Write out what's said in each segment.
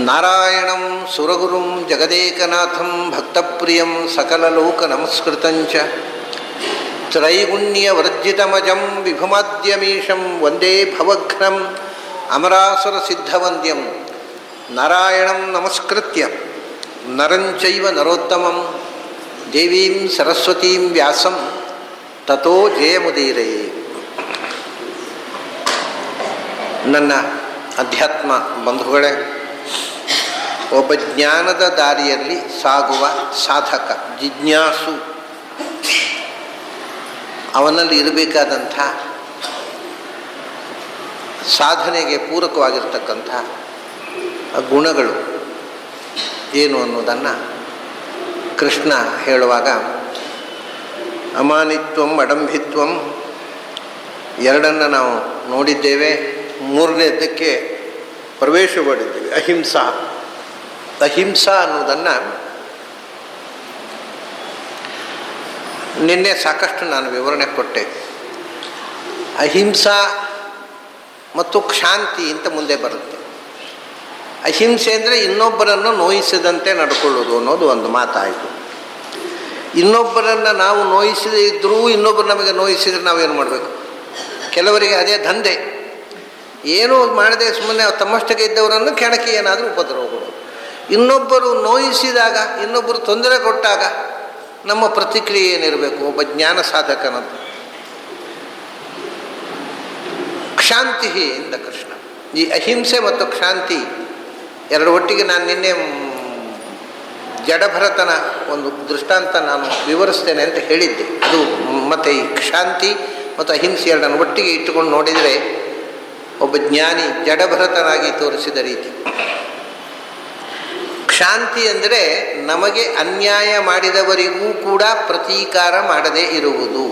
ನಾರಾಯಣಂ ಸುರಗುರುಂ ಜಗದೇಕನಾಥಂ ಭಕ್ತಪ್ರಿಯಂ ಸಕಲಲೋಕನಮಸ್ಕೃತಂಚ ತ್ರೈಗುಣ್ಯವರ್ಜಿತಮಜಂ ವಿಭುಮಾದ್ಯಮೀಶಂ ವಂದೇ ಭವಘ್ನಂ ಅಮರಾಸುರಸಿದ್ಧವಂದ್ಯಂ ನಾರಾಯಣಂ ನಮಸ್ಕೃತ್ಯ ನರಂಚೈವ ನರೋತ್ತಮಂ ದೇವೀಂ ಸರಸ್ವತೀಂ ವ್ಯಾಸಂ ತತೋ ಜಯಮುದೀರಯೇ. ನನ್ನ ಅಧ್ಯಾತ್ಮ ಬಂಧುಗಳೇ, ಒಬ್ಬ ಜ್ಞಾನದ ದಾರಿಯಲ್ಲಿ ಸಾಗುವ ಸಾಧಕ ಜಿಜ್ಞಾಸು, ಅವನಲ್ಲಿ ಇರಬೇಕಾದಂಥ ಸಾಧನೆಗೆ ಪೂರಕವಾಗಿರ್ತಕ್ಕಂಥ ಗುಣಗಳು ಏನು ಅನ್ನೋದನ್ನು ಕೃಷ್ಣ ಹೇಳುವಾಗ ಅಮಾನಿತ್ವಂ ಅಡಂಭಿತ್ವಂ ಎರಡನ್ನು ನಾವು ನೋಡಿದ್ದೇವೆ. ಮೂರನೇದಕ್ಕೆ ಪ್ರವೇಶ ಮಾಡಿದ್ದೇವೆ, ಅಹಿಂಸಾ. ಅಹಿಂಸಾ ಅನ್ನೋದನ್ನು ನಿನ್ನೆ ಸಾಕಷ್ಟು ನಾನು ವಿವರಣೆ ಕೊಟ್ಟೆ. ಅಹಿಂಸಾ ಮತ್ತು ಕ್ಷಾಂತಿ ಅಂತ ಮುಂದೆ ಬರುತ್ತೆ. ಅಹಿಂಸೆ ಅಂದರೆ ಇನ್ನೊಬ್ಬರನ್ನು ನೋಯಿಸದಂತೆ ನಡ್ಕೊಳ್ಳೋದು ಅನ್ನೋದು ಒಂದು ಮಾತಾಯಿತು. ಇನ್ನೊಬ್ಬರನ್ನು ನಾವು ನೋಯಿಸದೇ ಇದ್ದರೂ ಇನ್ನೊಬ್ಬರು ನಮಗೆ ನೋಯಿಸಿದರೆ ನಾವೇನು ಮಾಡಬೇಕು? ಕೆಲವರಿಗೆ ಅದೇ ದಂಧೆ. ಏನೂ ಮಾಡದೆ ಸುಮ್ಮನೆ ತಮ್ಮಷ್ಟಕ್ಕೆ ಇದ್ದವರನ್ನು ಕೆಣಕಿ ಏನಾದರೂ ಉಪದ್ರವಗಳು. ಇನ್ನೊಬ್ಬರು ನೋಯಿಸಿದಾಗ, ಇನ್ನೊಬ್ಬರು ತೊಂದರೆ ಕೊಟ್ಟಾಗ ನಮ್ಮ ಪ್ರತಿಕ್ರಿಯೆ ಏನಿರಬೇಕು? ಒಬ್ಬ ಜ್ಞಾನ ಸಾಧಕನದ್ದು ಕ್ಷಾಂತಿ ಎಂದ ಕೃಷ್ಣ. ಈ ಅಹಿಂಸೆ ಮತ್ತು ಕ್ಷಾಂತಿ ಎರಡು ಒಟ್ಟಿಗೆ ನಾನು ನಿನ್ನೆ ಜಡಭರತನ ಒಂದು ದೃಷ್ಟಾಂತ ನಾನು ವಿವರಿಸ್ತೇನೆ ಅಂತ ಹೇಳಿದ್ದೆ. ಅದು ಮತ್ತು ಈ ಕ್ಷಾಂತಿ ಮತ್ತು ಅಹಿಂಸೆ ಎರಡನ್ನು ಒಟ್ಟಿಗೆ ಇಟ್ಟುಕೊಂಡು ನೋಡಿದರೆ ಒಬ್ಬ ಜ್ಞಾನಿ ಜಡಭರತನಾಗಿ ತೋರಿಸಿದ ರೀತಿ. ಕ್ಷಾಂತಿ ಅಂದರೆ ನಮಗೆ ಅನ್ಯಾಯ ಮಾಡಿದವರಿಗೂ ಕೂಡ ಪ್ರತೀಕಾರ ಮಾಡದೇ ಇರುವುದು.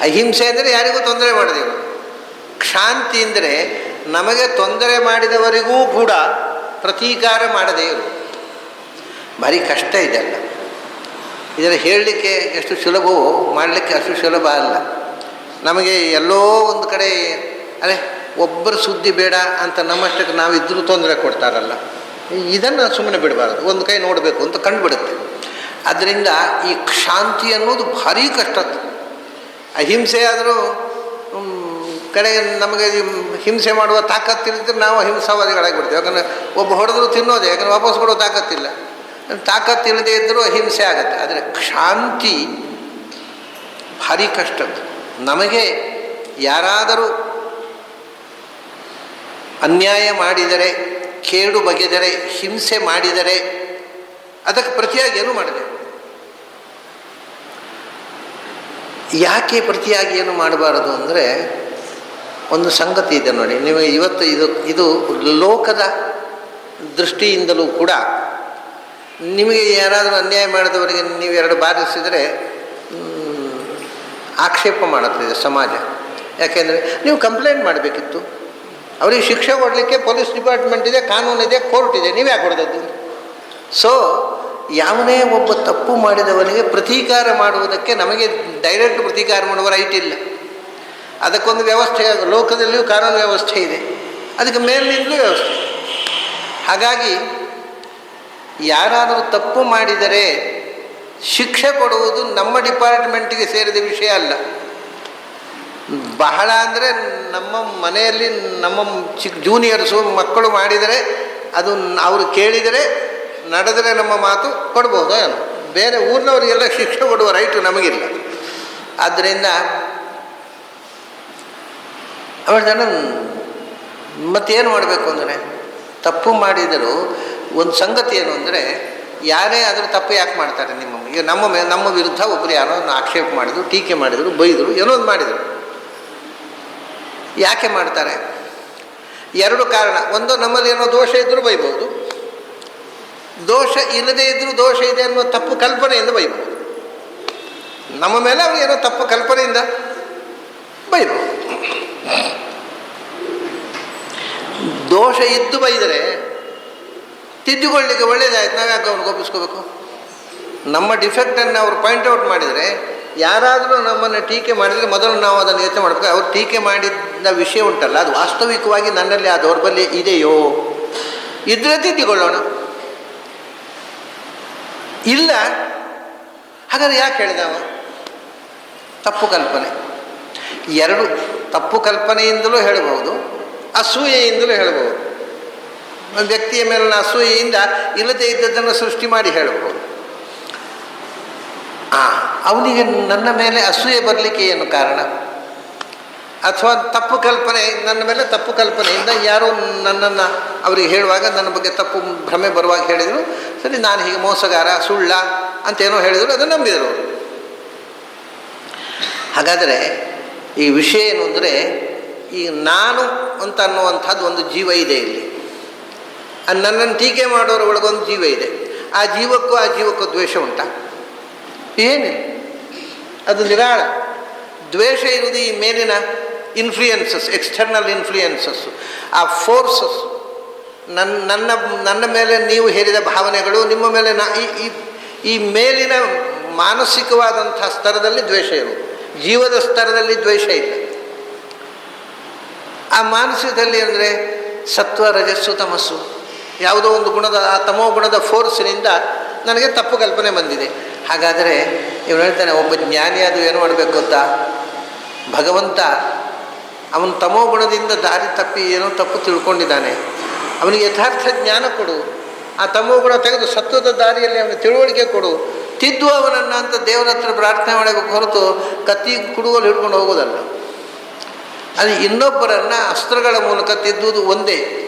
ಅಹಿಂಸೆ ಅಂದರೆ ಯಾರಿಗೂ ತೊಂದರೆ ಮಾಡದೇ ಇರುವುದು. ಕ್ಷಾಂತಿ ಅಂದರೆ ನಮಗೆ ತೊಂದರೆ ಮಾಡಿದವರಿಗೂ ಕೂಡ ಪ್ರತೀಕಾರ ಮಾಡದೇ ಇರುವುದು. ಭಾರಿ ಕಷ್ಟ ಇದೆಲ್ಲ. ಇದನ್ನು ಹೇಳಲಿಕ್ಕೆ ಎಷ್ಟು ಸುಲಭವೋ ಮಾಡಲಿಕ್ಕೆ ಅಷ್ಟು ಸುಲಭ ಅಲ್ಲ. ನಮಗೆ ಎಲ್ಲೋ ಒಂದು ಕಡೆ ಅರೆ ಒಬ್ಬರ ಸುದ್ದಿ ಬೇಡ ಅಂತ ನಮ್ಮಷ್ಟಕ್ಕೆ ನಾವಿದ್ದರೂ ತೊಂದರೆ ಕೊಡ್ತಾರಲ್ಲ, ಇದನ್ನು ಸುಮ್ಮನೆ ಬಿಡಬಾರ್ದು, ಒಂದು ಕೈ ನೋಡಬೇಕು ಅಂತ ಕಂಡುಬಿಡುತ್ತೆ. ಆದ್ದರಿಂದ ಈ ಕ್ಷಾಂತಿ ಅನ್ನೋದು ಭಾರಿ ಕಷ್ಟದ್ದು. ಅಹಿಂಸೆ ಆದರೂ ಕಡೆ ನಮಗೆ ಹಿಂಸೆ ಮಾಡುವ ತಾಕತ್ತಿಲ್ಲದ್ರೆ ನಾವು ಅಹಿಂಸಾವಾದಿಗಳಾಗಿ ಬಿಡ್ತೇವೆ. ಯಾಕಂದರೆ ಒಬ್ಬ ಹೊಡೆದ್ರು ತಿನ್ನೋದೇ, ಯಾಕಂದರೆ ವಾಪಸ್ ಕೊಡೋ ತಾಕತ್ತಿಲ್ಲ. ತಾಕತ್ತಿಲ್ಲದೆ ಇದ್ದರೂ ಅಹಿಂಸೆ ಆಗುತ್ತೆ. ಆದರೆ ಕ್ಷಾಂತಿ ಭಾರಿ ಕಷ್ಟದ್ದು. ನಮಗೆ ಯಾರಾದರೂ ಅನ್ಯಾಯ ಮಾಡಿದರೆ, ಕೇಡು ಬಗೆದರೆ, ಹಿಂಸೆ ಮಾಡಿದರೆ ಅದಕ್ಕೆ ಪ್ರತಿಯಾಗಿ ಏನು ಮಾಡಿದೆ? ಯಾಕೆ ಪ್ರತಿಯಾಗಿ ಏನು ಮಾಡಬಾರದು ಅಂದರೆ ಒಂದು ಸಂಗತಿ ಇದೆ ನೋಡಿ. ನೀವು ಇವತ್ತು ಇದು ಲೋಕದ ದೃಷ್ಟಿಯಿಂದಲೂ ಕೂಡ ನಿಮಗೆ ಯಾರಾದರೂ ಅನ್ಯಾಯ ಮಾಡಿದವರಿಗೆ ನೀವು ಎರಡು ಬಾರಿಸಿದರೆ ಆಕ್ಷೇಪ ಮಾಡುತ್ತದೆ ಸಮಾಜ. ಯಾಕೆಂದರೆ ನೀವು ಕಂಪ್ಲೇಂಟ್ ಮಾಡಬೇಕಿತ್ತು. ಅವರಿಗೆ ಶಿಕ್ಷೆ ಕೊಡಲಿಕ್ಕೆ ಪೊಲೀಸ್ ಡಿಪಾರ್ಟ್ಮೆಂಟ್ ಇದೆ, ಕಾನೂನಿದೆ, ಕೋರ್ಟ್ ಇದೆ. ನೀವು ಯಾಕೆ ಕೊಡೋದು? ಸೊ ಯಾವನೇ ಒಬ್ಬ ತಪ್ಪು ಮಾಡಿದವನಿಗೆ ಪ್ರತೀಕಾರ ಮಾಡುವುದಕ್ಕೆ ನಮಗೆ ಡೈರೆಕ್ಟ್ ಪ್ರತೀಕಾರ ಮಾಡುವ ರೈಟ್ ಇಲ್ಲ. ಅದಕ್ಕೊಂದು ವ್ಯವಸ್ಥೆ, ಲೋಕದಲ್ಲಿಯೂ ಕಾನೂನು ವ್ಯವಸ್ಥೆ ಇದೆ, ಅದಕ್ಕೆ ಮೇಲಿನಿಂದಲೂ ವ್ಯವಸ್ಥೆ. ಹಾಗಾಗಿ ಯಾರಾದರೂ ತಪ್ಪು ಮಾಡಿದರೆ ಶಿಕ್ಷೆ ಕೊಡುವುದು ನಮ್ಮ ಡಿಪಾರ್ಟ್ಮೆಂಟಿಗೆ ಸೇರಿದ ವಿಷಯ ಅಲ್ಲ. ಬಹಳ ಅಂದರೆ ನಮ್ಮ ಮನೆಯಲ್ಲಿ ನಮ್ಮ ಜೂನಿಯರ್ಸು ಮಕ್ಕಳು ಮಾಡಿದರೆ ಅದು ಅವರು ಕೇಳಿದರೆ ನಡೆದರೆ ನಮ್ಮ ಮಾತು ಕೊಡ್ಬೋದು ಏನು. ಬೇರೆ ಊರಿನವರಿಗೆಲ್ಲ ಶಿಕ್ಷೆ ಕೊಡುವ ರೈಟು ನಮಗಿಲ್ಲ. ಆದ್ದರಿಂದ ಅವಳ ಜನ ಮತ್ತೇನು ಮಾಡಬೇಕು ಅಂದರೆ, ತಪ್ಪು ಮಾಡಿದರೂ ಒಂದು ಸಂಗತಿ ಏನು ಅಂದರೆ, ಯಾರೇ ಆದರೂ ತಪ್ಪು ಯಾಕೆ ಮಾಡ್ತಾರೆ? ಈಗ ನಮ್ಮ ವಿರುದ್ಧ ಒಬ್ಬರು ಯಾರೋ ಆಕ್ಷೇಪ ಮಾಡಿದರು, ಟೀಕೆ ಮಾಡಿದರು, ಬೈದರು, ಏನೋ ಒಂದು ಮಾಡಿದರು. ಯಾಕೆ ಮಾಡ್ತಾರೆ? ಎರಡು ಕಾರಣ. ಒಂದು, ನಮ್ಮಲ್ಲಿ ಏನೋ ದೋಷ ಇದ್ದರೂ ಬೈಬೋದು. ದೋಷ ಇಲ್ಲದೇ ಇದ್ದರೂ ದೋಷ ಇದೆ ಅನ್ನೋ ತಪ್ಪು ಕಲ್ಪನೆಯಿಂದ ಬೈಬೋದು. ನಮ್ಮ ಮೇಲೆ ಅವ್ರು ಏನೋ ತಪ್ಪು ಕಲ್ಪನೆಯಿಂದ ಬೈಬೋದು. ದೋಷ ಇದ್ದು ಬೈದರೆ ತಿದ್ದುಕೊಳ್ಳಿಕ್ಕೆ ಒಳ್ಳೇದಾಯ್ತು, ನಾವು ಯಾಕೆ ಅವ್ನಿಗೆ ಒಪ್ಪಿಸ್ಕೋಬೇಕು? ನಮ್ಮ ಡಿಫೆಕ್ಟನ್ನು ಅವರು ಪಾಯಿಂಟ್ಔಟ್ ಮಾಡಿದರೆ ಯಾರಾದರೂ ನಮ್ಮನ್ನು ಟೀಕೆ ಮಾಡಿದರೆ ಮೊದಲು ನಾವು ಅದನ್ನು ಯೋಚನೆ ಮಾಡಬೇಕು. ಅವ್ರು ಟೀಕೆ ಮಾಡಿದ ವಿಷಯ ಉಂಟಲ್ಲ, ಅದು ವಾಸ್ತವಿಕವಾಗಿ ನನ್ನಲ್ಲಿ ಆ ದೌರ್ಬಲ್ಯ ಇದೆಯೋ ಇದ್ರೆ ತಿದ್ದಿಕೊಳ್ಳೋಣ, ಇಲ್ಲ ಹಾಗಾದ್ರೆ ಯಾಕೆ ಹೇಳಿದವ? ತಪ್ಪು ಕಲ್ಪನೆ. ಎರಡು, ತಪ್ಪು ಕಲ್ಪನೆಯಿಂದಲೂ ಹೇಳಬಹುದು, ಅಸೂಯೆಯಿಂದಲೂ ಹೇಳಬಹುದು. ಒಂದು ವ್ಯಕ್ತಿಯ ಮೇಲಿನ ಅಸೂಯೆಯಿಂದ ಇಲ್ಲದೇ ಇದ್ದದ್ದನ್ನು ಸೃಷ್ಟಿ ಮಾಡಿ ಹೇಳಬಹುದು. ಅವನಿಗೆ ನನ್ನ ಮೇಲೆ ಅಸೂಯೆ ಬರಲಿಕ್ಕೆ ಏನು ಕಾರಣ? ಅಥವಾ ತಪ್ಪು ಕಲ್ಪನೆ, ನನ್ನ ಮೇಲೆ ತಪ್ಪು ಕಲ್ಪನೆಯಿಂದ ಯಾರೋ ನನ್ನನ್ನು ಅವರಿಗೆ ಹೇಳುವಾಗ ನನ್ನ ಬಗ್ಗೆ ತಪ್ಪು ಭ್ರಮೆ ಬರುವಾಗ ಹೇಳಿದರು, ಸರಿ ನಾನು ಹೀಗೆ ಮೋಸಗಾರ, ಸುಳ್ಳ ಅಂತೇನೋ ಹೇಳಿದರು, ಅದನ್ನು ನಂಬಿದರು ಅವರು. ಹಾಗಾದರೆ ಈ ವಿಷಯ ಏನು ಅಂದರೆ, ಈ ನಾನು ಅಂತ ಅನ್ನುವಂಥದ್ದು ಒಂದು ಜೀವ ಇದೆ ಇಲ್ಲಿ. ನನ್ನನ್ನು ಟೀಕೆ ಮಾಡೋರ ಒಳಗೊಂದು ಜೀವ ಇದೆ. ಆ ಜೀವಕ್ಕೂ ದ್ವೇಷ ಉಂಟಾ? ಏನಿಲ್ಲ, ಅದು ನಿರಾಳ. ದ್ವೇಷ ಇರುವುದು ಈ ಮೇಲಿನ ಇನ್ಫ್ಲೂಯೆನ್ಸಸ್, ಎಕ್ಸ್ಟರ್ನಲ್ ಇನ್ಫ್ಲೂಯೆನ್ಸಸ್ಸು, ಆ ಫೋರ್ಸಸ್. ನನ್ನ ಮೇಲೆ ನೀವು ಹೇರಿದ ಭಾವನೆಗಳು, ನಿಮ್ಮ ಮೇಲೆ ಈ ಮೇಲಿನ ಮಾನಸಿಕವಾದಂಥ ಸ್ತರದಲ್ಲಿ ದ್ವೇಷ ಇರುವುದು. ಜೀವದ ಸ್ತರದಲ್ಲಿ ದ್ವೇಷ ಇಲ್ಲ. ಆ ಮಾನಸಿಕದಲ್ಲಿ ಅಂದರೆ ಸತ್ವ, ರಜಸ್ಸು, ತಮಸ್ಸು, ಯಾವುದೋ ಒಂದು ಗುಣದ, ಆ ತಮೋ ಗುಣದ ಫೋರ್ಸಿನಿಂದ ನನಗೆ ತಪ್ಪು ಕಲ್ಪನೆ ಬಂದಿದೆ. ಹಾಗಾದರೆ ಇವನು ಹೇಳ್ತಾನೆ, ಒಬ್ಬ ಜ್ಞಾನಿ ಅದು ಏನು ಮಾಡಬೇಕು ಗೊತ್ತಾ? ಭಗವಂತ ಅವನು ತಮೋ ಗುಣದಿಂದ ದಾರಿ ತಪ್ಪಿ ಏನೋ ತಪ್ಪು ತಿಳ್ಕೊಂಡಿದ್ದಾನೆ, ಅವನಿಗೆ ಯಥಾರ್ಥ ಜ್ಞಾನ ಕೊಡು. ಆ ತಮೋ ಗುಣ ತೆಗೆದು ಸತ್ವದ ದಾರಿಯಲ್ಲಿ ಅವನಿಗೆ ತಿಳುವಳಿಕೆ ಕೊಡು, ತಿದ್ದು ಅವನನ್ನು ಅಂತ ದೇವರ ಹತ್ರ ಪ್ರಾರ್ಥನೆ ಮಾಡಬೇಕು ಹೊರತು ಕತ್ತಿ ಕುಡುಗೋಲು ಹಿಡ್ಕೊಂಡು ಹೋಗೋದಲ್ಲ. ಅದು ಇನ್ನೊಬ್ಬರನ್ನು ಅಸ್ತ್ರಗಳ ಮೂಲಕ ತಿದ್ದುವುದು ಒಂದೇ.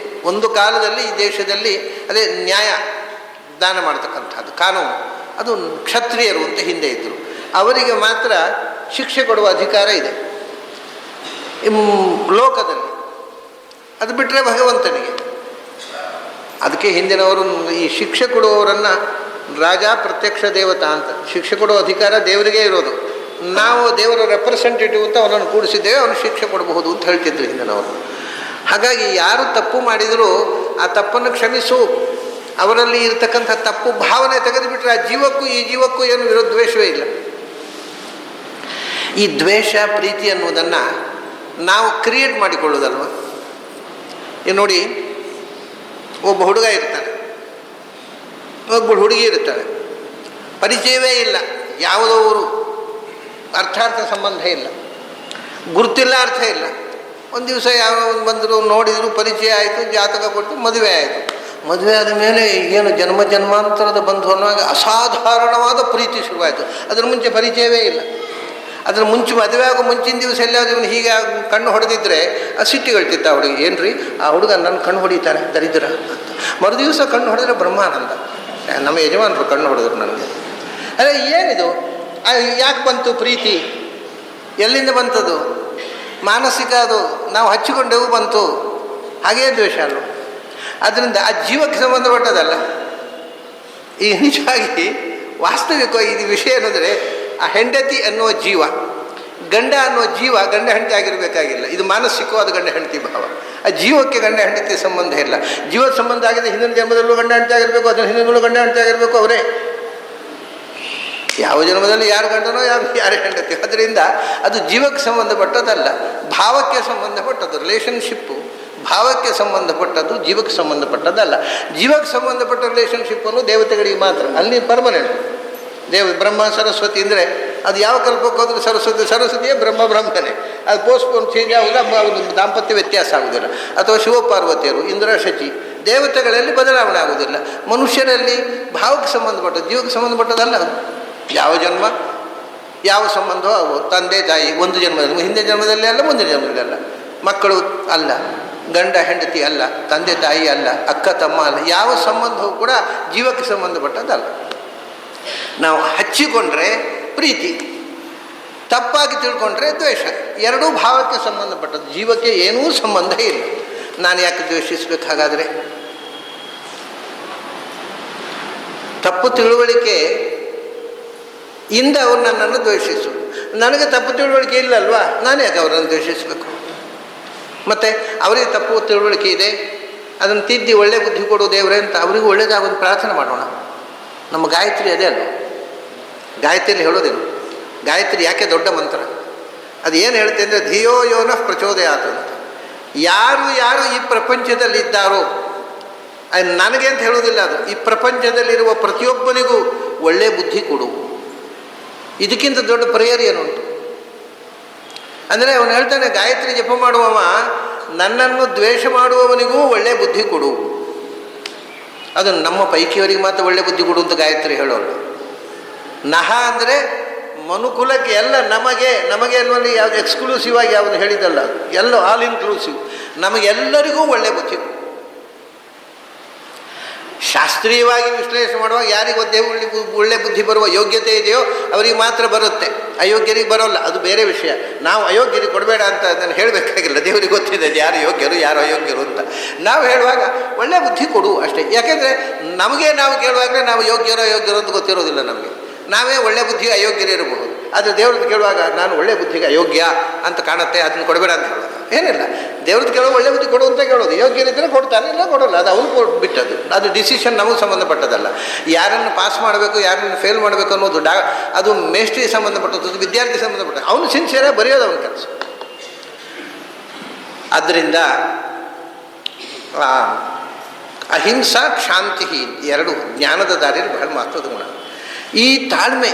ಒಂದು ಕಾಲದಲ್ಲಿ ಈ ದೇಶದಲ್ಲಿ ಅದೇ ನ್ಯಾಯ ದಾನ ಮಾಡ್ತಕ್ಕಂಥದ್ದು ಕಾನೂನು, ಅದು ಕ್ಷತ್ರಿಯರು ಅಂತ ಹಿಂದೆ ಇದ್ದರು, ಅವರಿಗೆ ಮಾತ್ರ ಶಿಕ್ಷೆ ಕೊಡುವ ಅಧಿಕಾರ ಇದೆ ಲೋಕದಲ್ಲಿ. ಅದು ಬಿಟ್ಟರೆ ಭಗವಂತನಿಗೆ. ಅದಕ್ಕೆ ಹಿಂದಿನವರು ಈ ಶಿಕ್ಷೆ ಕೊಡುವವರನ್ನು ರಾಜ ಪ್ರತ್ಯಕ್ಷ ದೇವತಾ ಅಂತ, ಶಿಕ್ಷೆ ಕೊಡುವ ಅಧಿಕಾರ ದೇವರಿಗೇ ಇರೋದು. ನಾವು ದೇವರ ರೆಪ್ರೆಸೆಂಟೇಟಿವ್ ಅಂತ ಅವನನ್ನು ಕೂಡಿಸಿದ್ದೇವೆ, ಅವನು ಶಿಕ್ಷೆ ಕೊಡಬಹುದು ಅಂತ ಹೇಳ್ತಿದ್ರು ಹಿಂದಿನವರು. ಹಾಗಾಗಿ ಯಾರು ತಪ್ಪು ಮಾಡಿದರೂ ಆ ತಪ್ಪನ್ನು ಕ್ಷಮಿಸು. ಅವರಲ್ಲಿ ಇರತಕ್ಕಂಥ ತಪ್ಪು ಭಾವನೆ ತೆಗೆದುಬಿಟ್ರೆ ಆ ಜೀವಕ್ಕೂ ಈ ಜೀವಕ್ಕೂ ಏನು ದ್ವೇಷವೇ ಇಲ್ಲ. ಈ ದ್ವೇಷ ಪ್ರೀತಿ ಅನ್ನೋದನ್ನು ನಾವು ಕ್ರಿಯೇಟ್ ಮಾಡಿಕೊಳ್ಳೋದಲ್ವ. ಈಗ ನೋಡಿ, ಒಬ್ಬ ಹುಡುಗ ಇರ್ತಾನೆ, ಒಬ್ಬ ಹುಡುಗಿ ಇರ್ತಾಳೆ, ಪರಿಚಯವೇ ಇಲ್ಲ, ಯಾವುದೋ ಊರು, ಅರ್ಥಾರ್ಥ ಸಂಬಂಧ ಇಲ್ಲ, ಗುರುತಿಲ್ಲ, ಅರ್ಥ ಇಲ್ಲ. ಒಂದು ದಿವಸ ಯಾವ ಬಂದರು, ನೋಡಿದರು, ಪರಿಚಯ ಆಯಿತು, ಜಾತಕ ಕೊಟ್ಟು ಮದುವೆ ಆಯಿತು. ಮದುವೆ ಆದ ಮೇಲೆ ಏನು ಜನ್ಮ ಜನ್ಮಾಂತರದ ಬಂಧು ಅನ್ನುವಾಗ ಅಸಾಧಾರಣವಾದ ಪ್ರೀತಿ ಶುರುವಾಯಿತು. ಅದರ ಮುಂಚೆ ಪರಿಚಯವೇ ಇಲ್ಲ. ಅದರ ಮುಂಚೆ ಮದುವೆ ಆಗೋ ಮುಂಚಿನ ದಿವಸ ಎಲ್ಲಾದರೂ ಇವನು ಹೀಗೆ ಕಣ್ಣು ಹೊಡೆದಿದ್ದರೆ ಸಿಟ್ಟಿಗಳ್ತಿತ್ತ ಹುಡುಗಿ, ಏನು ರೀ ಆ ಹುಡುಗ ನನ್ನ ಕಣ್ಣು ಹೊಡಿತಾರೆ ದರಿದ್ರ ಅಂತ. ಮರುದಿವಸ ಕಣ್ಣು ಹೊಡೆದ್ರೆ ಬ್ರಹ್ಮಾನಂದ, ನಮ್ಮ ಯಜಮಾನರು ಕಣ್ಣು ಹೊಡೆದ್ರು ನನಗೆ. ಅದೇ ಏನಿದು, ಯಾಕೆ ಬಂತು ಪ್ರೀತಿ, ಎಲ್ಲಿಂದ ಬಂತದು? ಮಾನಸಿಕ, ಅದು ನಾವು ಹಚ್ಚಿಕೊಂಡೆವು ಬಂತು. ಹಾಗೇ ದ್ವೇಷ ಅಲ್ಲ. ಆದ್ದರಿಂದ ಆ ಜೀವಕ್ಕೆ ಸಂಬಂಧಪಟ್ಟದಲ್ಲ. ಈ ನಿಜವಾಗಿ ವಾಸ್ತವಿಕವಾಗಿ ಇದು ವಿಷಯ ಏನಂದರೆ, ಆ ಹೆಂಡತಿ ಅನ್ನುವ ಜೀವ, ಗಂಡ ಅನ್ನುವ ಜೀವ ಗಂಡ ಹೆಂಡತಿ ಆಗಿರಬೇಕಾಗಿಲ್ಲ. ಇದು ಮಾನಸಿಕವಾದ ಗಂಡ ಹೆಂಡತಿ ಭಾವ. ಆ ಜೀವಕ್ಕೆ ಗಂಡ ಹೆಂಡತಿ ಸಂಬಂಧ ಇಲ್ಲ. ಜೀವದ ಸಂಬಂಧ ಆಗಿದೆ, ಹಿಂದಿನ ಜನ್ಮದಲ್ಲೂ ಗಂಡ ಹೆಂಡತಿ ಆಗಿರಬೇಕು, ಅದರ ಹಿಂದಿನಲ್ಲೂ ಗಂಡ ಹೆಂಡತಿ ಆಗಿರಬೇಕು ಅವರೇ. ಯಾವ ಜನ್ಮದಲ್ಲಿ ಯಾರು ಗಂಡನೋ ಯಾರೇ ಹೆಂಡತಿ. ಅದರಿಂದ ಅದು ಜೀವಕ್ಕೆ ಸಂಬಂಧಪಟ್ಟದಲ್ಲ, ಭಾವಕ್ಕೆ ಸಂಬಂಧಪಟ್ಟದ್ದು. ರಿಲೇಷನ್ಶಿಪ್ಪು ಭಾವಕ್ಕೆ ಸಂಬಂಧಪಟ್ಟದ್ದು, ಜೀವಕ್ಕೆ ಸಂಬಂಧಪಟ್ಟದ್ದಲ್ಲ. ಜೀವಕ್ಕೆ ಸಂಬಂಧಪಟ್ಟ ರಿಲೇಷನ್ಶಿಪ್ಪನ್ನು ದೇವತೆಗಳಿಗೆ ಮಾತ್ರ, ಅಲ್ಲಿ ಪರ್ಮನೆಂಟ್. ಬ್ರಹ್ಮ ಸರಸ್ವತಿ ಅಂದರೆ ಅದು ಯಾವ ಕಲ್ಪಕ್ಕೆ ಹೋದ್ರೆ ಸರಸ್ವತಿಯೇ ಬ್ರಹ್ಮನೇ. ಅದು ಪೋಸ್ಟ್ಪೋನ್ ಚೇಂಜ್ ಆಗುವುದಿಲ್ಲ, ದಾಂಪತ್ಯ ವ್ಯತ್ಯಾಸ ಆಗುವುದಿಲ್ಲ. ಅಥವಾ ಶಿವಪಾರ್ವತಿಯರು, ಇಂದ್ರ ಶಚಿ, ದೇವತೆಗಳಲ್ಲಿ ಬದಲಾವಣೆ ಆಗುವುದಿಲ್ಲ. ಮನುಷ್ಯರಲ್ಲಿ ಭಾವಕ್ಕೆ ಸಂಬಂಧಪಟ್ಟದ್ದು, ಜೀವಕ್ಕೆ ಸಂಬಂಧಪಟ್ಟದಲ್ಲ. ಅದು ಯಾವ ಜನ್ಮ ಯಾವ ಸಂಬಂಧವೋ ಆಗ್ಬೋದು. ತಂದೆ ತಾಯಿ ಒಂದು ಜನ್ಮದಲ್ಲಿ, ಹಿಂದಿನ ಜನ್ಮದಲ್ಲಿ ಅಲ್ಲ, ಮುಂದಿನ ಜನ್ಮದಲ್ಲಿ ಅಲ್ಲ. ಮಕ್ಕಳು ಅಲ್ಲ, ಗಂಡ ಹೆಂಡತಿ ಅಲ್ಲ, ತಂದೆ ತಾಯಿ ಅಲ್ಲ, ಅಕ್ಕ ತಮ್ಮ ಅಲ್ಲ. ಯಾವ ಸಂಬಂಧವೂ ಕೂಡ ಜೀವಕ್ಕೆ ಸಂಬಂಧಪಟ್ಟದ್ದಲ್ಲ. ನಾವು ಹಚ್ಚಿಕೊಂಡ್ರೆ ಪ್ರೀತಿ, ತಪ್ಪಾಗಿ ತಿಳ್ಕೊಂಡ್ರೆ ದ್ವೇಷ. ಎರಡೂ ಭಾವಕ್ಕೆ ಸಂಬಂಧಪಟ್ಟದ್ದು, ಜೀವಕ್ಕೆ ಏನೂ ಸಂಬಂಧ ಇಲ್ಲ. ನಾನು ಯಾಕೆ ದ್ವೇಷಿಸಬೇಕು? ಹಾಗಾದರೆ ತಪ್ಪು ತಿಳುವಳಿಕೆ ಇಂದ ಅವ್ರು ನನ್ನನ್ನು ದ್ವೇಷಿಸು. ನನಗೆ ತಪ್ಪು ತಿಳುವಳಿಕೆ ಇಲ್ಲಲ್ವಾ, ನಾನು ಯಾಕೆ ಅವರನ್ನು ದ್ವೇಷಿಸಬೇಕು? ಮತ್ತು ಅವರಿಗೆ ತಪ್ಪು ತಿಳುವಳಿಕೆ ಇದೆ, ಅದನ್ನು ತಿದ್ದಿ ಒಳ್ಳೆ ಬುದ್ಧಿ ಕೊಡು ದೇವರೇ ಅಂತ ಅವರಿಗೂ ಒಳ್ಳೆಯದಾಗೋದು ಪ್ರಾರ್ಥನೆ ಮಾಡೋಣ. ನಮ್ಮ ಗಾಯತ್ರಿ ಅದೇ ಅಲ್ವ, ಗಾಯತ್ರಿಯಲ್ಲಿ ಹೇಳೋದೇನು? ಗಾಯತ್ರಿ ಯಾಕೆ ದೊಡ್ಡ ಮಂತ್ರ? ಅದು ಏನು ಹೇಳ್ತೆ ಅಂದರೆ, ಧಿಯೋ ಯೋನಃ ಪ್ರಚೋದಯಾತ್ ಅಂತ. ಯಾರು ಯಾರು ಈ ಪ್ರಪಂಚದಲ್ಲಿದ್ದಾರೋ ನನಗೆ ಅಂತ ಹೇಳೋದಿಲ್ಲ, ಅದು ಈ ಪ್ರಪಂಚದಲ್ಲಿರುವ ಪ್ರತಿಯೊಬ್ಬನಿಗೂ ಒಳ್ಳೆಯ ಬುದ್ಧಿ ಕೊಡು. ಇದಕ್ಕಿಂತ ದೊಡ್ಡ ಪ್ರೇಯರ್ ಏನುಂಟು? ಅಂದರೆ ಅವನು ಹೇಳ್ತಾನೆ, ಗಾಯತ್ರಿ ಜಪ ಮಾಡುವವ ನನ್ನನ್ನು ದ್ವೇಷ ಮಾಡುವವನಿಗೂ ಒಳ್ಳೆಯ ಬುದ್ಧಿ ಕೊಡು. ಅದು ನಮ್ಮ ಪೈಕಿಯವರಿಗೆ ಮಾತ್ರ ಒಳ್ಳೆ ಬುದ್ಧಿ ಕೊಡು ಅಂತ ಗಾಯತ್ರಿ ಹೇಳೋಳು. ನಹ ಅಂದರೆ ಮನುಕುಲಕ್ಕೆ, ಎಲ್ಲ ನಮಗೆ ಅನ್ನುವಲ್ಲಿ ಯಾವುದು ಎಕ್ಸ್ಕ್ಲೂಸಿವ್ ಆಗಿ ಯಾವುದು ಹೇಳಿದಲ್ಲ, ಎಲ್ಲ ಆಲ್ ಇನ್ಕ್ಲೂಸಿವ್, ನಮಗೆಲ್ಲರಿಗೂ ಒಳ್ಳೆ ಬುದ್ಧಿ. ಶಾಸ್ತ್ರೀಯವಾಗಿ ವಿಶ್ಲೇಷಣೆ ಮಾಡುವಾಗ ಯಾರಿಗೆ ಒಳ್ಳೆ ಬುದ್ಧಿ ಬರುವ ಯೋಗ್ಯತೆ ಇದೆಯೋ ಅವರಿಗೆ ಮಾತ್ರ ಬರುತ್ತೆ, ಅಯೋಗ್ಯರಿಗೆ ಬರೋಲ್ಲ. ಅದು ಬೇರೆ ವಿಷಯ. ನಾವು ಅಯೋಗ್ಯರಿಗೆ ಕೊಡಬೇಡ ಅಂತ ನಾನು ಹೇಳಬೇಕಾಗಿಲ್ಲ, ದೇವರಿಗೆ ಗೊತ್ತಿದೆ ಯಾರು ಯೋಗ್ಯರು ಯಾರು ಅಯೋಗ್ಯರು ಅಂತ. ನಾವು ಹೇಳುವಾಗ ಒಳ್ಳೆ ಬುದ್ಧಿ ಕೊಡು ಅಷ್ಟೇ. ಯಾಕೆಂದರೆ ನಮಗೆ ನಾವು ಕೇಳುವಾಗಲೇ ನಾವು ಯೋಗ್ಯರೋ ಅಯೋಗ್ಯರು ಅಂತ ಗೊತ್ತಿರೋದಿಲ್ಲ ನಮಗೆ. ನಾವೇ ಒಳ್ಳೆ ಬುದ್ಧಿಗೆ ಅಯೋಗ್ಯರಿರಬಹುದು. ಆದರೆ ದೇವ್ರದ್ದು ಕೇಳುವಾಗ ನಾನು ಒಳ್ಳೆ ಬುದ್ಧಿಗೆ ಅಯೋಗ್ಯ ಅಂತ ಕಾಣುತ್ತೆ, ಅದನ್ನು ಕೊಡಬೇಡ ಅಂತ ಹೇಳೋದು ಏನಿಲ್ಲ. ದೇವ್ರದ್ದು ಕೇಳೋ ಒಳ್ಳೆ ಬುದ್ಧಿ ಕೊಡು ಅಂತ ಕೇಳೋದು. ಯೋಗ್ಯರಿದ್ದರೆ ಕೊಡ್ತಾನೆ, ಇಲ್ಲ ಕೊಡೋಲ್ಲ, ಅದು ಅವನು ಬಿಟ್ಟದ್ದು. ಅದು ಡಿಸಿಷನ್ ನಮಗೆ ಸಂಬಂಧಪಟ್ಟದಲ್ಲ. ಯಾರನ್ನು ಪಾಸ್ ಮಾಡಬೇಕು ಯಾರನ್ನು ಫೇಲ್ ಮಾಡಬೇಕು ಅನ್ನೋದು ಅದು ಮೇಷ್ಟ್ರಿಗೆ ಸಂಬಂಧಪಟ್ಟದ್ದು, ವಿದ್ಯಾರ್ಥಿ ಸಂಬಂಧಪಟ್ಟದ್ದು. ಅವನು ಸಿನ್ಸಿಯರಾಗಿ ಬರೆಯೋದು ಅವನ ಕೆಲಸ. ಆದ್ದರಿಂದ ಅಹಿಂಸಾ ಶಾಂತಿ ಎರಡು ಜ್ಞಾನದ ದಾರಿಯಲ್ಲಿ ಬಹಳ ಮಹತ್ವದ ಗುಣ. ಈ ತಾಳ್ಮೆ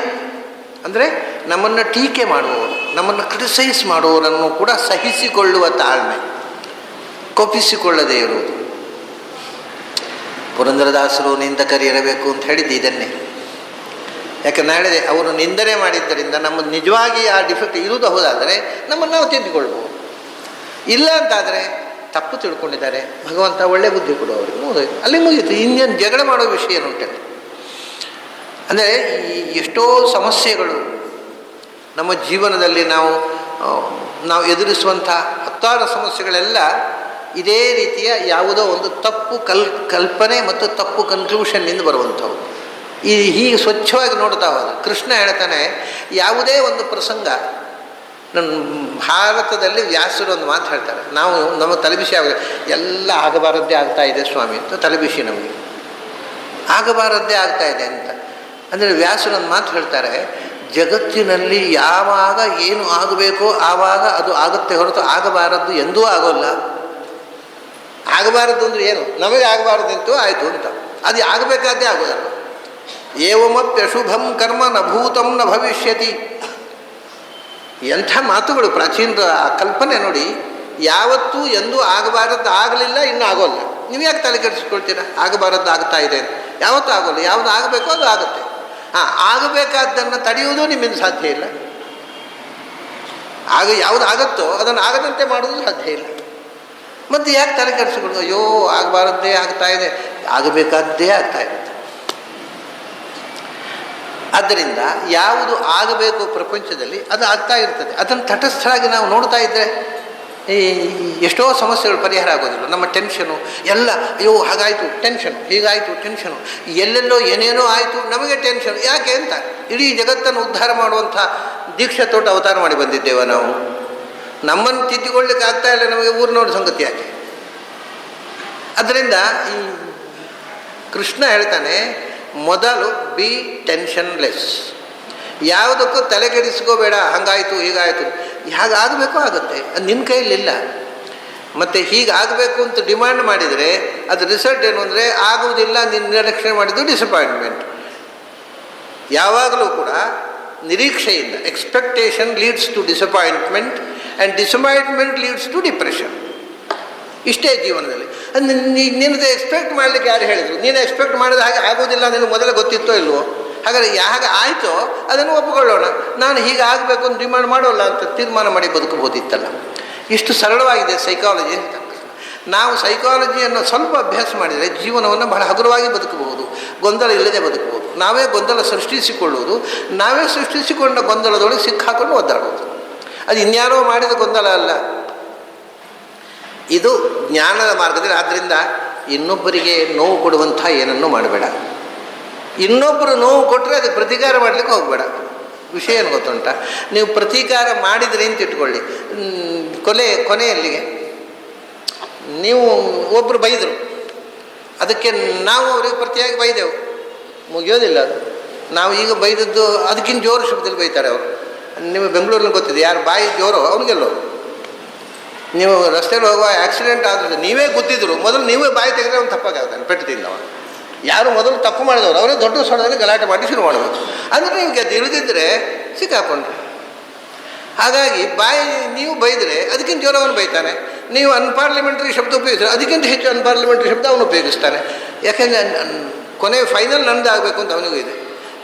ಅಂದರೆ ನಮ್ಮನ್ನು ಟೀಕೆ ಮಾಡುವವರು, ನಮ್ಮನ್ನು ಕ್ರಿಟಿಸೈಸ್ ಮಾಡುವವರನ್ನು ಕೂಡ ಸಹಿಸಿಕೊಳ್ಳುವ ತಾಳ್ಮೆ, ಕೋಪಿಸಿಕೊಳ್ಳದೇ ಇರುವುದು. ಪುರಂದರದಾಸರು ನಿಂದಕರಿರಬೇಕು ಅಂತ ಹೇಳಿದ್ದು ಇದನ್ನೇ. ಯಾಕೆ ಹೇಳಿದೆ, ಅವರು ನಿಂದನೆ ಮಾಡಿದ್ದರಿಂದ ನಮ್ಮ ನಿಜವಾಗಿ ಆ ಡಿಫೆಕ್ಟ್ ಇರುವುದು ಹೌದಾದರೆ ನಮ್ಮನ್ನು ನಾವು ತಿದ್ದಿಕೊಳ್ಬೋದು. ಇಲ್ಲ ಅಂತಾದರೆ ತಪ್ಪು ತಿಳ್ಕೊಂಡಿದ್ದಾರೆ, ಭಗವಂತ ಒಳ್ಳೆ ಬುದ್ಧಿ ಕೊಡುವವರು ಮುಗಿದೋಯ್ತು, ಅಲ್ಲಿ ಮುಗೀತು. ಇನ್ನೇನು ಜಗಳ ಮಾಡೋ ವಿಷಯ ಏನುಂಟಲ್ಲ. ಅಂದರೆ ಈ ಎಷ್ಟೋ ಸಮಸ್ಯೆಗಳು ನಮ್ಮ ಜೀವನದಲ್ಲಿ ನಾವು ಎದುರಿಸುವಂಥ ಹತ್ತಾರು ಸಮಸ್ಯೆಗಳೆಲ್ಲ ಇದೇ ರೀತಿಯ ಯಾವುದೋ ಒಂದು ತಪ್ಪು ಕಲ್ಪನೆ ಮತ್ತು ತಪ್ಪು ಕನ್ಕ್ಲೂಷನ್ನಿಂದ ಬರುವಂಥವು. ಹೀಗೆ ಸ್ವಚ್ಛವಾಗಿ ನೋಡ್ತಾ ಹೋದ ಕೃಷ್ಣ ಹೇಳ್ತಾನೆ, ಯಾವುದೇ ಒಂದು ಪ್ರಸಂಗ, ನನ್ನ ಭಾರತದಲ್ಲಿ ವ್ಯಾಸರು ಒಂದು ಮಾತು ಹೇಳ್ತಾರೆ, ನಾವು ನಮ್ಮ ತಲೆಬಿಸಿ ಆಗ ಎಲ್ಲ ಆಗಬಾರದ್ದೇ ಆಗ್ತಾ ಇದೆ ಸ್ವಾಮಿ ಅಂತ ತಲೆಬಿಸಿ ನಮಗೆ, ಆಗಬಾರದ್ದೇ ಆಗ್ತಾ ಇದೆ ಅಂತ. ಅಂದರೆ ವ್ಯಾಸರೊಂದು ಮಾತು ಹೇಳ್ತಾರೆ, ಜಗತ್ತಿನಲ್ಲಿ ಯಾವಾಗ ಏನು ಆಗಬೇಕೋ ಆವಾಗ ಅದು ಆಗುತ್ತೆ ಹೊರತು ಆಗಬಾರದ್ದು ಎಂದೂ ಆಗೋಲ್ಲ. ಆಗಬಾರದು ಅಂದರೆ ಏನು? ನಮಗೆ ಆಗಬಾರದಂತೂ ಆಯಿತು ಅಂತ, ಅದು ಆಗಬೇಕಾದ್ದೇ ಆಗೋದಲ್ಲ. ಏವಮಪ್ಯಶುಭಂ ಕರ್ಮ ನ ಭೂತಂ ನ ಭವಿಷ್ಯತಿ. ಎಂಥ ಮಾತುಗಳು ಪ್ರಾಚೀನರ ಆ ಕಲ್ಪನೆ ನೋಡಿ. ಯಾವತ್ತೂ ಎಂದೂ ಆಗಬಾರದ್ದು ಆಗಲಿಲ್ಲ, ಇನ್ನೂ ಆಗೋಲ್ಲ. ನೀವು ಯಾಕೆ ತಲೆ ಕೆಡಿಸ್ಕೊಳ್ತೀರಾ? ಆಗಬಾರದ್ದು ಆಗ್ತಾ ಇದೆ, ಯಾವತ್ತೂ ಆಗೋಲ್ಲ. ಯಾವುದು ಆಗಬೇಕೋ ಅದು ಆಗುತ್ತೆ. ಆಗಬೇಕಾದ್ದನ್ನು ತಡೆಯುವುದು ನಿಮ್ಮಿಂದ ಸಾಧ್ಯ ಇಲ್ಲ. ಯಾವುದು ಆಗುತ್ತೋ ಅದನ್ನು ಆಗದಂತೆ ಮಾಡುವುದು ಸಾಧ್ಯ ಇಲ್ಲ. ಮತ್ತು ಯಾಕೆ ತಲೆ ಕೆಡಿಸ್ಕೊಳ್ಳೋದು? ಅಯ್ಯೋ ಆಗಬಾರದ್ದೇ ಆಗ್ತಾ ಇದೆ, ಆಗಬೇಕಾದ್ದೇ ಆಗ್ತಾ ಇರುತ್ತೆ. ಆದ್ದರಿಂದ ಯಾವುದು ಆಗಬೇಕು ಪ್ರಪಂಚದಲ್ಲಿ ಅದು ಆಗ್ತಾ ಇರ್ತದೆ. ಅದನ್ನು ತಟಸ್ಥರಾಗಿ ನಾವು ನೋಡ್ತಾ ಇದ್ದರೆ ಎಷ್ಟೋ ಸಮಸ್ಯೆಗಳು ಪರಿಹಾರ ಆಗೋದಿಲ್ಲ. ನಮ್ಮ ಟೆನ್ಷನು ಎಲ್ಲ, ಅಯ್ಯೋ ಹಾಗಾಯಿತು ಟೆನ್ಷನು, ಹೀಗಾಯಿತು ಟೆನ್ಷನು, ಎಲ್ಲೆಲ್ಲೋ ಏನೇನೋ ಆಯಿತು ನಮಗೆ ಟೆನ್ಷನ್. ಯಾಕೆ ಅಂತ ಇಡೀ ಜಗತ್ತನ್ನು ಉದ್ಧಾರ ಮಾಡುವಂಥ ದೀಕ್ಷೆ ತೊಟ್ಟು ಅವತಾರ ಮಾಡಿ ಬಂದಿದ್ದೇವೆ ನಾವು. ನಮ್ಮನ್ನು ತಿದ್ದಿಕೊಳ್ಳಿಕ್ಕೆ ಆಗ್ತಾ ಇಲ್ಲ ನಮಗೆ, ಊರಿನೋಡ ಸಂಗತಿ ಯಾಕೆ? ಅದರಿಂದ ಈ ಕೃಷ್ಣ ಹೇಳ್ತಾನೆ, ಮೊದಲು ಬಿ ಟೆನ್ಷನ್ಲೆಸ್. ಯಾವುದಕ್ಕೂ ತಲೆಕೆಡಿಸ್ಕೋಬೇಡ, ಹಾಗಾಯಿತು ಹೀಗಾಯಿತು. ಹಾಗಾಗಬೇಕೋ ಆಗುತ್ತೆ, ಅದು ನಿನ್ನ ಕೈಯಲ್ಲಿಲ್ಲ. ಮತ್ತು ಹೀಗಾಗಬೇಕು ಅಂತ ಡಿಮ್ಯಾಂಡ್ ಮಾಡಿದರೆ ಅದು ರಿಸಲ್ಟ್ ಏನು ಅಂದರೆ ಆಗುವುದಿಲ್ಲ, ನಿನ್ನ ನಿರೀಕ್ಷೆ ಮಾಡಿದ್ದು ಡಿಸಪಾಯಿಂಟ್ಮೆಂಟ್. ಯಾವಾಗಲೂ ಕೂಡ ನಿರೀಕ್ಷೆಯಿಂದ, expectation leads to disappointment and disappointment leads to depression. ಇಷ್ಟೇ ಜೀವನದಲ್ಲಿ. ನಿನ್ನದು ಎಕ್ಸ್ಪೆಕ್ಟ್ ಮಾಡಲಿಕ್ಕೆ ಯಾರು ಹೇಳಿದರು? ನೀನು ಎಕ್ಸ್ಪೆಕ್ಟ್ ಮಾಡಿದ ಹಾಗೆ ಆಗೋದಿಲ್ಲ, ನಿನಗೆ ಮೊದಲೇ ಗೊತ್ತಿತ್ತೋ ಇಲ್ವೋ? ಹಾಗಾದರೆ ಹೇಗೆ ಆಯಿತೋ ಅದನ್ನು ಒಪ್ಪಿಕೊಳ್ಳೋಣ. ನಾನು ಹೀಗೆ ಆಗಬೇಕು ಅಂತ ಡಿಮಾಂಡ್ ಮಾಡೋಲ್ಲ ಅಂತ ತೀರ್ಮಾನ ಮಾಡಿ ಬದುಕಬಹುದಿತ್ತಲ್ಲ. ಇಷ್ಟು ಸರಳವಾಗಿದೆ ಸೈಕಾಲಜಿ ಅಂತ. ನಾವು ಸೈಕಾಲಜಿಯನ್ನು ಸ್ವಲ್ಪ ಅಭ್ಯಾಸ ಮಾಡಿದರೆ ಜೀವನವನ್ನು ಬಹಳ ಹಗುರವಾಗಿ ಬದುಕಬಹುದು, ಗೊಂದಲ ಇಲ್ಲದೆ ಬದುಕಬಹುದು. ನಾವೇ ಗೊಂದಲ ಸೃಷ್ಟಿಸಿಕೊಳ್ಳುವುದು, ನಾವೇ ಸೃಷ್ಟಿಸಿಕೊಂಡ ಗೊಂದಲದೊಳಗೆ ಸಿಕ್ಕಾಕೊಂಡು ಒದ್ದಾಡುವುದು. ಅದು ಇನ್ಯಾರೋ ಮಾಡಿದ ಗೊಂದಲ ಅಲ್ಲ, ಇದು ಜ್ಞಾನದ ಮಾರ್ಗದಲ್ಲಿ. ಆದ್ದರಿಂದ ಇನ್ನೊಬ್ಬರಿಗೆ ನೋವು ಕೊಡುವಂಥ ಏನನ್ನೂ ಮಾಡಬೇಡ. ಇನ್ನೊಬ್ಬರು ನೋವು ಕೊಟ್ಟರೆ ಅದಕ್ಕೆ ಪ್ರತೀಕಾರ ಮಾಡಲಿಕ್ಕೆ ಹೋಗಬೇಡ. ವಿಷಯ ಏನು ಗೊತ್ತುಂಟ? ನೀವು ಪ್ರತೀಕಾರ ಮಾಡಿದ್ರಿ ಅಂತ ಇಟ್ಕೊಳ್ಳಿ, ಕೊನೆಯಲ್ಲಿಗೆ ನೀವು ಒಬ್ಬರು ಬೈದರು, ಅದಕ್ಕೆ ನಾವು ಅವ್ರಿಗೆ ಪ್ರತಿಯಾಗಿ ಬೈದೆವು, ಮುಗಿಯೋದಿಲ್ಲ ಅದು. ನಾವು ಈಗ ಬೈದದ್ದು ಅದಕ್ಕಿಂತ ಜೋರು ಶಬ್ದದಲ್ಲಿ ಬೈತಾರೆ ಅವರು. ನಿಮಗೆ ಬೆಂಗಳೂರಲ್ಲಿ ಗೊತ್ತಿದೆ, ಯಾರು ಬಾಯಿ ಜೋರೋ ಅವನಿಗೆಲ್ಲೋ. ನೀವು ರಸ್ತೆಯಲ್ಲಿ ಹೋಗುವ ಆಕ್ಸಿಡೆಂಟ್ ಆದ್ರೆ ನೀವೇ ಗೊತ್ತಿದ್ರು ಮೊದಲು ನೀವೇ ಬಾಯಿ ತೆಗೆದ್ರೆ ಅವ್ನು ತಪ್ಪಾಗ್ತಾನೆ, ಪೆಟ್ಟು ತಿಂದವ. ಯಾರು ಮೊದಲು ತಪ್ಪು ಮಾಡಿದವರು ಅವರೇ ದೊಡ್ಡ ಸ್ಥಳದಲ್ಲಿ ಗಲಾಟೆ ಮಾಡಿ ಶುರು ಮಾಡಬೇಕು. ಅಂದರೆ ನೀವು ತಿಳಿದಿದ್ದರೆ ಸಿಕ್ಕಾಕೊಂಡ್ರೆ. ಹಾಗಾಗಿ ನೀವು ಬೈದರೆ ಅದಕ್ಕಿಂತ ಜೋರವನು ಬೈತಾನೆ. ನೀವು ಅನ್ಪಾರ್ಲಿಮೆಂಟ್ರಿ ಶಬ್ದ ಉಪಯೋಗಿಸಿದ್ರೆ ಅದಕ್ಕಿಂತ ಹೆಚ್ಚು ಅನ್ಪಾರ್ಲಿಮೆಂಟ್ರಿ ಶಬ್ದ ಅವನು ಉಪಯೋಗಿಸ್ತಾನೆ. ಯಾಕೆಂದರೆ ಕೊನೆ ಫೈನಲ್ ನಂದು ಆಗಬೇಕು ಅಂತ ಅವನಿಗೂ ಇದೆ.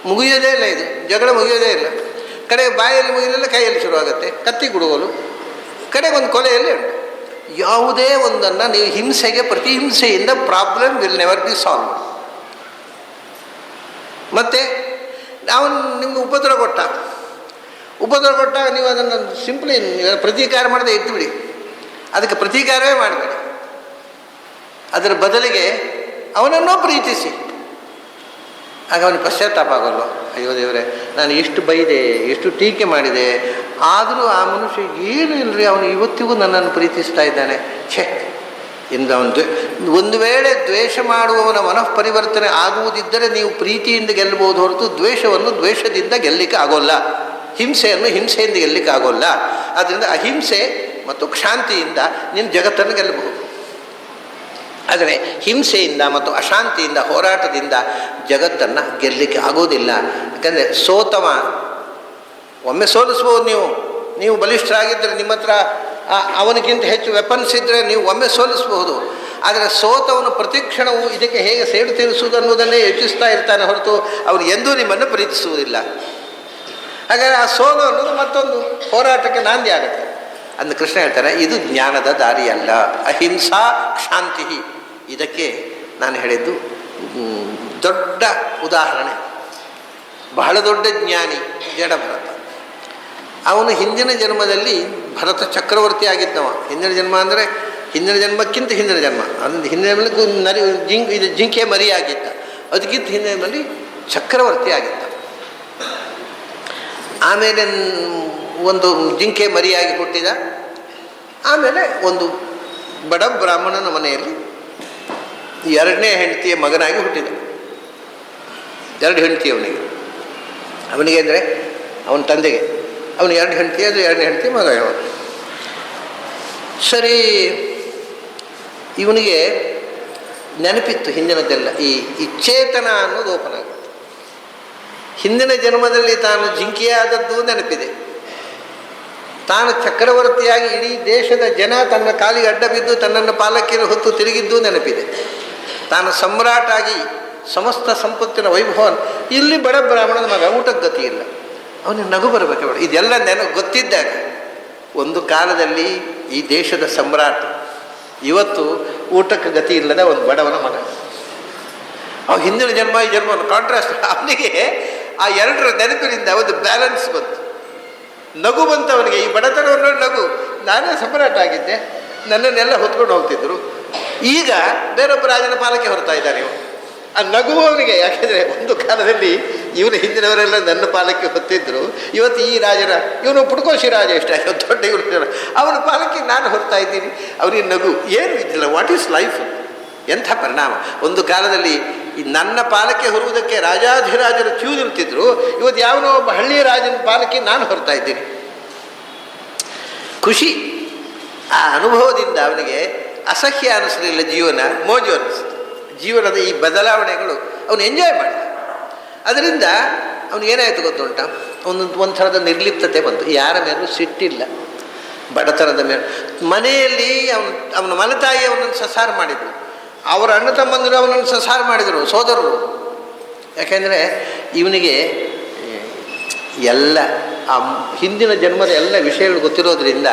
ಮುಗಿಯೋದೇ ಇಲ್ಲ, ಇದು ಜಗಳ ಮುಗಿಯೋದೇ ಇಲ್ಲ. ಕಡೆಗೆ ಬಾಯಲ್ಲಿ ಮುಗಿಲಿಲ್ಲ, ಕೈಯಲ್ಲಿ ಶುರುವಾಗುತ್ತೆ, ಕತ್ತಿ ಗುಡುಗೋಲು, ಕಡೆಗೆ ಒಂದು ಕೊಲೆಯಲ್ಲಿ ಉಂಟು. ಯಾವುದೇ ಒಂದನ್ನು ನೀವು ಹಿಂಸೆಗೆ ಪ್ರತಿಹಿಂಸೆಯಿಂದ problem will never be solve. ಮತ್ತು ಅವನು ನಿಮ್ಗೆ ಉಪದ್ರ ಕೊಟ್ಟಾಗ ನೀವು ಅದನ್ನು ಸಿಂಪ್ಲಿ ಪ್ರತೀಕಾರ ಮಾಡದೆ ಇದ್ದುಬಿಡಿ. ಅದಕ್ಕೆ ಪ್ರತೀಕಾರವೇ ಮಾಡಬೇಡಿ. ಅದರ ಬದಲಿಗೆ ಅವನನ್ನೋ ಪ್ರೀತಿಸಿ. ಆಗ ಅವನಿಗೆ ಪಶ್ಚಾತ್ತಾಪ ಆಗೋಲ್ವ, ಅಯ್ಯೋ ದೇವರೇ ನಾನು ಎಷ್ಟು ಬೈದೆ, ಎಷ್ಟು ಟೀಕೆ ಮಾಡಿದೆ, ಆದರೂ ಆ ಮನುಷ್ಯ ಏನು ಇಲ್ಲರಿ, ಅವನು ಇವತ್ತಿಗೂ ನನ್ನನ್ನು ಪ್ರೀತಿಸ್ತಾ ಇದ್ದಾನೆ. ಛೇ ಎಂದು ಒಂದು ವೇಳೆ ದ್ವೇಷ ಮಾಡುವವನ ಮನಃಪರಿವರ್ತನೆ ಆಗುವುದಿದ್ದರೆ ನೀವು ಪ್ರೀತಿಯಿಂದ ಗೆಲ್ಲಬಹುದು ಹೊರತು ದ್ವೇಷವನ್ನು ದ್ವೇಷದಿಂದ ಗೆಲ್ಲಲಿಕ್ಕೆ ಆಗೋಲ್ಲ, ಹಿಂಸೆಯನ್ನು ಹಿಂಸೆಯಿಂದ ಗೆಲ್ಲಲಿಕ್ಕೆ ಆಗೋಲ್ಲ. ಆದ್ದರಿಂದ ಅಹಿಂಸೆ ಮತ್ತು ಕ್ಷಾಂತಿಯಿಂದ ನೀನು ಜಗತ್ತನ್ನು ಗೆಲ್ಲಬಹುದು. ಆದರೆ ಹಿಂಸೆಯಿಂದ ಮತ್ತು ಅಶಾಂತಿಯಿಂದ ಹೋರಾಟದಿಂದ ಜಗತ್ತನ್ನು ಗೆಲ್ಲಲಿಕ್ಕೆ ಆಗೋದಿಲ್ಲ. ಯಾಕಂದರೆ ಸೋತವ ಒಮ್ಮೆ ಸೋಲಿಸ್ಬೋದು. ನೀವು ಬಲಿಷ್ಠರಾಗಿದ್ದರೆ ನಿಮ್ಮ ಹತ್ರ ಅವನಿಗಿಂತ ಹೆಚ್ಚು ವೆಪನ್ಸ್ ಇದ್ದರೆ ನೀವು ಒಮ್ಮೆ ಸೋಲಿಸಬಹುದು. ಆದರೆ ಸೋತವನು ಪ್ರತಿಕ್ಷಣವು ಇದಕ್ಕೆ ಹೇಗೆ ಸೇಡು ತೀರಿಸುವುದು ಅನ್ನೋದನ್ನೇ ಯೋಚಿಸ್ತಾ ಇರ್ತಾನೆ ಹೊರತು ಅವನು ಎಂದೂ ನಿಮ್ಮನ್ನು ಪ್ರೀತಿಸುವುದಿಲ್ಲ. ಹಾಗಾದರೆ ಆ ಸೋಲು ಅನ್ನೋದು ಮತ್ತೊಂದು ಹೋರಾಟಕ್ಕೆ ನಾಂದಿ ಆಗುತ್ತೆ. ಅಂದು ಕೃಷ್ಣ ಹೇಳ್ತಾನೆ, ಇದು ಜ್ಞಾನದ ದಾರಿಯಲ್ಲ, ಅಹಿಂಸಾ ಶಾಂತಿ. ಇದಕ್ಕೆ ನಾನು ಹೇಳಿದ್ದು ದೊಡ್ಡ ಉದಾಹರಣೆ. ಬಹಳ ದೊಡ್ಡ ಜ್ಞಾನಿ ಜಡಭರತ. ಅವನು ಹಿಂದಿನ ಜನ್ಮದಲ್ಲಿ ಭರತ ಚಕ್ರವರ್ತಿ ಆಗಿದ್ದವ. ಹಿಂದಿನ ಜನ್ಮ ಅಂದರೆ ಹಿಂದಿನ ಜನ್ಮಕ್ಕಿಂತ ಹಿಂದಿನ ಜನ್ಮ, ಅದರಿಂದ ಹಿಂದಿನ ಇದು ಜಿಂಕೆ ಮರಿ ಆಗಿದ್ದ, ಅದಕ್ಕಿಂತ ಹಿಂದಿನಲ್ಲಿ ಚಕ್ರವರ್ತಿ ಆಗಿದ್ದ. ಆಮೇಲೆ ಒಂದು ಜಿಂಕೆ ಮರಿಯಾಗಿ ಹುಟ್ಟಿದ. ಆಮೇಲೆ ಒಂದು ಬಡ ಬ್ರಾಹ್ಮಣನ ಮನೆಯಲ್ಲಿ ಎರಡನೇ ಹೆಂಡತಿಯ ಮಗನಾಗಿ ಹುಟ್ಟಿದ. ಎರಡು ಹೆಂಡತಿ ಅವನಿಗೆ ಅಂದರೆ ಅವನ ತಂದೆಗೆ. ಅವನು ಎರಡು ಹೆಂಡತಿ, ಅದು ಎರಡನೇ ಹೆಂಡತಿ ಮಗ. ಸರಿ, ಇವನಿಗೆ ನೆನಪಿತ್ತು ಹಿಂದಿನದೆಲ್ಲ. ಈ ಚೇತನ ಅನ್ನೋದು ಓಪನ್ ಆಗುತ್ತೆ. ಹಿಂದಿನ ಜನ್ಮದಲ್ಲಿ ತಾನು ಜಿಂಕೆಯಾದದ್ದು ನೆನಪಿದೆ. ತಾನು ಚಕ್ರವರ್ತಿಯಾಗಿ ಇಡೀ ದೇಶದ ಜನ ತನ್ನ ಕಾಲಿಗೆ ಅಡ್ಡ ಬಿದ್ದು ತನ್ನನ್ನು ಪಾಲಕಿಯನ್ನು ಹೊತ್ತು ತಿರುಗಿದ್ದು ನೆನಪಿದೆ. ತಾನು ಸಮ್ರಾಟಾಗಿ ಸಮಸ್ತ ಸಂಪತ್ತಿನ ವೈಭವ. ಇಲ್ಲಿ ಬಡ ಬ್ರಾಹ್ಮಣನ ಮಗ, ಊಟಕ್ಕೆ ಗತಿ ಇಲ್ಲ, ಅವನಿಗೆ ನಗು ಬರಬೇಕು. ಇದೆಲ್ಲ ಗೊತ್ತಿದ್ದಾಗ ಒಂದು ಕಾಲದಲ್ಲಿ ಈ ದೇಶದ ಸಮ್ರಾಟ್, ಇವತ್ತು ಊಟಕ್ಕೆ ಗತಿ ಇಲ್ಲದ ಒಂದು ಬಡವನ ಮಗ. ಅವನು ಹಿಂದಿನ ಜನ್ಮ ಈ ಜನ್ಮವನ್ನು ಕಾಂಟ್ರಾಸ್ಟ್. ಅವನಿಗೆ ಆ ಎರಡರ ನೆನಪಿನಿಂದ ಒಂದು ಬ್ಯಾಲೆನ್ಸ್ ಬಂತು, ನಗು ಬಂತು ಅವನಿಗೆ. ಈ ಬಡತನವನ್ನು ನಗು, ನಾನೇ ಸಮ್ರಾಟ್ ಆಗಿದ್ದೆ, ನನ್ನನ್ನೆಲ್ಲ ಹೊತ್ಕೊಂಡು ಹೋಗ್ತಿದ್ರು, ಈಗ ಬೇರೊಬ್ಬ ರಾಜನ ಪಾಲಕ್ಕೆ ಹೊರತಾ ಇದ್ದಾನೆ ಇವ. ಆ ನಗು ಅವನಿಗೆ. ಯಾಕೆಂದರೆ ಒಂದು ಕಾಲದಲ್ಲಿ ಇವನು ಹಿಂದಿನವರೆಲ್ಲ ನನ್ನ ಪಾಲಕ್ಕೆ ಹೊತ್ತಿದ್ರು, ಇವತ್ತು ಈ ರಾಜನ, ಇವನು ಪುಡ್ಕೋಶಿ ರಾಜ ಎಷ್ಟಾಯ್ತು ದೊಡ್ಡ ಇವನು, ಅವನ ಪಾಲಕ್ಕೆ ನಾನು ಹೊರತಾ ಇದ್ದೀನಿ. ಅವನಿಗೆ ನಗು ಏನೂ ಇದ್ದಿಲ್ಲ. What is life? ಎಂಥ ಪರಿಣಾಮ. ಒಂದು ಕಾಲದಲ್ಲಿ ಈ ನನ್ನ ಪಾಲಕ್ಕೆ ಹೊರುವುದಕ್ಕೆ ರಾಜಾಧಿರಾಜರು ಕ್ಯೂ ನಿಲ್ತಿದ್ರು, ಇವತ್ತು ಯಾವನೋ ಒಬ್ಬ ಹಳ್ಳಿ ರಾಜನ ಪಾಲಕ್ಕೆ ನಾನು ಹೊರತಾ ಇದ್ದೀನಿ. ಖುಷಿ. ಆ ಅನುಭವದಿಂದ ಅವನಿಗೆ ಅಸಹ್ಯ ಅನ್ನಿಸಲಿಲ್ಲ, ಜೀವನ ಮೋಜು ಅನ್ನಿಸ್ತು. ಜೀವನದ ಈ ಬದಲಾವಣೆಗಳು ಅವನು ಎಂಜಾಯ್ ಮಾಡಿದ. ಅದರಿಂದ ಅವನಿಗೇನಾಯಿತು ಗೊತ್ತುಂಟ, ಒಂದು ಥರದ ನಿರ್ಲಿಪ್ತತೆ ಬಂತು. ಯಾರ ಮೇಲೂ ಸಿಟ್ಟಿಲ್ಲ, ಬಡತನದ ಮೇಲೆ. ಮನೆಯಲ್ಲಿ ಅವನ ಮನೆತಾಯಿ ಅವನನ್ನು ಸಸಾರ ಮಾಡಿದರು, ಅವರ ಅಣ್ಣ ತಮ್ಮಂದಿರು ಅವನನ್ನು ಸಸಾರ ಮಾಡಿದರು, ಸೋದರರು. ಯಾಕೆಂದರೆ ಇವನಿಗೆ ಎಲ್ಲ ಆ ಹಿಂದಿನ ಜನ್ಮದ ಎಲ್ಲ ವಿಷಯಗಳು ಗೊತ್ತಿರೋದ್ರಿಂದ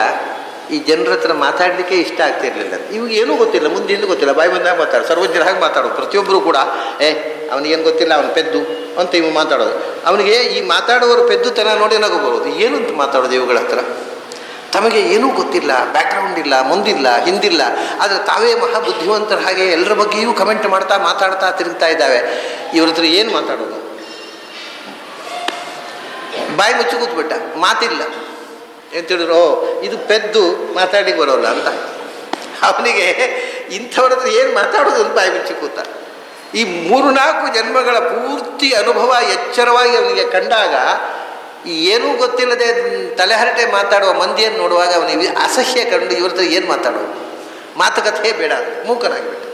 ಈ ಜನರ ಹತ್ರ ಮಾತಾಡಲಿಕ್ಕೆ ಇಷ್ಟ ಆಗ್ತಿರ್ಲಿಲ್ಲ. ಇವಾಗ ಏನೂ ಗೊತ್ತಿಲ್ಲ, ಮುಂದಿಂದ ಗೊತ್ತಿಲ್ಲ, ಬಾಯಿ ಬಂದಾಗ ಮಾತಾಡೋದು, ಸರ್ವಜ್ಞರ ಹಾಗೆ ಮಾತಾಡೋದು. ಪ್ರತಿಯೊಬ್ಬರು ಕೂಡ ಅವನಿಗೇನು ಗೊತ್ತಿಲ್ಲ, ಅವನು ಪೆದ್ದು ಅಂತ ಇವು ಮಾತಾಡೋದು. ಅವನಿಗೆ ಈ ಮಾತಾಡೋರು ಪೆದ್ದುತನ ನೋಡಿ ನಗು ಬರೋದು. ಏನು ಅಂತ ಮಾತಾಡೋದು ಇವುಗಳ ಹತ್ರ? ತಮಗೆ ಏನೂ ಗೊತ್ತಿಲ್ಲ, ಬ್ಯಾಕ್ಗ್ರೌಂಡ್ ಇಲ್ಲ, ಮುಂದಿಲ್ಲ, ಹಿಂದಿಲ್ಲ. ಆದರೆ ತಾವೇ ಮಹಾ ಬುದ್ಧಿವಂತರ ಹಾಗೆ ಎಲ್ಲರ ಬಗ್ಗೆಯೂ ಕಮೆಂಟ್ ಮಾಡ್ತಾ ಮಾತಾಡ್ತಾ ತಿರುಗ್ತಾ ಇದ್ದಾವೆ. ಇವ್ರ ಹತ್ರ ಏನು ಮಾತಾಡೋದು? ಬಾಯಿ ಮುಚ್ಚಿ ಕೂತ್ಬಿಟ್ಟ, ಮಾತಿಲ್ಲ. ಎಂತೇಳಿದ್ರು, ಇದು ಪೆದ್ದು ಮಾತಾಡಿಗೆ ಬರೋಲ್ಲ ಅಂತ. ಅವನಿಗೆ ಇಂಥವ್ರ ಹತ್ರ ಏನು ಮಾತಾಡೋದು ಅಂತ ಬಾಯಿ ಮುಚ್ಚಿ ಕೂತ. ಈ 3-4 ಜನ್ಮಗಳ ಪೂರ್ತಿ ಅನುಭವ ಎಚ್ಚರವಾಗಿ ಅವನಿಗೆ ಕಂಡಾಗ ಏನೂ ಗೊತ್ತಿಲ್ಲದೆ ತಲೆಹರಟೆ ಮಾತಾಡುವ ಮಂದಿಯನ್ನು ನೋಡುವಾಗ ಅವನಿಗೆ ಅಸಹ್ಯ ಕಂಡು ಇವ್ರ ಹತ್ರ ಏನು ಮಾತಾಡೋದು, ಮಾತುಕತೆ ಬೇಡ, ಮೂಕನಾಗಿಬಿಟ್ಟು.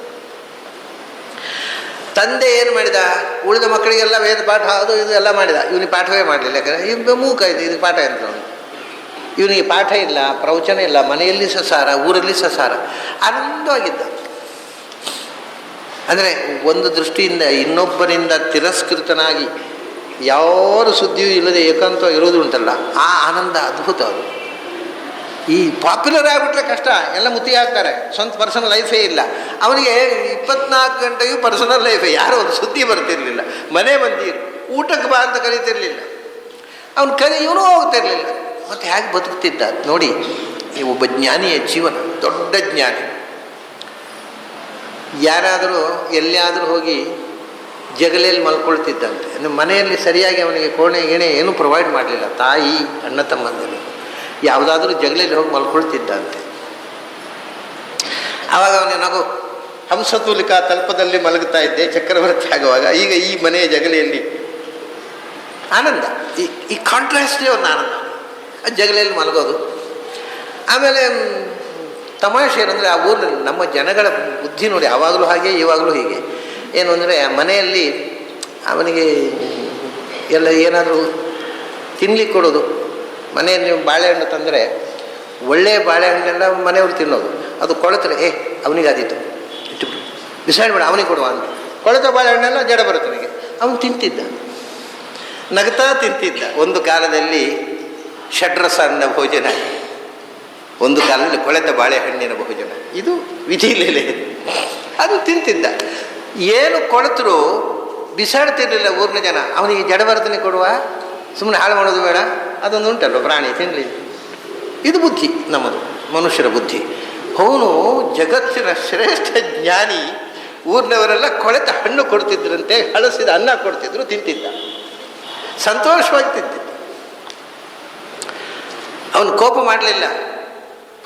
ತಂದೆ ಏನು ಮಾಡಿದ, ಉಳಿದ ಮಕ್ಕಳಿಗೆಲ್ಲ ವೇದ ಪಾಠ ಅದು ಇದು ಎಲ್ಲ ಮಾಡಿದ, ಇವನಿಗೆ ಪಾಠವೇ ಮಾಡಲಿಲ್ಲ. ಯಾಕಂದರೆ ಇವ ಮೂಕ ಇದು, ಇದು ಪಾಠ ಅಂತ ಇವನಿಗೆ ಪಾಠ ಇಲ್ಲ, ಪ್ರವಚನ ಇಲ್ಲ, ಮನೆಯಲ್ಲಿ ಸಸಾರ, ಊರಲ್ಲಿ ಸಸಾರ, ಆನಂದವಾಗಿದ್ದ. ಅಂದರೆ ಒಂದು ದೃಷ್ಟಿಯಿಂದ ಇನ್ನೊಬ್ಬರಿಂದ ತಿರಸ್ಕೃತನಾಗಿ ಯಾರು ಸುದ್ದಿಯೂ ಇಲ್ಲದೆ ಏಕಾಂತ ಇರೋದು ಉಂಟಲ್ಲ, ಆ ಆನಂದ ಅದ್ಭುತ. ಅದು ಈ ಪಾಪ್ಯುಲರ್ ಆಗಿಬಿಟ್ರೆ ಕಷ್ಟ, ಎಲ್ಲ ಮುತ್ತಿಗೆ ಹಾಕ್ತಾರೆ, ಸ್ವಂತ ಪರ್ಸನಲ್ ಲೈಫೇ ಇಲ್ಲ ಅವನಿಗೆ. 24 ಗಂಟೆಯೂ ಪರ್ಸನಲ್ ಲೈಫೇ, ಯಾರೋ ಒಂದು ಸುದ್ದಿ ಬರ್ತಿರಲಿಲ್ಲ, ಮನೆ ಮಂದಿ ಊಟಕ್ಕೆ ಬಾ ಅಂತ ಕರೀತಿರಲಿಲ್ಲ, ಅವನು ಇವನು ಹೋಗ್ತಿರ್ಲಿಲ್ಲ. ಮತ್ತು ಹೇಗೆ ಬದುಕ್ತಿದ್ದ ನೋಡಿ, ಈ ಒಬ್ಬ ಜ್ಞಾನಿಯ ಜೀವನ, ದೊಡ್ಡ ಜ್ಞಾನಿ. ಯಾರಾದರೂ ಎಲ್ಲಿಯಾದರೂ ಹೋಗಿ ಜಗಲಿಯಲ್ಲಿ ಮಲ್ಕೊಳ್ತಿದ್ದಂತೆ. ಅಂದರೆ ಮನೆಯಲ್ಲಿ ಸರಿಯಾಗಿ ಅವನಿಗೆ ಕೋಣೆ ಗಿಣೆ ಏನೂ ಪ್ರೊವೈಡ್ ಮಾಡಲಿಲ್ಲ, ತಾಯಿ ಅಣ್ಣ ತಮ್ಮಂದಿರು. ಯಾವುದಾದ್ರೂ ಜಗಲಿಯಲ್ಲಿ ಹೋಗಿ ಮಲ್ಕೊಳ್ತಿದ್ದಂತೆ. ಆವಾಗ ಅವನಿಗೆ ನಗು, ಹಂಸತೂಲಿಕಾ ತಲ್ಪದಲ್ಲಿ ಮಲಗುತ್ತಾ ಇದ್ದೆ ಚಕ್ರವರ್ತಿ ಆಗುವಾಗ, ಈಗ ಈ ಮನೆಯ ಜಗಲಿಯಲ್ಲಿ ಆನಂದ. ಈ ಕಾಂಟ್ರಾಸ್ಟೇ ಒಂದು ಆನಂದ, ಆ ಜಗಲಿಯಲ್ಲಿ ಮಲಗೋದು. ಆಮೇಲೆ ತಮಾಷೆ ಏನಂದರೆ, ಆ ಊರಿನಲ್ಲಿ ನಮ್ಮ ಜನಗಳ ಬುದ್ಧಿ ನೋಡಿ, ಆವಾಗಲೂ ಹಾಗೆ ಇವಾಗಲೂ ಹೀಗೆ. ಏನು ಅಂದರೆ, ಆ ಮನೆಯಲ್ಲಿ ಅವನಿಗೆ ಎಲ್ಲ ಏನಾದರೂ ತಿನ್ಲಿಕ್ಕೆ ಕೊಡೋದು. ಮನೆಯಲ್ಲಿ ನೀವು ಬಾಳೆಹಣ್ಣು ತಂದರೆ ಒಳ್ಳೆಯ ಬಾಳೆಹಣ್ಣೆಲ್ಲ ಮನೆಯವರು ತಿನ್ನೋದು, ಅದು ಕೊಳೆತರೆ ಅವನಿಗೆ ಆದೀತು ಇಟ್ಟು ಬಿಸಾಡಿಬೇಡ ಅವನಿಗೆ ಕೊಡುವ ಅಂತ. ಕೊಳೆತ ಬಾಳೆಹಣ್ಣೆಲ್ಲ ಜಡ ಬರುತ್ತನಿಗೆ, ಅವನು ತಿಂತಿದ್ದ, ನಗ್ತಾ ತಿಂತಿದ್ದ. ಒಂದು ಕಾಲದಲ್ಲಿ ಷಡ್ರಸ ಅನ್ನೋ ಭೋಜನ, ಒಂದು ಕಾಲದಲ್ಲಿ ಕೊಳೆತ ಬಾಳೆಹಣ್ಣಿನ ಭೋಜನ, ಇದು ವಿಧಿಲೇ ಅದು ತಿಂತಿದ್ದ. ಏನು ಕೊಳೆತರೂ ಬಿಸಾಡ್ತಿರ್ಲಿಲ್ಲ ಊರಿನ ಜನ. ಅವನಿಗೆ ಜಡವರ್ತನೆ ಕೊಡುವ, ಸುಮ್ಮನೆ ಹಾಳು ಮಾಡೋದು ಬೇಡ, ಅದೊಂದು ಉಂಟಲ್ಲ ಪ್ರಾಣಿ ತಿನ್ನಲಿ. ಇದು ಬುದ್ಧಿ ನಮ್ಮದು, ಮನುಷ್ಯರ ಬುದ್ಧಿ. ಅವನು ಜಗತ್ತಿನ ಶ್ರೇಷ್ಠ ಜ್ಞಾನಿ. ಊರಿನವರೆಲ್ಲ ಕೊಳೆತ ಹಣ್ಣು ಕೊಡ್ತಿದ್ರಂತೆ, ಹಳಸಿದ ಅನ್ನ ಕೊಡ್ತಿದ್ರು, ತಿಂತಿದ್ದ, ಸಂತೋಷವಾಗ್ತಿದ್ದ. ಅವನು ಕೋಪ ಮಾಡಲಿಲ್ಲ,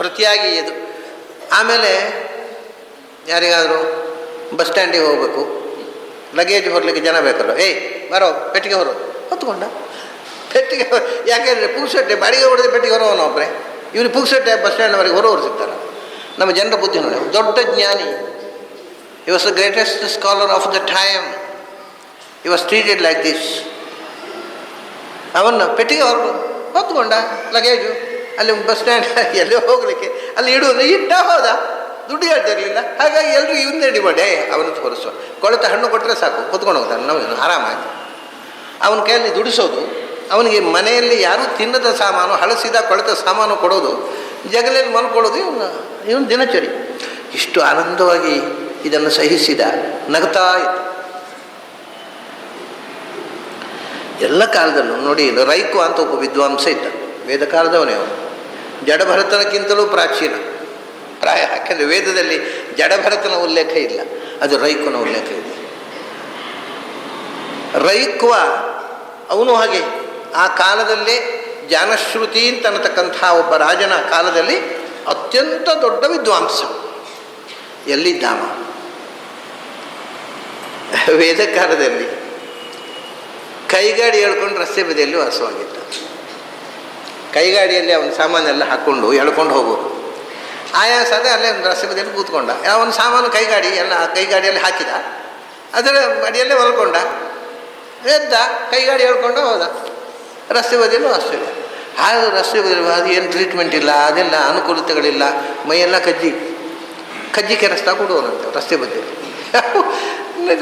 ಪ್ರತಿಯಾಗಿ ಇದು. ಆಮೇಲೆ ಯಾರಿಗಾದರೂ ಬಸ್ ಸ್ಟ್ಯಾಂಡಿಗೆ ಹೋಗಬೇಕು, ಲಗೇಜ್ ಹೊರಲಿಕ್ಕೆ ಜನ ಬೇಕಲ್ಲ, ಬರೋ ಪೆಟ್ಟಿಗೆ ಹೊರೋ, ಹೊತ್ಕೊಂಡ ಪೆಟ್ಟಿಗೆ. ಯಾಕೆಂದರೆ ಪುಕ್ಸಟ್ಟೆ ಬಾಡಿಗೆ ಹೊಡೆದು ಪೆಟ್ಟಿಗೆ ಹೊರೋನು ಒಬ್ಬರೇ, ಇವ್ರಿಗೆ ಪುಕ್ಸಟ್ಟೆ ಬಸ್ ಸ್ಟ್ಯಾಂಡ್ವರೆಗೆ ಹೊರೋರು ಸಿಗ್ತಾರೆ. ನಮ್ಮ ಜನರ ಬುದ್ಧಿ ನೋಡಿ, ದೊಡ್ಡ ಜ್ಞಾನಿ. He was the greatest scholar of the time. He was treated like this. ಅವನ್ನ ಪೆಟ್ಟಿಗೆ ಹೊತ್ಕೊಂಡ ಲಗೇಜು, ಅಲ್ಲಿ ಬಸ್ ಸ್ಟ್ಯಾಂಡ್ ಎಲ್ಲಿ ಹೋಗಲಿಕ್ಕೆ ಅಲ್ಲಿ ಇಡುವುದು, ಇಟ್ಟ ಹೋದ, ದುಡ್ಡು ಹೇಳ್ತಿರ್ಲಿಲ್ಲ. ಹಾಗಾಗಿ ಎಲ್ಲರೂ ಇವನ್ನೇ ಡಿಮಾಂಡ್, ಅವನು ತೋರಿಸುವ. ಕೊಳೆತ ಹಣ್ಣು ಕೊಟ್ಟರೆ ಸಾಕು, ಹೊತ್ಕೊಂಡು ಹೋಗ್ತಾನೆ, ನಾವು ಆರಾಮಾಗಿ. ಅವನ ಕೈಯಲ್ಲಿ ದುಡಿಸೋದು, ಅವನಿಗೆ ಮನೆಯಲ್ಲಿ ಯಾರೂ ತಿನ್ನದ ಸಾಮಾನು, ಹಳಸಿದ ಕೊಳೆತ ಸಾಮಾನು ಕೊಡೋದು, ಜಗಲಿಯಲ್ಲಿ ಮಲ್ಕೊಳ್ಳೋದು ಇವನು ದಿನಚರಿ. ಇಷ್ಟು ಆನಂದವಾಗಿ ಇದನ್ನು ಸಹಿಸಿದ, ನಗ್ತಾ ಇದ್ದ. ಎಲ್ಲ ಕಾಲದಲ್ಲೂ ನೋಡಿ, ರೈಕು ಅಂತ ಒಬ್ಬ ವಿದ್ವಾಂಸ ಇದ್ದ, ವೇದ ಕಾಲದವನೇ ಅವನು. ಜಡಭರತನಕ್ಕಿಂತಲೂ ಪ್ರಾಚೀನ ಪ್ರಾಯ, ಯಾಕೆಂದರೆ ವೇದದಲ್ಲಿ ಜಡಭರತನ ಉಲ್ಲೇಖ ಇಲ್ಲ, ಅದು ರೈಕುನ ಉಲ್ಲೇಖ ಇದೆ. ರೈಕ್ವ ಅವನು ಹಾಗೆ ಆ ಕಾಲದಲ್ಲೇ ಜಾನಶ್ರುತಿ ಅಂತ ಅನ್ನತಕ್ಕಂಥ ಒಬ್ಬ ರಾಜನ ಕಾಲದಲ್ಲಿ ಅತ್ಯಂತ ದೊಡ್ಡ ವಿದ್ವಾಂಸ. ಎಲ್ಲಿದ್ದಾಮ ವೇದ ಕಾಲದಲ್ಲಿ ಕೈಗಾಡಿ ಹೇಳ್ಕೊಂಡು ರಸ್ತೆ ಬದಿಯಲ್ಲಿ ವಾಸವಾಗಿದ್ದ. ಕೈಗಾಡಿಯಲ್ಲಿ ಅವನ ಸಾಮಾನೆಲ್ಲ ಹಾಕ್ಕೊಂಡು ಎಳ್ಕೊಂಡು ಹೋಗೋದು. ಆಯಾಸ ಅದೇ ಅಲ್ಲೇ ಒಂದು ರಸ್ತೆ ಬದಿಯಲ್ಲಿ ಕೂತ್ಕೊಂಡ. ಅವನ ಸಾಮಾನು ಕೈಗಾಡಿ ಎಲ್ಲ ಕೈಗಾಡಿಯಲ್ಲಿ ಹಾಕಿದ, ಅದರ ಅಡಿಯಲ್ಲೇ ಹೊಲ್ಕೊಂಡ, ಎದ್ದ, ಕೈಗಾಡಿ ಹೇಳ್ಕೊಂಡು ಹೋದ. ರಸ್ತೆ ಬದಿಯಲ್ಲೂ ಅಷ್ಟೇ. ಆದರೂ ರಸ್ತೆ ಬದಿಯಲ್ಲಿ ಅದು ಏನು ಟ್ರೀಟ್ಮೆಂಟ್ ಇಲ್ಲ, ಅದೆಲ್ಲ ಅನುಕೂಲತೆಗಳಿಲ್ಲ, ಮೈಯೆಲ್ಲ ಕಜ್ಜಿ ಕೆರೆಸ್ತಾ ಕೊಡುವನಂತೆ ರಸ್ತೆ ಬದಿಯಲ್ಲಿ.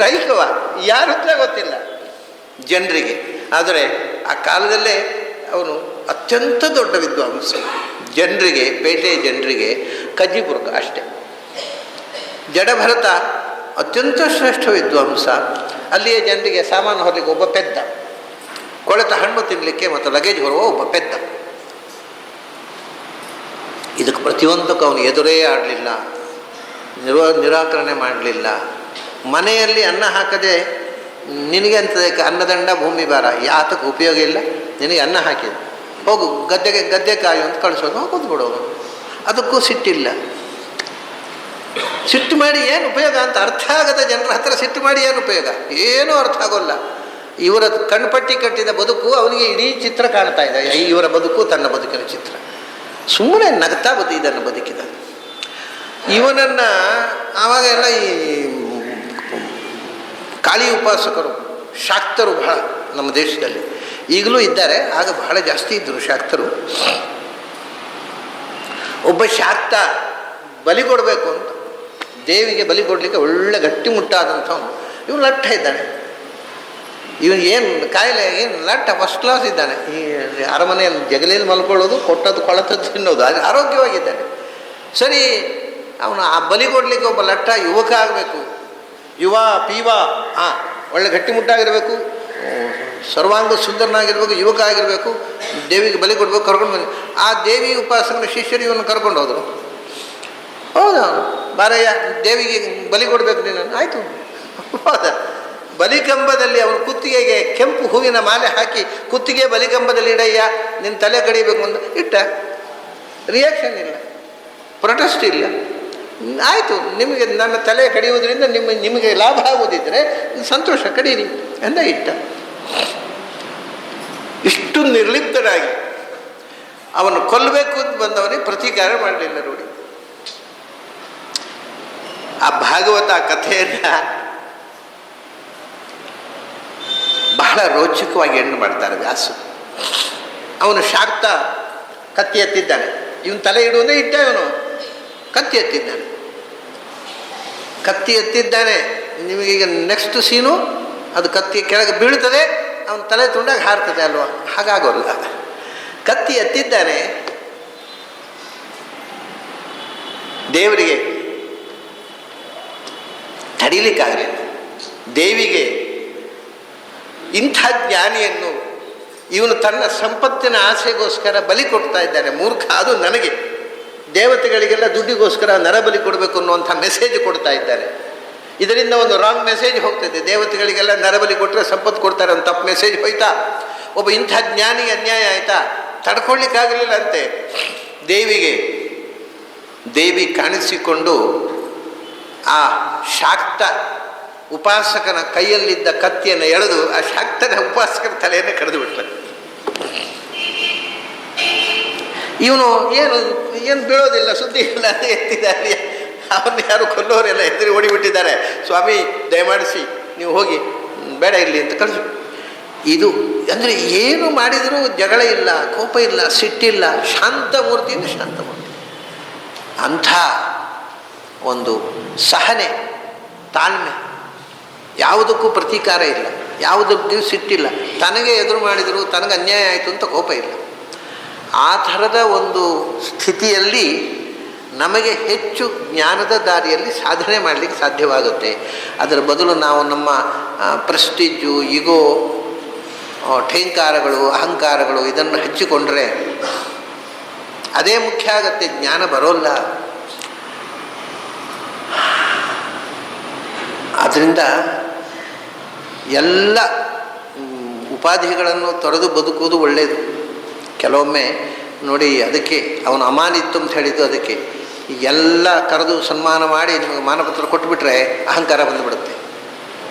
ರೈಕವ ಯಾರು ಅಂತ ಗೊತ್ತಿಲ್ಲ ಜನರಿಗೆ. ಆದರೆ ಆ ಕಾಲದಲ್ಲೇ ಅವನು ಅತ್ಯಂತ ದೊಡ್ಡ ವಿದ್ವಾಂಸ. ಜನರಿಗೆ, ಪೇಟೆಯ ಜನರಿಗೆ ಕಜ್ಜಿ ಪುರುಕ ಅಷ್ಟೇ. ಜಡಭರತ ಅತ್ಯಂತ ಶ್ರೇಷ್ಠ ವಿದ್ವಾಂಸ. ಅಲ್ಲಿಯೇ ಜನರಿಗೆ ಸಾಮಾನು ಹೊರಲಿಕ್ಕೆ ಒಬ್ಬ ಪೆದ್ದ, ಕೊಳೆತ ಹಣ್ಣು ತಿನ್ನಲಿಕ್ಕೆ ಮತ್ತು ಲಗೇಜ್ ಹೊರುವ ಒಬ್ಬ ಪೆದ್ದ. ಇದಕ್ಕೆ ಪ್ರತಿಯೊಂದಕ್ಕೂ ಅವನು ಎದುರೇ ಆಡಲಿಲ್ಲ, ನಿರಾಕರಣೆ ಮಾಡಲಿಲ್ಲ. ಮನೆಯಲ್ಲಿ ಅನ್ನ ಹಾಕದೆ ನಿನಗೆ ಅಂತದಕ್ಕೆ ಅನ್ನದಂಡ ಭೂಮಿ ಭಾರ, ಯಾತಕ್ಕೆ ಉಪಯೋಗ ಇಲ್ಲ, ನಿನಗೆ ಅನ್ನ ಹಾಕಿದ್ದು ಹೋಗು ಗದ್ದೆ ಕಾಯು ಅಂತ ಕಳಿಸೋದು, ಕೂತ್ಬಿಡೋದು. ಅದಕ್ಕೂ ಸಿಟ್ಟಿಲ್ಲ. ಸಿಟ್ಟು ಮಾಡಿ ಏನು ಉಪಯೋಗ ಅಂತ ಅರ್ಥ ಆಗದ ಜನರ ಹತ್ರ ಸಿಟ್ಟು ಮಾಡಿ ಏನು ಉಪಯೋಗ, ಏನೂ ಅರ್ಥ ಆಗೋಲ್ಲ. ಇವರ ಕಣ್ಪಟ್ಟಿ ಕಟ್ಟಿದ ಬದುಕು ಅವನಿಗೆ ಇಡೀ ಚಿತ್ರ ಕಾಣ್ತಾ ಇದೆ. ಇವರ ಬದುಕು ತನ್ನ ಬದುಕಿನ ಚಿತ್ರ. ಸುಮ್ಮನೆ ನಗ್ತಾ ಇದನ್ನು ಬದುಕಿದ ಇವನನ್ನು. ಆವಾಗ ಎಲ್ಲ ಈ ಕಾಳಿ ಉಪಾಸಕರು ಶಾಕ್ತರು ಬಹಳ ನಮ್ಮ ದೇಶದಲ್ಲಿ ಈಗಲೂ ಇದ್ದಾರೆ, ಆಗ ಬಹಳ ಜಾಸ್ತಿ ಇದ್ದರು ಶಾಕ್ತರು. ಒಬ್ಬ ಶಾಕ್ತ ಬಲಿ ಕೊಡಬೇಕು ಅಂತ ದೇವಿಗೆ ಬಲಿ ಕೊಡಲಿಕ್ಕೆ ಒಳ್ಳೆ ಗಟ್ಟಿಮುಟ್ಟಾದಂಥವನು. ಇವನು ಲಟ್ಟ ಇದ್ದಾನೆ. ಇವನು ಏನು ಕಾಯಿಲೆ, ಏನು ಲಟ್ಟ ಫಸ್ಟ್ ಕ್ಲಾಸ್ ಇದ್ದಾನೆ. ಈ ಅರಮನೆಯಲ್ಲಿ ಜಗಲಿಯಲ್ಲಿ ಮಲ್ಕೊಳ್ಳೋದು, ಕೊಟ್ಟದ್ದು ಕೊಳತದ್ದು ತಿನ್ನೋದು, ಅದು ಆರೋಗ್ಯವಾಗಿದ್ದಾನೆ. ಸರಿ, ಅವನು ಆ ಬಲಿ ಕೊಡಲಿಕ್ಕೆ ಒಬ್ಬ ಲಟ್ಟ ಯುವಕ ಆಗಬೇಕು. ಯುವ ಪೀವ, ಹಾಂ, ಒಳ್ಳೆ ಗಟ್ಟಿಮುಟ್ಟಾಗಿರಬೇಕು, ಸರ್ವಾಂಗ ಸುಂದರನಾಗಿರ್ಬೇಕು, ಯುವಕ ಆಗಿರಬೇಕು, ದೇವಿಗೆ ಬಲಿ ಕೊಡಬೇಕು, ಕರ್ಕೊಂಡು ಬಂದು ಆ ದೇವಿ ಉಪಾಸಕನ ಶಿಷ್ಯರು ಇವನು ಕರ್ಕೊಂಡು ಹೋದರು. ಹೌದಾ, ಬಾರಯ್ಯ ದೇವಿಗೆ ಬಲಿ ಕೊಡಬೇಕು ನೀನು. ಆಯಿತು, ಹೌದಾ. ಬಲಿಕಂಬದಲ್ಲಿ ಅವನು ಕುತ್ತಿಗೆಗೆ ಕೆಂಪು ಹೂವಿನ ಮಾಲೆ ಹಾಕಿ ಕುತ್ತಿಗೆ ಬಲಿಕಂಬದಲ್ಲಿ ಇಡಯ್ಯ, ನಿನ್ನ ತಲೆ ಕಡಿಬೇಕು ಅಂತ ಇಟ್ಟ. ರಿಯಾಕ್ಷನ್ ಇಲ್ಲ, ಪ್ರೊಟೆಸ್ಟ್ ಇಲ್ಲ. ಆಯಿತು, ನಿಮಗೆ ನನ್ನ ತಲೆ ಕಡಿಯುವುದರಿಂದ ನಿಮಗೆ ಲಾಭ ಆಗುವುದಿದ್ದರೆ ಸಂತೋಷ, ಕಡೀರಿ ಎಂದ ಇಟ್ಟ. ಇಷ್ಟು ನಿರ್ಲಿಪ್ತರಾಗಿ ಅವನು ಕೊಲ್ಲಬೇಕು ಅಂತ ಬಂದವನಿಗೆ ಪ್ರತೀಕಾರ ಮಾಡಲಿಲ್ಲ. ನೋಡಿ, ಆ ಭಾಗವತ ಕಥೆಯನ್ನು ಬಹಳ ರೋಚಕವಾಗಿ ಹೆಣ್ಣು ಮಾಡ್ತಾರೆ ವ್ಯಾಸರು. ಅವನು ಶಾಕ್ತ ಕತ್ತಿ ಎತ್ತಿದ್ದಾನೆ, ಇವನು ತಲೆ ಇಡುವುದೇ ಇಟ್ಟ. ಇವನು ಕತ್ತಿ ಎತ್ತಿದ್ದಾನೆ, ಕತ್ತಿ ಎತ್ತಿದ್ದಾನೆ. ನಿಮಗೀಗ ನೆಕ್ಸ್ಟ್ ಸೀನು ಅದು ಕತ್ತಿ ಕೆಳಗೆ ಬೀಳ್ತದೆ, ಅವನ ತಲೆ ತುಂಡಾಗಿ ಹಾರ್ತದೆ ಅಲ್ವಾ? ಹಾಗಾಗೋಲ್ಲ. ಕತ್ತಿ ಎತ್ತಿದ್ದಾನೆ, ದೇವರಿಗೆ ತಡೀಲಿಕ್ಕಾಗಲಿಲ್ಲ. ದೇವಿಗೆ ಇಂಥ ಜ್ಞಾನಿಯನ್ನು ಇವನು ತನ್ನ ಸಂಪತ್ತಿನ ಆಸೆಗೋಸ್ಕರ ಬಲಿ ಕೊಡ್ತಾ ಇದ್ದಾನೆ. ಮೂರ್ಖ, ಅದು ನನಗೆ. ದೇವತೆಗಳಿಗೆಲ್ಲ ದುಡ್ಡಿಗೋಸ್ಕರ ನರಬಲಿ ಕೊಡಬೇಕು ಅನ್ನುವಂಥ ಮೆಸೇಜ್ ಕೊಡ್ತಾ ಇದ್ದಾನೆ. ಇದರಿಂದ ಒಂದು ರಾಂಗ್ ಮೆಸೇಜ್ ಹೋಗ್ತದೆ. ದೇವತೆಗಳಿಗೆಲ್ಲ ನರಬಲಿ ಕೊಟ್ಟರೆ ಸಂಪತ್ತು ಕೊಡ್ತಾರೆ ಅಂತ ತಪ್ಪು ಮೆಸೇಜ್ ಹೋಯ್ತಾ. ಒಬ್ಬ ಇಂಥ ಜ್ಞಾನಿಗೆ ಅನ್ಯಾಯ ಆಯಿತಾ? ತಡ್ಕೊಳ್ಳಿಕ್ಕಾಗಲಿಲ್ಲ ಅಂತೆ ದೇವಿಗೆ. ದೇವಿ ಕಾಣಿಸಿಕೊಂಡು ಆ ಶಾಕ್ತ ಉಪಾಸಕನ ಕೈಯಲ್ಲಿದ್ದ ಕತ್ತಿಯನ್ನು ಎಳೆದು ಆ ಶಾಕ್ತನ ಉಪಾಸಕನ ತಲೆಯನ್ನೇ ಕಡಿದು ಬಿಟ್ಟ. ಇವನು ಏನು ಬೀಳೋದಿಲ್ಲ, ಸುದ್ದಿ ಇಲ್ಲ, ಎತ್ತಿದ್ದಾರೆ. ಅವನ್ನ ಯಾರು ಕೊಲ್ಲೋರೆಲ್ಲ ಎದುರು ಓಡಿಬಿಟ್ಟಿದ್ದಾರೆ. ಸ್ವಾಮಿ ದಯಮಾಡಿಸಿ ನೀವು ಹೋಗಿ, ಬೇಡ ಇರಲಿ ಅಂತ ಕಳಿಸು. ಇದು ಅಂದರೆ ಏನು ಮಾಡಿದರೂ ಜಗಳ ಇಲ್ಲ, ಕೋಪ ಇಲ್ಲ, ಸಿಟ್ಟಿಲ್ಲ, ಶಾಂತ ಮೂರ್ತಿಯಿಂದ ಶಾಂತ ಮೂರ್ತಿ. ಅಂಥ ಒಂದು ಸಹನೆ, ತಾಳ್ಮೆ, ಯಾವುದಕ್ಕೂ ಪ್ರತೀಕಾರ ಇಲ್ಲ, ಯಾವುದಕ್ಕೂ ಸಿಟ್ಟಿಲ್ಲ. ತನಗೆ ಎದುರು ಮಾಡಿದರು, ತನಗೆ ಅನ್ಯಾಯ ಆಯಿತು ಅಂತ ಕೋಪ ಇಲ್ಲ. ಆ ಥರದ ಒಂದು ಸ್ಥಿತಿಯಲ್ಲಿ ನಮಗೆ ಹೆಚ್ಚು ಜ್ಞಾನದ ದಾರಿಯಲ್ಲಿ ಸಾಧನೆ ಮಾಡಲಿಕ್ಕೆ ಸಾಧ್ಯವಾಗುತ್ತೆ. ಅದರ ಬದಲು ನಾವು ನಮ್ಮ ಪ್ರೆಸ್ಟೀಜು, ಈಗೋ, ಠೇಂಕಾರಗಳು, ಅಹಂಕಾರಗಳು ಇದನ್ನು ಹಚ್ಚಿಕೊಂಡ್ರೆ ಅದೇ ಮುಖ್ಯ ಆಗುತ್ತೆ, ಜ್ಞಾನ ಬರೋಲ್ಲ. ಆದ್ದರಿಂದ ಎಲ್ಲ ಉಪಾಧಿಗಳನ್ನು ತೊರೆದು ಬದುಕುವುದು ಒಳ್ಳೆಯದು. ಕೆಲವೊಮ್ಮೆ ನೋಡಿ, ಅದಕ್ಕೆ ಅವನು ಅಮಾನಿತ್ತು ಅಂತ ಹೇಳಿದ್ದು ಅದಕ್ಕೆ. ಎಲ್ಲ ಕರೆದು ಸನ್ಮಾನ ಮಾಡಿ ನಿಮಗೆ ಮಾನಪತ್ರ ಕೊಟ್ಟುಬಿಟ್ರೆ ಅಹಂಕಾರ ಬಂದುಬಿಡುತ್ತೆ.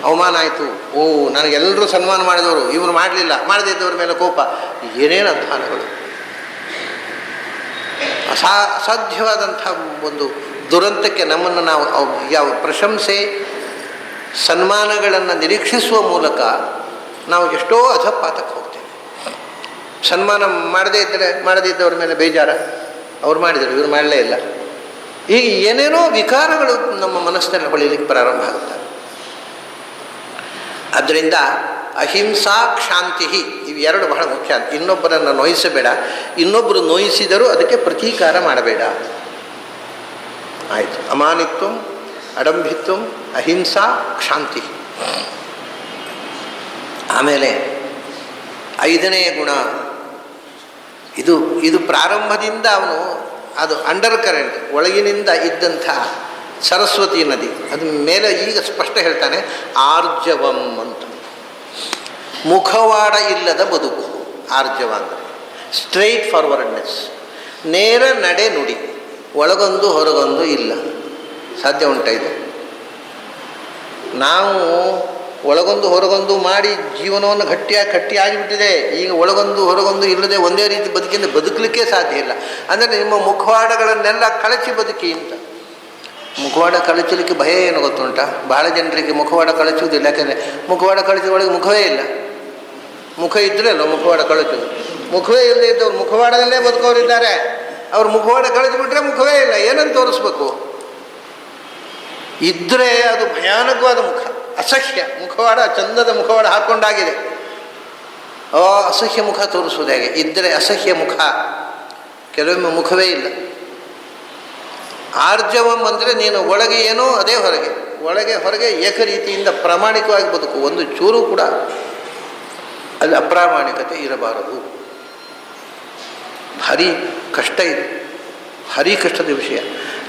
ಅವಮಾನ ಆಯಿತು, ಓ ನನಗೆಲ್ಲರೂ ಸನ್ಮಾನ ಮಾಡಿದವರು, ಇವನು ಮಾಡಲಿಲ್ಲ, ಮಾಡದಿದ್ದವ್ರ ಮೇಲೆ ಕೋಪ, ಏನೇನು ಅಧ್ವಾನಗಳು. ಅಸಾಧ್ಯವಾದಂಥ ಒಂದು ದುರಂತಕ್ಕೆ ನಮ್ಮನ್ನು ನಾವು ಯಾವ ಪ್ರಶಂಸೆ ಸನ್ಮಾನಗಳನ್ನು ನಿರೀಕ್ಷಿಸುವ ಮೂಲಕ ನಾವು ಎಷ್ಟೋ ಅಧಪಾತಕ್ಕೆ ಹೋಗ್ತೇವೆ. ಸನ್ಮಾನ ಮಾಡದಿದ್ದವ್ರ ಮೇಲೆ ಬೇಜಾರ, ಅವ್ರು ಮಾಡಿದರು, ಇವರು ಮಾಡಲೇ ಇಲ್ಲ. ಹೀಗೆ ಏನೇನೋ ವಿಕಾರಗಳು ನಮ್ಮ ಮನಸ್ಸಿನಲ್ಲಿ ಹೊಳಿಲಿಕ್ಕೆ ಪ್ರಾರಂಭ ಆಗುತ್ತವೆ. ಆದ್ದರಿಂದ ಅಹಿಂಸಾ ಕ್ಷಾಂತಿ ಇವು ಎರಡು ಬಹಳ ಮುಖ್ಯ. ಇನ್ನೊಬ್ಬರನ್ನು ನೋಯಿಸಬೇಡ, ಇನ್ನೊಬ್ಬರು ನೋಯಿಸಿದರೂ ಅದಕ್ಕೆ ಪ್ರತೀಕಾರ ಮಾಡಬೇಡ. ಆಯಿತು. ಅಮಾನಿತ್ವ, ಅಡಂಭಿತ್ವ, ಅಹಿಂಸಾ, ಕ್ಷಾಂತಿ. ಆಮೇಲೆ 5ನೇ ಗುಣ, ಇದು ಪ್ರಾರಂಭದಿಂದ ಅವನು ಅದು ಅಂಡರ್ ಕರೆಂಟ್, ಒಳಗಿನಿಂದ ಇದ್ದಂಥ ಸರಸ್ವತಿ ನದಿ, ಅದು ಮೇಲೆ ಈಗ ಸ್ಪಷ್ಟ ಹೇಳ್ತಾನೆ, ಆರ್ಜವಂ ಅಂತ. ಮುಖವಾಡ ಇಲ್ಲದ ಬದುಕು ಆರ್ಜವ ಅಂದರೆ ಸ್ಟ್ರೈಟ್ ಫಾರ್ವರ್ಡ್ನೆಸ್, ನೇರ ನಡೆ ನುಡಿ, ಒಳಗೊಂದು ಹೊರಗೊಂದು ಇಲ್ಲ. ಸಾಧ್ಯ ಉಂಟ ಇದು? ನಾವು ಒಳಗೊಂದು ಹೊರಗೊಂದು ಮಾಡಿ ಜೀವನವನ್ನು ಗಟ್ಟಿಯಾಗಿಬಿಟ್ಟಿದೆ. ಈಗ ಒಳಗೊಂದು ಹೊರಗೊಂದು ಇಲ್ಲದೆ ಒಂದೇ ರೀತಿ ಬದುಕಿಂದ ಬದುಕಲಿಕ್ಕೆ ಸಾಧ್ಯ ಇಲ್ಲ. ಅಂದರೆ ನಿಮ್ಮ ಮುಖವಾಡಗಳನ್ನೆಲ್ಲ ಕಳಚಿ ಬದುಕಿ ಅಂತ. ಮುಖವಾಡ ಕಳಚಲಿಕ್ಕೆ ಭಯ ಏನು ಗೊತ್ತುಂಟ? ಬಹಳ ಜನರಿಗೆ ಮುಖವಾಡ ಕಳಚುವುದಿಲ್ಲ. ಯಾಕೆಂದರೆ ಮುಖವಾಡ ಕಳಚಿದ ಒಳಗೆ ಮುಖವೇ ಇಲ್ಲ. ಮುಖ ಇದ್ದರೆ ಅಲ್ಲ ಮುಖವಾಡ ಕಳಚುವುದು. ಮುಖವೇ ಇಲ್ಲದೆ ಇದ್ದವ್ರು ಮುಖವಾಡದಲ್ಲೇ ಬದುಕೋರಿದ್ದಾರೆ. ಅವ್ರು ಮುಖವಾಡ ಕಳಚಿಬಿಟ್ರೆ ಮುಖವೇ ಇಲ್ಲ, ಏನಂತ ತೋರಿಸ್ಬೇಕು? ಇದ್ದರೆ ಅದು ಭಯಾನಕವಾದ ಮುಖ, ಅಸಹ್ಯ ಮುಖವಾಡ, ಚಂದದ ಮುಖವಾಡ ಹಾಕ್ಕೊಂಡಾಗಿದೆ. ಅಸಹ್ಯ ಮುಖ ತೋರಿಸುವುದು ಹೇಗೆ? ಇದ್ದರೆ ಅಸಹ್ಯ ಮುಖ, ಕೆಲವೊಮ್ಮೆ ಮುಖವೇ ಇಲ್ಲ. ಆರ್ಜವಂ ಅಂದರೆ ನೀನು ಒಳಗೆ ಏನೋ ಅದೇ ಹೊರಗೆ, ಒಳಗೆ ಹೊರಗೆ ಏಕರೀತಿಯಿಂದ ಪ್ರಾಮಾಣಿಕವಾಗಿ ಬದುಕು. ಒಂದು ಚೂರು ಕೂಡ ಅಲ್ಲಿ ಅಪ್ರಾಮಾಣಿಕತೆ ಇರಬಾರದು. ಭಾರಿ ಕಷ್ಟ ಇದೆ, ಭಾರಿ ಕಷ್ಟದ ವಿಷಯ.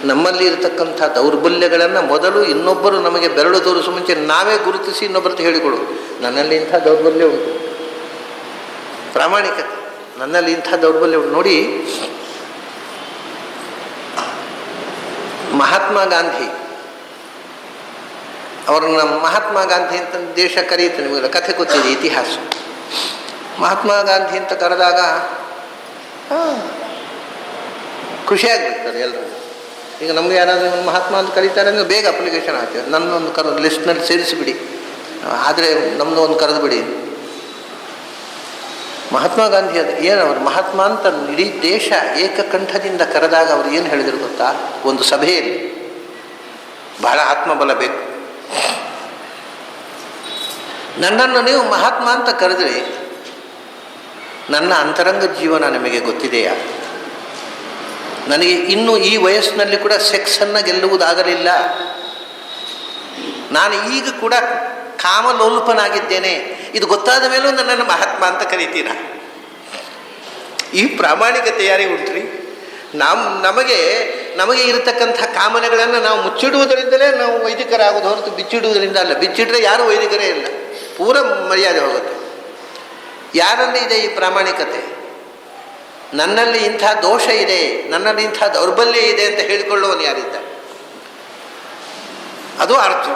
ನಮ್ಮಲ್ಲಿ ಇರತಕ್ಕಂಥ ದೌರ್ಬಲ್ಯಗಳನ್ನು ಮೊದಲು ಇನ್ನೊಬ್ಬರು ನಮಗೆ ಬೆರಳು ತೋರಿಸುವ ಮುಂಚೆ ನಾವೇ ಗುರುತಿಸಿ ಇನ್ನೊಬ್ಬರದ್ದು ಹೇಳಿಕೊಡು. ನನ್ನಲ್ಲಿ ಇಂಥ ದೌರ್ಬಲ್ಯ ಉಂಟು, ಪ್ರಾಮಾಣಿಕತೆ, ನನ್ನಲ್ಲಿ ಇಂಥ ದೌರ್ಬಲ್ಯ ಉಂಟು. ನೋಡಿ, ಮಹಾತ್ಮ ಗಾಂಧಿ ಅವ್ರನ್ನ ಮಹಾತ್ಮ ಗಾಂಧಿ ಅಂತ ದೇಶ ಕರೆಯುತ್ತೆ. ನಿಮಗೆಲ್ಲ ಕಥೆ ಗೊತ್ತಿದೆ, ಇತಿಹಾಸ. ಮಹಾತ್ಮ ಗಾಂಧಿ ಅಂತ ಕರೆದಾಗ ಖುಷಿಯಾಗ್ಬಿಡ್ತಾರೆ ಎಲ್ಲರೂ. ಈಗ ನಮಗೆ ಯಾರಾದರೂ ಮಹಾತ್ಮ ಅಂತ ಕರೀತಾರೆ ಅಂದರೆ ಬೇಗ ಅಪ್ಲಿಕೇಶನ್ ಹಾಕ್ತೇವೆ, ನನ್ನೊಂದು ಲಿಸ್ಟ್ನಲ್ಲಿ ಸೇರಿಸಿಬಿಡಿ, ಆದರೆ ನಮ್ಮದು ಒಂದು ಕರೆದು ಬಿಡಿ. ಮಹಾತ್ಮ ಗಾಂಧಿ ಅದು ಏನು, ಅವರು ಮಹಾತ್ಮ ಅಂತ ಇಡೀ ದೇಶ ಏಕಕಂಠದಿಂದ ಕರೆದಾಗ ಅವರು ಏನು ಹೇಳಿದರು ಗೊತ್ತಾ? ಒಂದು ಸಭೆಯಲ್ಲಿ ಬಹಳ ಆತ್ಮಬಲ ಬೇಕು. ನನ್ನನ್ನು ನೀವು ಮಹಾತ್ಮ ಅಂತ ಕರೆದ್ರೆ ನನ್ನ ಅಂತರಂಗ ಜೀವನ ನಿಮಗೆ ಗೊತ್ತಿದೆಯಾ? ನನಗೆ ಇನ್ನೂ ಈ ವಯಸ್ಸಿನಲ್ಲಿ ಕೂಡ ಸೆಕ್ಸನ್ನು ಗೆಲ್ಲುವುದಾಗಲಿಲ್ಲ. ನಾನು ಈಗ ಕೂಡ ಕಾಮಲೋಲುಪನಾಗಿದ್ದೇನೆ. ಇದು ಗೊತ್ತಾದ ಮೇಲೂ ನನ್ನನ್ನು ಮಹಾತ್ಮ ಅಂತ ಕರಿತೀರ? ಈ ಪ್ರಾಮಾಣಿಕತೆ ಯಾರಿಗೆ ಉಂಟ್ರಿ? ನಮಗೆ ಇರತಕ್ಕಂಥ ಕಾಮನೆಗಳನ್ನು ನಾವು ಮುಚ್ಚಿಡುವುದರಿಂದಲೇ ನಾವು ವೈದಿಕರಾಗೋದು ಹೊರತು ಬಿಚ್ಚಿಡುವುದರಿಂದ ಅಲ್ಲ. ಬಿಚ್ಚಿಟ್ರೆ ಯಾರೂ ವೈದಿಕರೇ ಇಲ್ಲ, ಪೂರ ಮರ್ಯಾದೆ ಹೋಗುತ್ತೆ. ಯಾರಲ್ಲಿ ಇದೆ ಈ ಪ್ರಾಮಾಣಿಕತೆ? ನನ್ನಲ್ಲಿ ಇಂಥ ದೋಷ ಇದೆ, ನನ್ನಲ್ಲಿ ಇಂಥ ದೌರ್ಬಲ್ಯ ಇದೆ ಅಂತ ಹೇಳಿಕೊಳ್ಳುವನು ಯಾರಿದ್ದಾರೆ? ಅದು ಅರ್ಥ.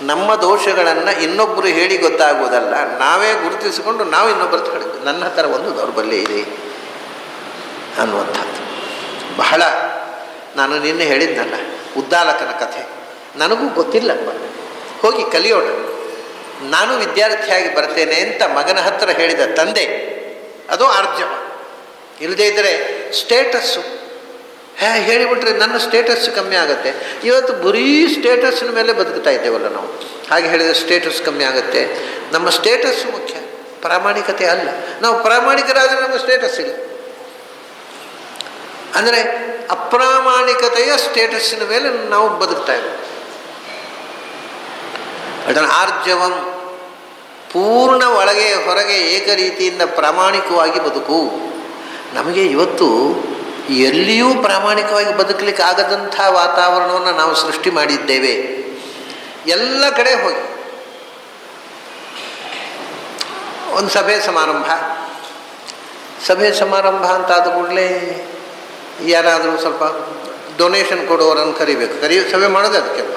ನಮ್ಮ ದೋಷಗಳನ್ನು ಇನ್ನೊಬ್ಬರು ಹೇಳಿ ಗೊತ್ತಾಗುವುದಲ್ಲ, ನಾವೇ ಗುರುತಿಸಿಕೊಂಡು ನಾವು ಇನ್ನೊಬ್ಬರು ಹೇಳಿದ್ದು ನನ್ನ ಹತ್ರ ಒಂದು ದೌರ್ಬಲ್ಯ ಇದೆ ಅನ್ನುವಂಥದ್ದು. ಬಹಳ ನಾನು ನಿನ್ನೆ ಹೇಳಿದ್ನಲ್ಲ ಉದ್ದಾಲಕನ ಕಥೆ, ನನಗೂ ಗೊತ್ತಿಲ್ಲಪ್ಪ, ಹೋಗಿ ಕಲಿಯೋಣ, ನಾನು ವಿದ್ಯಾರ್ಥಿಯಾಗಿ ಬರ್ತೇನೆ ಅಂತ ಮಗನ ಹತ್ರ ಹೇಳಿದ ತಂದೆ, ಅದು ಆರ್ಜವ. ಇಲ್ಲದೇ ಇದ್ದರೆ ಸ್ಟೇಟಸ್ಸು ಹೇಳಿಬಿಟ್ರೆ ನನ್ನ ಸ್ಟೇಟಸ್ ಕಮ್ಮಿ ಆಗುತ್ತೆ. ಇವತ್ತು ಬರೀ ಸ್ಟೇಟಸ್ನ ಮೇಲೆ ಬದುಕ್ತಾ ಇದ್ದೇವಲ್ಲ ನಾವು. ಹಾಗೆ ಹೇಳಿದರೆ ಸ್ಟೇಟಸ್ ಕಮ್ಮಿ ಆಗುತ್ತೆ. ನಮ್ಮ ಸ್ಟೇಟಸ್ಸು ಮುಖ್ಯ, ಪ್ರಾಮಾಣಿಕತೆ ಅಲ್ಲ. ನಾವು ಪ್ರಾಮಾಣಿಕರಾದರೆ ನಮ್ಮ ಸ್ಟೇಟಸ್ ಇಲ್ಲ. ಅಂದರೆ ಅಪ್ರಾಮಾಣಿಕತೆಯ ಸ್ಟೇಟಸ್ಸಿನ ಮೇಲೆ ನಾವು ಬದುಕ್ತಾ ಇದ್ದೇವೆ. ಅದನ್ನು ಆರ್ಜವಂ, ಪೂರ್ಣ ಒಳಗೆ ಹೊರಗೆ ಏಕರೀತಿಯಿಂದ ಪ್ರಾಮಾಣಿಕವಾಗಿ ಬದುಕು. ನಮಗೆ ಇವತ್ತು ಎಲ್ಲಿಯೂ ಪ್ರಾಮಾಣಿಕವಾಗಿ ಬದುಕಲಿಕ್ಕೆ ಆಗದಂಥ ವಾತಾವರಣವನ್ನು ನಾವು ಸೃಷ್ಟಿ ಮಾಡಿದ್ದೇವೆ. ಎಲ್ಲ ಕಡೆ ಹೋಗಿ ಒಂದು ಸಭೆ ಸಮಾರಂಭ ಅಂತಾದ ಕೂಡಲೇ ಯಾರಾದರೂ ಸ್ವಲ್ಪ ಡೊನೇಷನ್ ಕೊಡುವವರನ್ನು ಕರಿಬೇಕು. ಸಭೆ ಮಾಡೋದು ಅದಕ್ಕೆಲ್ಲ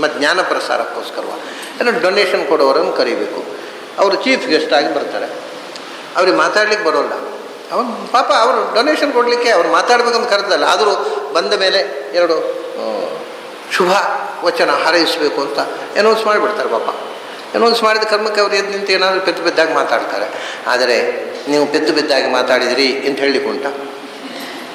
ಮತ್ತು ಜ್ಞಾನ ಪ್ರಸಾರಕ್ಕೋಸ್ಕರ ಏನೋ ಡೊನೇಷನ್ ಕೊಡುವವರನ್ನು ಕರಿಬೇಕು. ಅವರು ಚೀಫ್ ಗೆಸ್ಟ್ ಆಗಿ ಬರ್ತಾರೆ. ಅವ್ರಿಗೆ ಮಾತಾಡ್ಲಿಕ್ಕೆ ಬರೋಲ್ಲ. ಅವನು ಪಾಪ ಅವರು ಡೊನೇಷನ್ ಕೊಡಲಿಕ್ಕೆ ಅವ್ರು ಮಾತಾಡಬೇಕಂತ ಕರೆದಲ್ಲ, ಆದರೂ ಬಂದ ಮೇಲೆ ಎರಡು ಶುಭ ವಚನ ಹಾರೈಸಬೇಕು ಅಂತ ಅನೌನ್ಸ್ ಮಾಡಿಬಿಡ್ತಾರೆ. ಪಾಪ ಅನೌನ್ಸ್ ಮಾಡಿದ ಕರ್ಮಕ್ಕೆ ಅವ್ರು ಎದ್ದು ನಿಂತು ಏನಾದರೂ ಪೆದ್ದು ಬಿದ್ದಾಗ ಮಾತಾಡ್ತಾರೆ. ಆದರೆ ನೀವು ಪೆದ್ದು ಬಿದ್ದಾಗಿ ಮಾತಾಡಿದಿರಿ ಅಂತ ಹೇಳಲಿಕ್ಕೆ ಉಂಟ?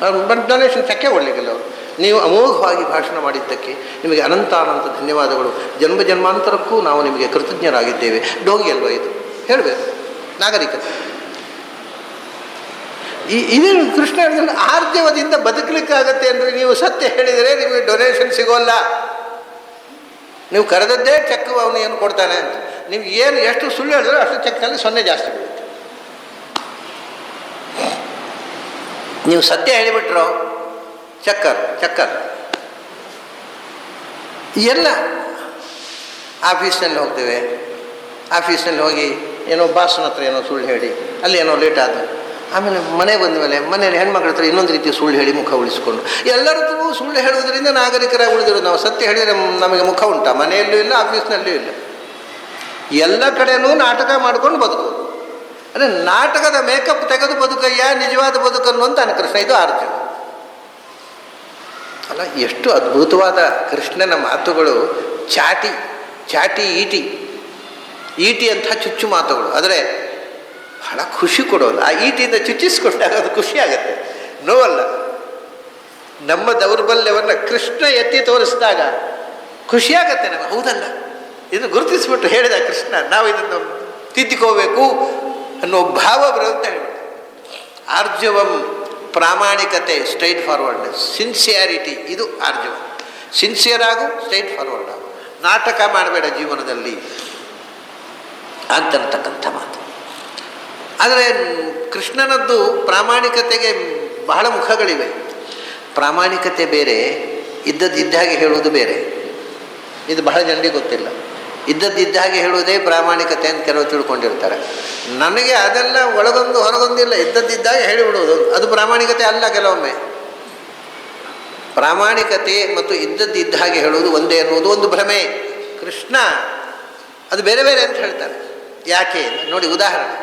ಅವ್ರು ಬಟ್ ಡೊನೇಷನ್ ಚೆಕ್ಕೆ ಕೊಡಲಿಕ್ಕಿಲ್ಲ. ಅವರು ನೀವು ಅಮೋಘವಾಗಿ ಭಾಷಣ ಮಾಡಿದ್ದಕ್ಕೆ ನಿಮಗೆ ಅನಂತ ಧನ್ಯವಾದಗಳು, ಜನ್ಮಾಂತರಕ್ಕೂ ನಾವು ನಿಮಗೆ ಕೃತಜ್ಞರಾಗಿದ್ದೇವೆ. ಡೋಂಗಿ ಅಲ್ವ ಇದು? ಹೇಳಬೇಕು, ನಾಗರಿಕತೆ. ಇದೇನು ಕೃಷ್ಣ ಹೇಳಿದ್ರೆ ಆರ್ಜವದಿಂದ ಬದುಕಲಿಕ್ಕಾಗತ್ತೆ ಅಂದರೆ ನೀವು ಸತ್ಯ ಹೇಳಿದರೆ ನಿಮಗೆ ಡೊನೇಷನ್ ಸಿಗೋಲ್ಲ. ನೀವು ಕರೆದದ್ದೇ ಚೆಕ್ ಅವನು ಏನು ಕೊಡ್ತಾನೆ ಅಂತ. ನೀವು ಏನು ಎಷ್ಟು ಸುಳ್ಳು ಹೇಳಿದ್ರೆ ಅಷ್ಟು ಚೆಕ್ನಲ್ಲಿ 0 ಜಾಸ್ತಿ ಬೀಳುತ್ತೆ. ನೀವು ಸತ್ಯ ಹೇಳಿಬಿಟ್ರು ಚಕ್ಕರ್. ಎಲ್ಲ ಆಫೀಸ್ನಲ್ಲಿ ಹೋಗ್ತೇವೆ, ಆಫೀಸ್ನಲ್ಲಿ ಹೋಗಿ ಏನೋ ಬಾಸ್ನ ಹತ್ರ ಏನೋ ಸುಳ್ಳು ಹೇಳಿ ಅಲ್ಲಿ ಏನೋ ಲೇಟ್ ಆದ, ಆಮೇಲೆ ಮನೆ ಬಂದ ಮೇಲೆ ಮನೇಲಿ ಹೆಣ್ಮಕ್ಳ ಹತ್ರ ಇನ್ನೊಂದು ರೀತಿ ಸುಳ್ಳು ಹೇಳಿ ಮುಖ ಉಳಿಸ್ಕೊಂಡು, ಎಲ್ಲರದ್ದು ಸುಳ್ಳು ಹೇಳುವುದರಿಂದ ನಾಗರಿಕರಾಗಿ ಉಳಿದಿರೋದು. ನಾವು ಸತ್ಯ ಹೇಳಿದರೆ ನಮಗೆ ಮುಖ ಉಂಟಾ? ಮನೆಯಲ್ಲೂ ಇಲ್ಲ, ಆಫೀಸ್ನಲ್ಲೂ ಇಲ್ಲ. ಎಲ್ಲ ಕಡೆನೂ ನಾಟಕ ಮಾಡ್ಕೊಂಡು ಬದುಕೋದು. ಅಂದರೆ ನಾಟಕದ ಮೇಕಪ್ ತೆಗೆದು ಬದುಕಯ್ಯ ನಿಜವಾದ ಬದುಕನ್ನು ಅಂತ ಕೃಷ್ಣ. ಇದು ಆರ್ಜವ ಅಲ್ಲ. ಎಷ್ಟು ಅದ್ಭುತವಾದ ಕೃಷ್ಣನ ಮಾತುಗಳು. ಚಾಟಿ ಚಾಟಿ ಈಟಿ ಈಟಿ ಅಂತ ಚುಚ್ಚು ಮಾತುಗಳು. ಆದರೆ ಬಹಳ ಖುಷಿ ಕೊಡೋದು. ಆ ಈಟಿಯಿಂದ ಚುಚ್ಚಿಸ್ಕೊಂಡಾಗ ಅದು ಖುಷಿ ಆಗುತ್ತೆ, ನೋವಲ್ಲ. ನಮ್ಮ ದೌರ್ಬಲ್ಯವನ್ನು ಕೃಷ್ಣ ಎತ್ತಿ ತೋರಿಸಿದಾಗ ಖುಷಿಯಾಗತ್ತೆ ನಮಗೆ. ಹೌದಲ್ಲ, ಇದು ಗುರುತಿಸ್ಬಿಟ್ಟು ಹೇಳಿದ ಕೃಷ್ಣ, ನಾವು ಇದನ್ನು ತಿದ್ದಿಕೋಬೇಕು ಅನ್ನೋ ಭಾವ ಬರುತ್ತೆ ಹೇಳ್ಬಿಟ್ಟು. ಆರ್ಜವಂ ಪ್ರಾಮಾಣಿಕತೆ, ಸ್ಟ್ರೈಟ್ ಫಾರ್ವರ್ಡ್ನೆಸ್, ಸಿನ್ಸಿಯಾರಿಟಿ, ಇದು ಆರ್ಜವ. ಸಿನ್ಸಿಯರ್ ಆಗು, ಸ್ಟ್ರೈಟ್ ಫಾರ್ವರ್ಡ್ ಆಗು, ನಾಟಕ ಮಾಡಬೇಡ ಜೀವನದಲ್ಲಿ ಅಂತಕ್ಕಂಥ ಮಾತು. ಆದರೆ ಕೃಷ್ಣನದ್ದು ಪ್ರಾಮಾಣಿಕತೆಗೆ ಬಹಳ ಮುಖಗಳಿವೆ. ಪ್ರಾಮಾಣಿಕತೆ ಬೇರೆ, ಇದ್ದದ್ದಿದ್ದಾಗೆ ಹೇಳುವುದು ಬೇರೆ. ಇದು ಬಹಳ ಜನರಿಗೆ ಗೊತ್ತಿಲ್ಲ. ಇದ್ದದ್ದಿದ್ದಾಗೆ ಹೇಳುವುದೇ ಪ್ರಾಮಾಣಿಕತೆ ಅಂತ ಕೆಲವು ತಿಳ್ಕೊಂಡಿರ್ತಾರೆ. ನನಗೆ ಅದೆಲ್ಲ ಒಳಗೊಂದು ಹೊರಗೊಂದಿಲ್ಲ, ಇದ್ದದ್ದಿದ್ದಾಗೆ ಹೇಳಿಬಿಡುವುದು ಅದು ಪ್ರಾಮಾಣಿಕತೆ ಅಲ್ಲ. ಕೆಲವೊಮ್ಮೆ ಪ್ರಾಮಾಣಿಕತೆ ಮತ್ತು ಇದ್ದದ್ದಿದ್ದ ಹಾಗೆ ಹೇಳುವುದು ಒಂದೇ ಅನ್ನುವುದು ಒಂದು ಭ್ರಮೆ. ಕೃಷ್ಣ ಅದು ಬೇರೆ ಬೇರೆ ಅಂತ ಹೇಳ್ತಾರೆ. ಯಾಕೆ ನೋಡಿ, ಉದಾಹರಣೆ,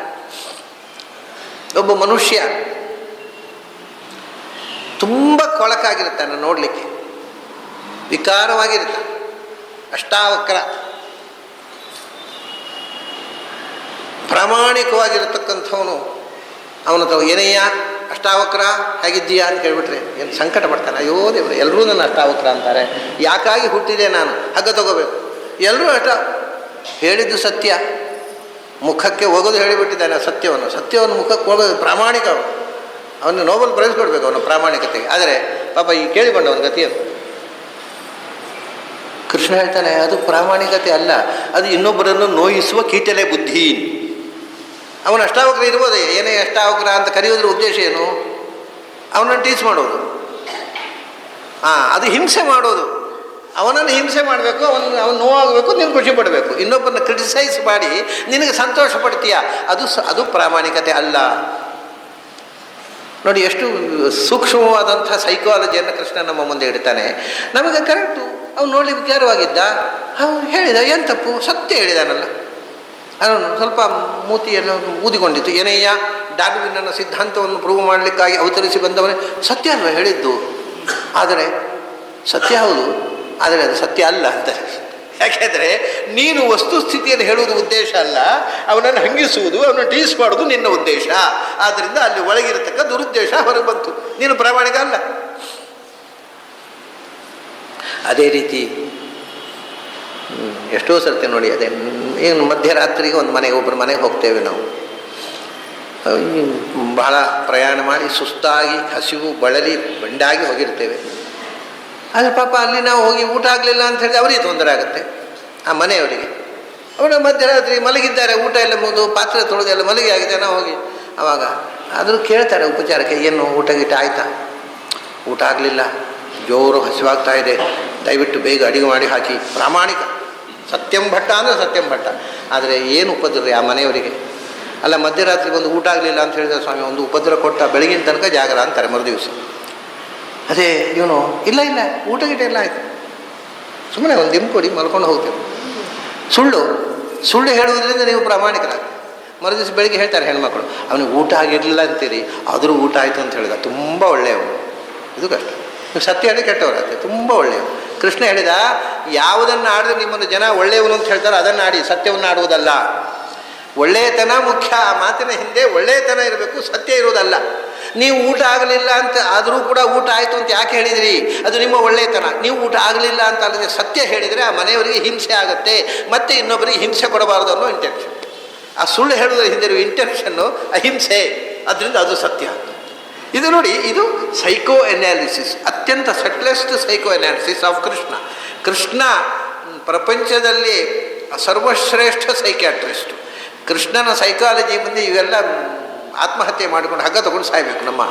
ಒಬ್ಬ ಮನುಷ್ಯ ತುಂಬ ಕೊಳಕಾಗಿರ್ತಾನೆ, ನೋಡಲಿಕ್ಕೆ ವಿಕಾರವಾಗಿರ್ತಾನೆ, ಅಷ್ಟಾವಕ್ರ, ಪ್ರಾಮಾಣಿಕವಾಗಿರತಕ್ಕಂಥವನು. ಅವನ ತಾವು ಏನಯ್ಯ ಅಷ್ಟಾವಕ್ರ ಹೇಗಿದ್ದೀಯಾ ಅಂತ ಕೇಳ್ಬಿಟ್ರೆ ಏನು ಸಂಕಟ ಪಡ್ತಾನೆ. ಅಯ್ಯೋ ದೇವರು, ಎಲ್ಲರೂ ನನ್ನ ಅಷ್ಟಾವಕ್ರ ಅಂತಾರೆ, ಯಾಕಾಗಿ ಹುಟ್ಟಿದೆ ನಾನು, ಹಗ್ಗ ತಗೋಬೇಕು. ಎಲ್ಲರೂ ಹೇಳಿದ್ದು ಸತ್ಯ, ಮುಖಕ್ಕೆ ಹೋಗೋದು ಹೇಳಿಬಿಟ್ಟಿದ್ದಾನೆ ಸತ್ಯವನ್ನು ಮುಖಕ್ಕೆ ಹೋಗೋದು ಪ್ರಾಮಾಣಿಕ. ಅವನು ನೋಬೆಲ್ ಪ್ರೈಸ್ ಕೊಡಬೇಕು ಅವನ ಪ್ರಾಮಾಣಿಕತೆಗೆ. ಆದರೆ ಪಾಪ ಈ ಕೇಳಿಕೊಂಡವನ ಗತಿಯದು. ಕೃಷ್ಣ ಹೇಳ್ತಾನೆ ಅದು ಪ್ರಾಮಾಣಿಕತೆ ಅಲ್ಲ, ಅದು ಇನ್ನೊಬ್ಬರನ್ನು ನೋಯಿಸುವ ಕೀಟಲೆ ಬುದ್ಧಿ. ಅವನು ಅಷ್ಟಾವಕ್ರ ಇರ್ಬೋದೇ, ಏನೇ ಅಷ್ಟಾವಕ್ರ ಅಂತ ಕರೆಯೋದ್ರ ಉದ್ದೇಶ ಏನು? ಅವನನ್ನು ಟೀಚ್ ಮಾಡೋದು, ಅದು ಹಿಂಸೆ ಮಾಡೋದು. ಅವನನ್ನು ಹಿಂಸೆ ಮಾಡಬೇಕು, ಅವನು ನೋವಾಗಬೇಕು, ನೀನು ಖುಷಿ ಪಡಬೇಕು. ಇನ್ನೊಬ್ಬರನ್ನ ಕ್ರಿಟಿಸೈಸ್ ಮಾಡಿ ನಿನಗೆ ಸಂತೋಷ ಪಡ್ತೀಯ, ಅದು ಪ್ರಾಮಾಣಿಕತೆ ಅಲ್ಲ. ನೋಡಿ ಎಷ್ಟು ಸೂಕ್ಷ್ಮವಾದಂಥ ಸೈಕಾಲಜಿಯನ್ನು ಕೃಷ್ಣ ನಮ್ಮ ಮುಂದೆ ಇಡ್ತಾನೆ. ನಮಗೆ ಕರೆಕ್ಟು, ಅವನು ನೋಡಲಿಕ್ಕೆ ವಿಚಾರವಾಗಿದ್ದ, ಅವನು ಹೇಳಿದ, ಏನು ತಪ್ಪು, ಸತ್ಯ ಹೇಳಿದಾನಲ್ಲ. ಅವನು ಸ್ವಲ್ಪ ಮೂತಿಯನ್ನು ಊದಿಕೊಂಡಿತ್ತು. ಏನಯ್ಯ, ಡಾರ್ವಿನ್ನನ ಸಿದ್ಧಾಂತವನ್ನು ಪ್ರೂವ್ ಮಾಡಲಿಕ್ಕಾಗಿ ಅವತರಿಸಿ ಬಂದವನೇ, ಸತ್ಯ ಅಲ್ವ ಹೇಳಿದ್ದು, ಆದರೆ ಸತ್ಯ ಹೌದು, ಆದರೆ ಅದು ಸತ್ಯ ಅಲ್ಲ ಅಂತಾರೆ. ಯಾಕೆಂದರೆ ನೀನು ವಸ್ತುಸ್ಥಿತಿಯನ್ನು ಹೇಳುವುದು ಉದ್ದೇಶ ಅಲ್ಲ, ಅವನನ್ನು ಹಂಗಿಸುವುದು, ಅವನನ್ನು ಟೀಸ್ ಮಾಡೋದು ನಿನ್ನ ಉದ್ದೇಶ. ಆದ್ದರಿಂದ ಅಲ್ಲಿ ಒಳಗಿರತಕ್ಕ ದುರುದ್ದೇಶ ಹೊರಗೆ ಬಂತು, ನೀನು ಪ್ರಾಮಾಣಿಕ ಅಲ್ಲ. ಅದೇ ರೀತಿ ಎಷ್ಟೋ ಸರ್ತಿ ನೋಡಿ, ಅದೇ ಏನು ಮಧ್ಯರಾತ್ರಿಗೆ ಒಂದು ಒಬ್ಬರ ಮನೆಗೆ ಹೋಗ್ತೇವೆ ನಾವು. ಬಹಳ ಪ್ರಯಾಣ ಮಾಡಿ ಸುಸ್ತಾಗಿ ಹಸಿವು ಬಳಲಿ ಬಂಡಾಗಿ ಹೋಗಿರ್ತೇವೆ. ಆದರೆ ಪಾಪ ಅಲ್ಲಿ ನಾವು ಹೋಗಿ ಊಟ ಆಗಲಿಲ್ಲ ಅಂತ ಹೇಳಿದ್ರೆ ಅವರಿಗೆ ತೊಂದರೆ ಆಗುತ್ತೆ, ಆ ಮನೆಯವರಿಗೆ. ಅವರ ಮಧ್ಯರಾತ್ರಿ ಮಲಗಿದ್ದಾರೆ, ಊಟ ಎಲ್ಲ ಮುಗಿದು ಪಾತ್ರೆ ತೊಳೆದು ಎಲ್ಲ ಮಲಗಿ ಆಗಿದೆ. ನಾವು ಹೋಗಿ ಆವಾಗ ಆದರೂ ಕೇಳ್ತಾರೆ ಉಪಚಾರಕ್ಕೆ, ಏನು ಊಟ ಗೀಟ ಆಯಿತಾ? ಊಟ ಆಗಲಿಲ್ಲ, ಜೋರು ಹಸಿವಾಗ್ತಾ ಇದೆ, ದಯವಿಟ್ಟು ಬೇಗ ಅಡಿಗೆ ಮಾಡಿ ಹಾಕಿ. ಪ್ರಾಮಾಣಿಕ, ಸತ್ಯಂ ಭಟ್ಟ ಅಂದರೆ ಸತ್ಯಂ ಭಟ್ಟ. ಆದರೆ ಏನು ಉಪದ್ರ ಆ ಮನೆಯವರಿಗೆ? ಅಲ್ಲ, ಮಧ್ಯರಾತ್ರಿಗೆ ಒಂದು ಊಟ ಆಗಲಿಲ್ಲ ಅಂತ ಹೇಳಿದ್ರೆ ಸ್ವಾಮಿ ಒಂದು ಉಪದ್ರ ಕೊಟ್ಟ, ಬೆಳಗಿನ ತನಕ ಜಾಗರ ಅಂತಾರೆ ಮರುದಿವಸ. ಅದೇ ಇವನು ಇಲ್ಲ ಊಟ ಗೀಟ ಎಲ್ಲ ಆಯಿತು, ಸುಮ್ಮನೆ ಒಂದು ದಿನ ಕೊಡಿ ಮಲ್ಕೊಂಡು ಹೋಗ್ತೇವೆ. ಸುಳ್ಳು ಹೇಳುವುದರಿಂದ ನೀವು ಪ್ರಾಮಾಣಿಕರಾಗ್ತದೆ. ಮರುದಿವಸ ಬೆಳಿಗ್ಗೆ ಹೇಳ್ತಾರೆ ಹೆಣ್ಮಕ್ಳು, ಅವನಿಗೆ ಊಟ ಆಗಿರಲಿಲ್ಲ ಅಂತೀರಿ, ಆದರೂ ಊಟ ಆಯಿತು ಅಂತ ಹೇಳಿದ, ತುಂಬ ಒಳ್ಳೆಯವರು. ಇದು ಕಷ್ಟ. ನೀವು ಸತ್ಯ ಹೇಳಿ ಕೆಟ್ಟವರಾಗ್ತದೆ, ತುಂಬ ಒಳ್ಳೆಯವರು. ಕೃಷ್ಣ ಹೇಳಿದ, ಯಾವುದನ್ನು ಆಡಿದ್ರೆ ನಿಮ್ಮನ್ನು ಜನ ಒಳ್ಳೆಯವನು ಅಂತ ಹೇಳ್ತಾರೆ ಅದನ್ನು ಆಡಿ, ಸತ್ಯವನ್ನು ಆಡುವುದಲ್ಲ. ಒಳ್ಳೆಯತನ ಮುಖ್ಯ. ಆ ಮಾತಿನ ಹಿಂದೆ ಒಳ್ಳೆಯತನ ಇರಬೇಕು, ಸತ್ಯ ಇರುವುದಲ್ಲ. ನೀವು ಊಟ ಆಗಲಿಲ್ಲ ಅಂತ ಆದರೂ ಕೂಡ ಊಟ ಆಯಿತು ಅಂತ ಯಾಕೆ ಹೇಳಿದಿರಿ? ಅದು ನಿಮ್ಮ ಒಳ್ಳೆಯತನ. ನೀವು ಊಟ ಆಗಲಿಲ್ಲ ಅಂತ ಅಲ್ಲದೆ ಸತ್ಯ ಹೇಳಿದರೆ ಆ ಮನೆಯವರಿಗೆ ಹಿಂಸೆ ಆಗುತ್ತೆ, ಮತ್ತೆ ಇನ್ನೊಬ್ಬರಿಗೆ ಹಿಂಸೆ ಕೊಡಬಾರದು ಅನ್ನೋ ಇಂಟೆನ್ಷನ್. ಆ ಸುಳ್ಳು ಹೇಳುವುದರ ಹಿಂದಿರುವ ಇಂಟೆನ್ಷನ್ನು ಅಹಿಂಸೆ, ಅದರಿಂದ ಅದು ಸತ್ಯ. ಇದು ನೋಡಿ, ಇದು ಸೈಕೋ ಎನಾಲಿಸಿಸ್, ಅತ್ಯಂತ subtlest psychoanalysis of Krishna. Krishna ಪ್ರಪಂಚದಲ್ಲಿ ಸರ್ವಶ್ರೇಷ್ಠ ಸೈಕ್ಯಾಟ್ರಿಸ್ಟು. ಕೃಷ್ಣನ ಸೈಕಾಲಜಿ ಮುಂದೆ ಇವೆಲ್ಲ ಆತ್ಮಹತ್ಯೆ ಮಾಡಿಕೊಂಡು ಹಗ್ಗ ತಗೊಂಡು ಸಾಯಬೇಕು ನಮ್ಮ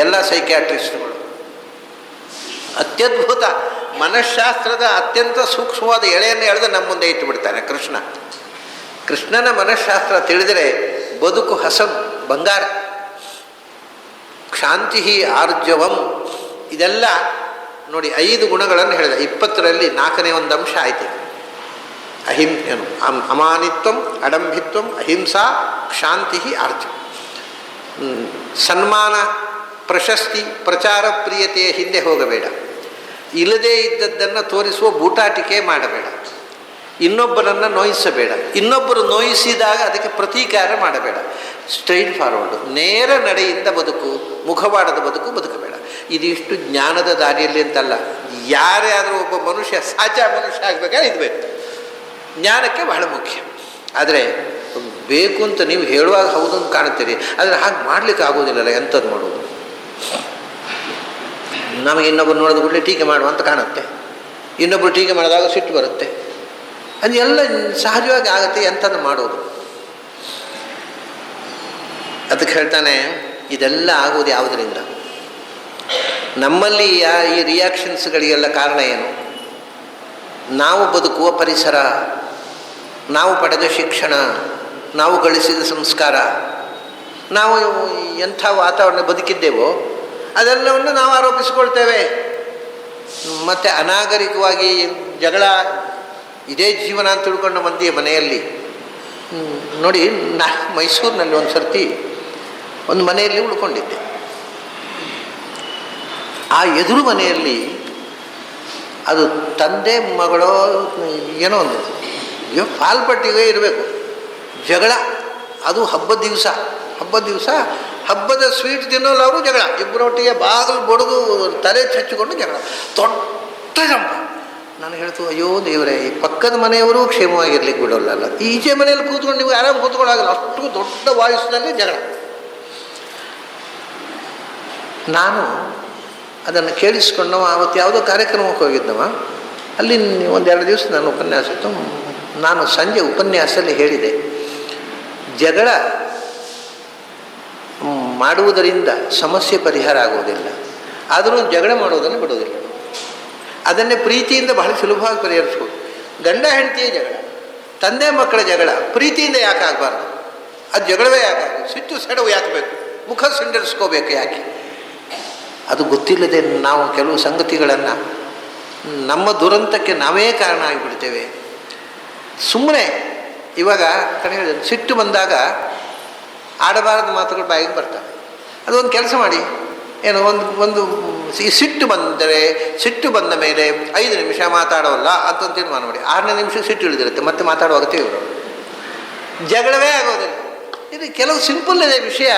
ಎಲ್ಲ ಸೈಕ್ಯಾಟ್ರಿಸ್ಟ್ಗಳು. ಅತ್ಯದ್ಭುತ ಮನಃಶಾಸ್ತ್ರದ ಅತ್ಯಂತ ಸೂಕ್ಷ್ಮವಾದ ಎಳೆಯನ್ನು ಎಳೆದು ನಮ್ಮ ಮುಂದೆ ಇಟ್ಟುಬಿಡ್ತಾನೆ ಕೃಷ್ಣ. ಕೃಷ್ಣನ ಮನಃಶಾಸ್ತ್ರ ತಿಳಿದರೆ ಬದುಕು ಹಸನು, ಬಂಗಾರ. ಕ್ಷಾಂತಿ ಆರ್ಜವಂ, ಇದೆಲ್ಲ ನೋಡಿ 5 ಗುಣಗಳನ್ನು ಹೇಳಿದ. 20ರಲ್ಲಿ 4ನೇ ಒಂದು ಅಂಶ ಆಯ್ತು. ಏನು ಅಮಾನಿತ್ವಂ ಅಡಂಭಿತ್ವಂ ಅಹಿಂಸಾ ಕ್ಷಾಂತಿ ಆರ್ಜ. ಸನ್ಮಾನ ಪ್ರಶಸ್ತಿ ಪ್ರಚಾರ ಪ್ರಿಯತೆಯ ಹಿಂದೆ ಹೋಗಬೇಡ. ಇಲ್ಲದೇ ಇದ್ದದ್ದನ್ನು ತೋರಿಸುವ ಬೂಟಾಟಿಕೆ ಮಾಡಬೇಡ. ಇನ್ನೊಬ್ಬರನ್ನು ನೋಯಿಸಬೇಡ. ಇನ್ನೊಬ್ಬರು ನೋಯಿಸಿದಾಗ ಅದಕ್ಕೆ ಪ್ರತೀಕಾರ ಮಾಡಬೇಡ. ಸ್ಟ್ರೈಟ್ ಫಾರ್ವರ್ಡು, ನೇರ ನಡೆಯಿಂದ ಬದುಕು, ಮುಖವಾಡದ ಬದುಕು ಬದುಕಬೇಡ. ಇದಿಷ್ಟು ಜ್ಞಾನದ ದಾರಿಯಲ್ಲಿ ಅಂತಲ್ಲ. ಯಾರೇ ಆದರೂ ಒಬ್ಬ ಮನುಷ್ಯ ಸಾಚಾ ಮನುಷ್ಯ ಆಗಬೇಕಾದ್ರೆ ಇದು ಬೇಕು. ಜ್ಞಾನಕ್ಕೆ ಬಹಳ ಮುಖ್ಯ. ಆದರೆ ಬೇಕು ಅಂತ ನೀವು ಹೇಳುವಾಗ ಹೌದು ಅಂತ ಕಾಣುತ್ತೀರಿ, ಆದರೆ ಹಾಗೆ ಮಾಡಲಿಕ್ಕೆ ಆಗೋದಿಲ್ಲಲ್ಲ. ಎಂಥದ್ದು ಮಾಡೋದು? ನಮಗೆ ಇನ್ನೊಬ್ಬರು ನೋಡೋದು ಕೂಡಲೇ ಟೀಕೆ ಮಾಡುವಂತ ಕಾಣುತ್ತೆ. ಇನ್ನೊಬ್ಬರು ಟೀಕೆ ಮಾಡಿದಾಗ ಸಿಟ್ಟು ಬರುತ್ತೆ. ಅದು ಎಲ್ಲ ಸಹಜವಾಗಿ ಆಗುತ್ತೆ. ಎಂಥದ್ದು ಮಾಡೋದು? ಅದಕ್ಕೆ ಹೇಳ್ತಾನೆ, ಇದೆಲ್ಲ ಆಗೋದು ಯಾವುದರಿಂದ? ನಮ್ಮಲ್ಲಿ ಈ ರಿಯಾಕ್ಷನ್ಸ್ಗಳಿಗೆಲ್ಲ ಕಾರಣ ಏನು? ನಾವು ಬದುಕುವ ಪರಿಸರ, ನಾವು ಪಡೆದ ಶಿಕ್ಷಣ, ನಾವು ಗಳಿಸಿದ ಸಂಸ್ಕಾರ, ನಾವು ಎಂಥ ವಾತಾವರಣ ಬದುಕಿದ್ದೇವೋ ಅದೆಲ್ಲವನ್ನು ನಾವು ಆರೋಪಿಸಿಕೊಳ್ತೇವೆ. ಮತ್ತು ಅನಾಗರಿಕವಾಗಿ ಜಗಳ ಇದೇ ಜೀವನ ಅಂತ ತಿಳ್ಕೊಂಡ ಮಂದಿಯ ಮನೆಯಲ್ಲಿ ನೋಡಿ. ಮೈಸೂರಿನಲ್ಲಿ ಒಂದು ಸರ್ತಿ ಒಂದು ಮನೆಯಲ್ಲಿ ಉಳ್ಕೊಂಡಿದ್ದೆ. ಆ ಎದುರು ಮನೆಯಲ್ಲಿ ಅದು ತಂದೆ ಮಗಳೋ ಏನೋ ಒಂದು ಪಾಲ್ಪಟ್ಟಿಗೆ ಇರಬೇಕು, ಜಗಳ. ಅದು ಹಬ್ಬದ ದಿವಸ ಹಬ್ಬದ ಸ್ವೀಟ್ ತಿನ್ನೋಲ್ಲ ಅವರು ಜಗಳ. ಇಬ್ಬರೊಟ್ಟಿಗೆ ಬಾಗಿಲು ಬಡಿದು ತಲೆ ಚಚ್ಚಿಕೊಂಡು ಜಗಳ, ದೊಡ್ಡ ಜಂಪ. ನಾನು ಹೇಳ್ತು, ಅಯ್ಯೋ ದೇವರೇ, ಈ ಪಕ್ಕದ ಮನೆಯವರು ಕ್ಷೇಮವಾಗಿರ್ಲಿಕ್ಕೆ ಬಿಡೋಲ್ಲ, ಈಚೆ ಮನೆಯಲ್ಲಿ ಕೂತ್ಕೊಂಡು ನೀವು ಆರಾಮ್ ಕೂತ್ಕೊಳ್ಳೋಲ್ಲ, ಅಷ್ಟು ದೊಡ್ಡ ವಾಯ್ಸ್ನಲ್ಲಿ ಜಗಳ. ನಾನು ಅದನ್ನು ಕೇಳಿಸ್ಕೊಂಡವ. ಆವತ್ತು ಯಾವುದೋ ಕಾರ್ಯಕ್ರಮಕ್ಕೆ ಹೋಗಿದ್ದವ. ಅಲ್ಲಿ ಒಂದೆರಡು ದಿವಸ ನಾನು ಉಪನ್ಯಾಸ ಇತ್ತು. ನಾನು ಸಂಜೆ ಉಪನ್ಯಾಸದಲ್ಲಿ ಹೇಳಿದೆ, ಜಗಳ ಮಾಡುವುದರಿಂದ ಸಮಸ್ಯೆ ಪರಿಹಾರ ಆಗುವುದಿಲ್ಲ, ಆದರೂ ಜಗಳ ಮಾಡುವುದನ್ನು ಬಿಡುವುದಿಲ್ಲ. ಅದನ್ನೇ ಪ್ರೀತಿಯಿಂದ ಬಹಳ ಸುಲಭವಾಗಿ ಪರಿಹರಿಸ್ಬೋದು. ಗಂಡ ಹೆಂಡತಿಯ ಜಗಳ, ತಂದೆ ಮಕ್ಕಳ ಜಗಳ ಪ್ರೀತಿಯಿಂದ ಯಾಕೆ ಆಗಬಾರ್ದು? ಅದು ಜಗಳವೇ ಯಾಕಾಗಬೇಕು? ಸಿಟ್ಟು ಸೆಡವು ಯಾಕೆ ಬೇಕು? ಮುಖ ಸಿಂಡರಿಸ್ಕೋಬೇಕು ಯಾಕೆ? ಅದು ಗೊತ್ತಿಲ್ಲದೆ ನಾವು ಕೆಲವು ಸಂಗತಿಗಳನ್ನು, ನಮ್ಮ ದುರಂತಕ್ಕೆ ನಾವೇ ಕಾರಣ ಆಗಿಬಿಡ್ತೇವೆ. ಸುಮ್ಮನೆ ಇವಾಗ ಕಡೆ ಹೇಳಿದ್ರೆ, ಸಿಟ್ಟು ಬಂದಾಗ ಆಡಬಾರದು ಮಾತುಗಳು ಬಾಯಿಗೆ ಬರ್ತವೆ. ಅದೊಂದು ಕೆಲಸ ಮಾಡಿ, ಏನು ಒಂದು ಈ ಸಿಟ್ಟು ಬಂದ ಮೇಲೆ 5 ನಿಮಿಷ ಮಾತಾಡೋಲ್ಲ ಅಂತ ತೀರ್ಮಾನ ಮಾಡಿ. 6ನೇ ನಿಮಿಷಕ್ಕೆ ಸಿಟ್ಟು ಇಳಿದಿರುತ್ತೆ, ಮತ್ತೆ ಮಾತಾಡುವಾಗ ತೀವ್ರ ಜಗಳವೇ ಆಗೋದಿಲ್ಲ. ಇದು ಕೆಲವು ಸಿಂಪಲ್ ಇದೆ ವಿಷಯ.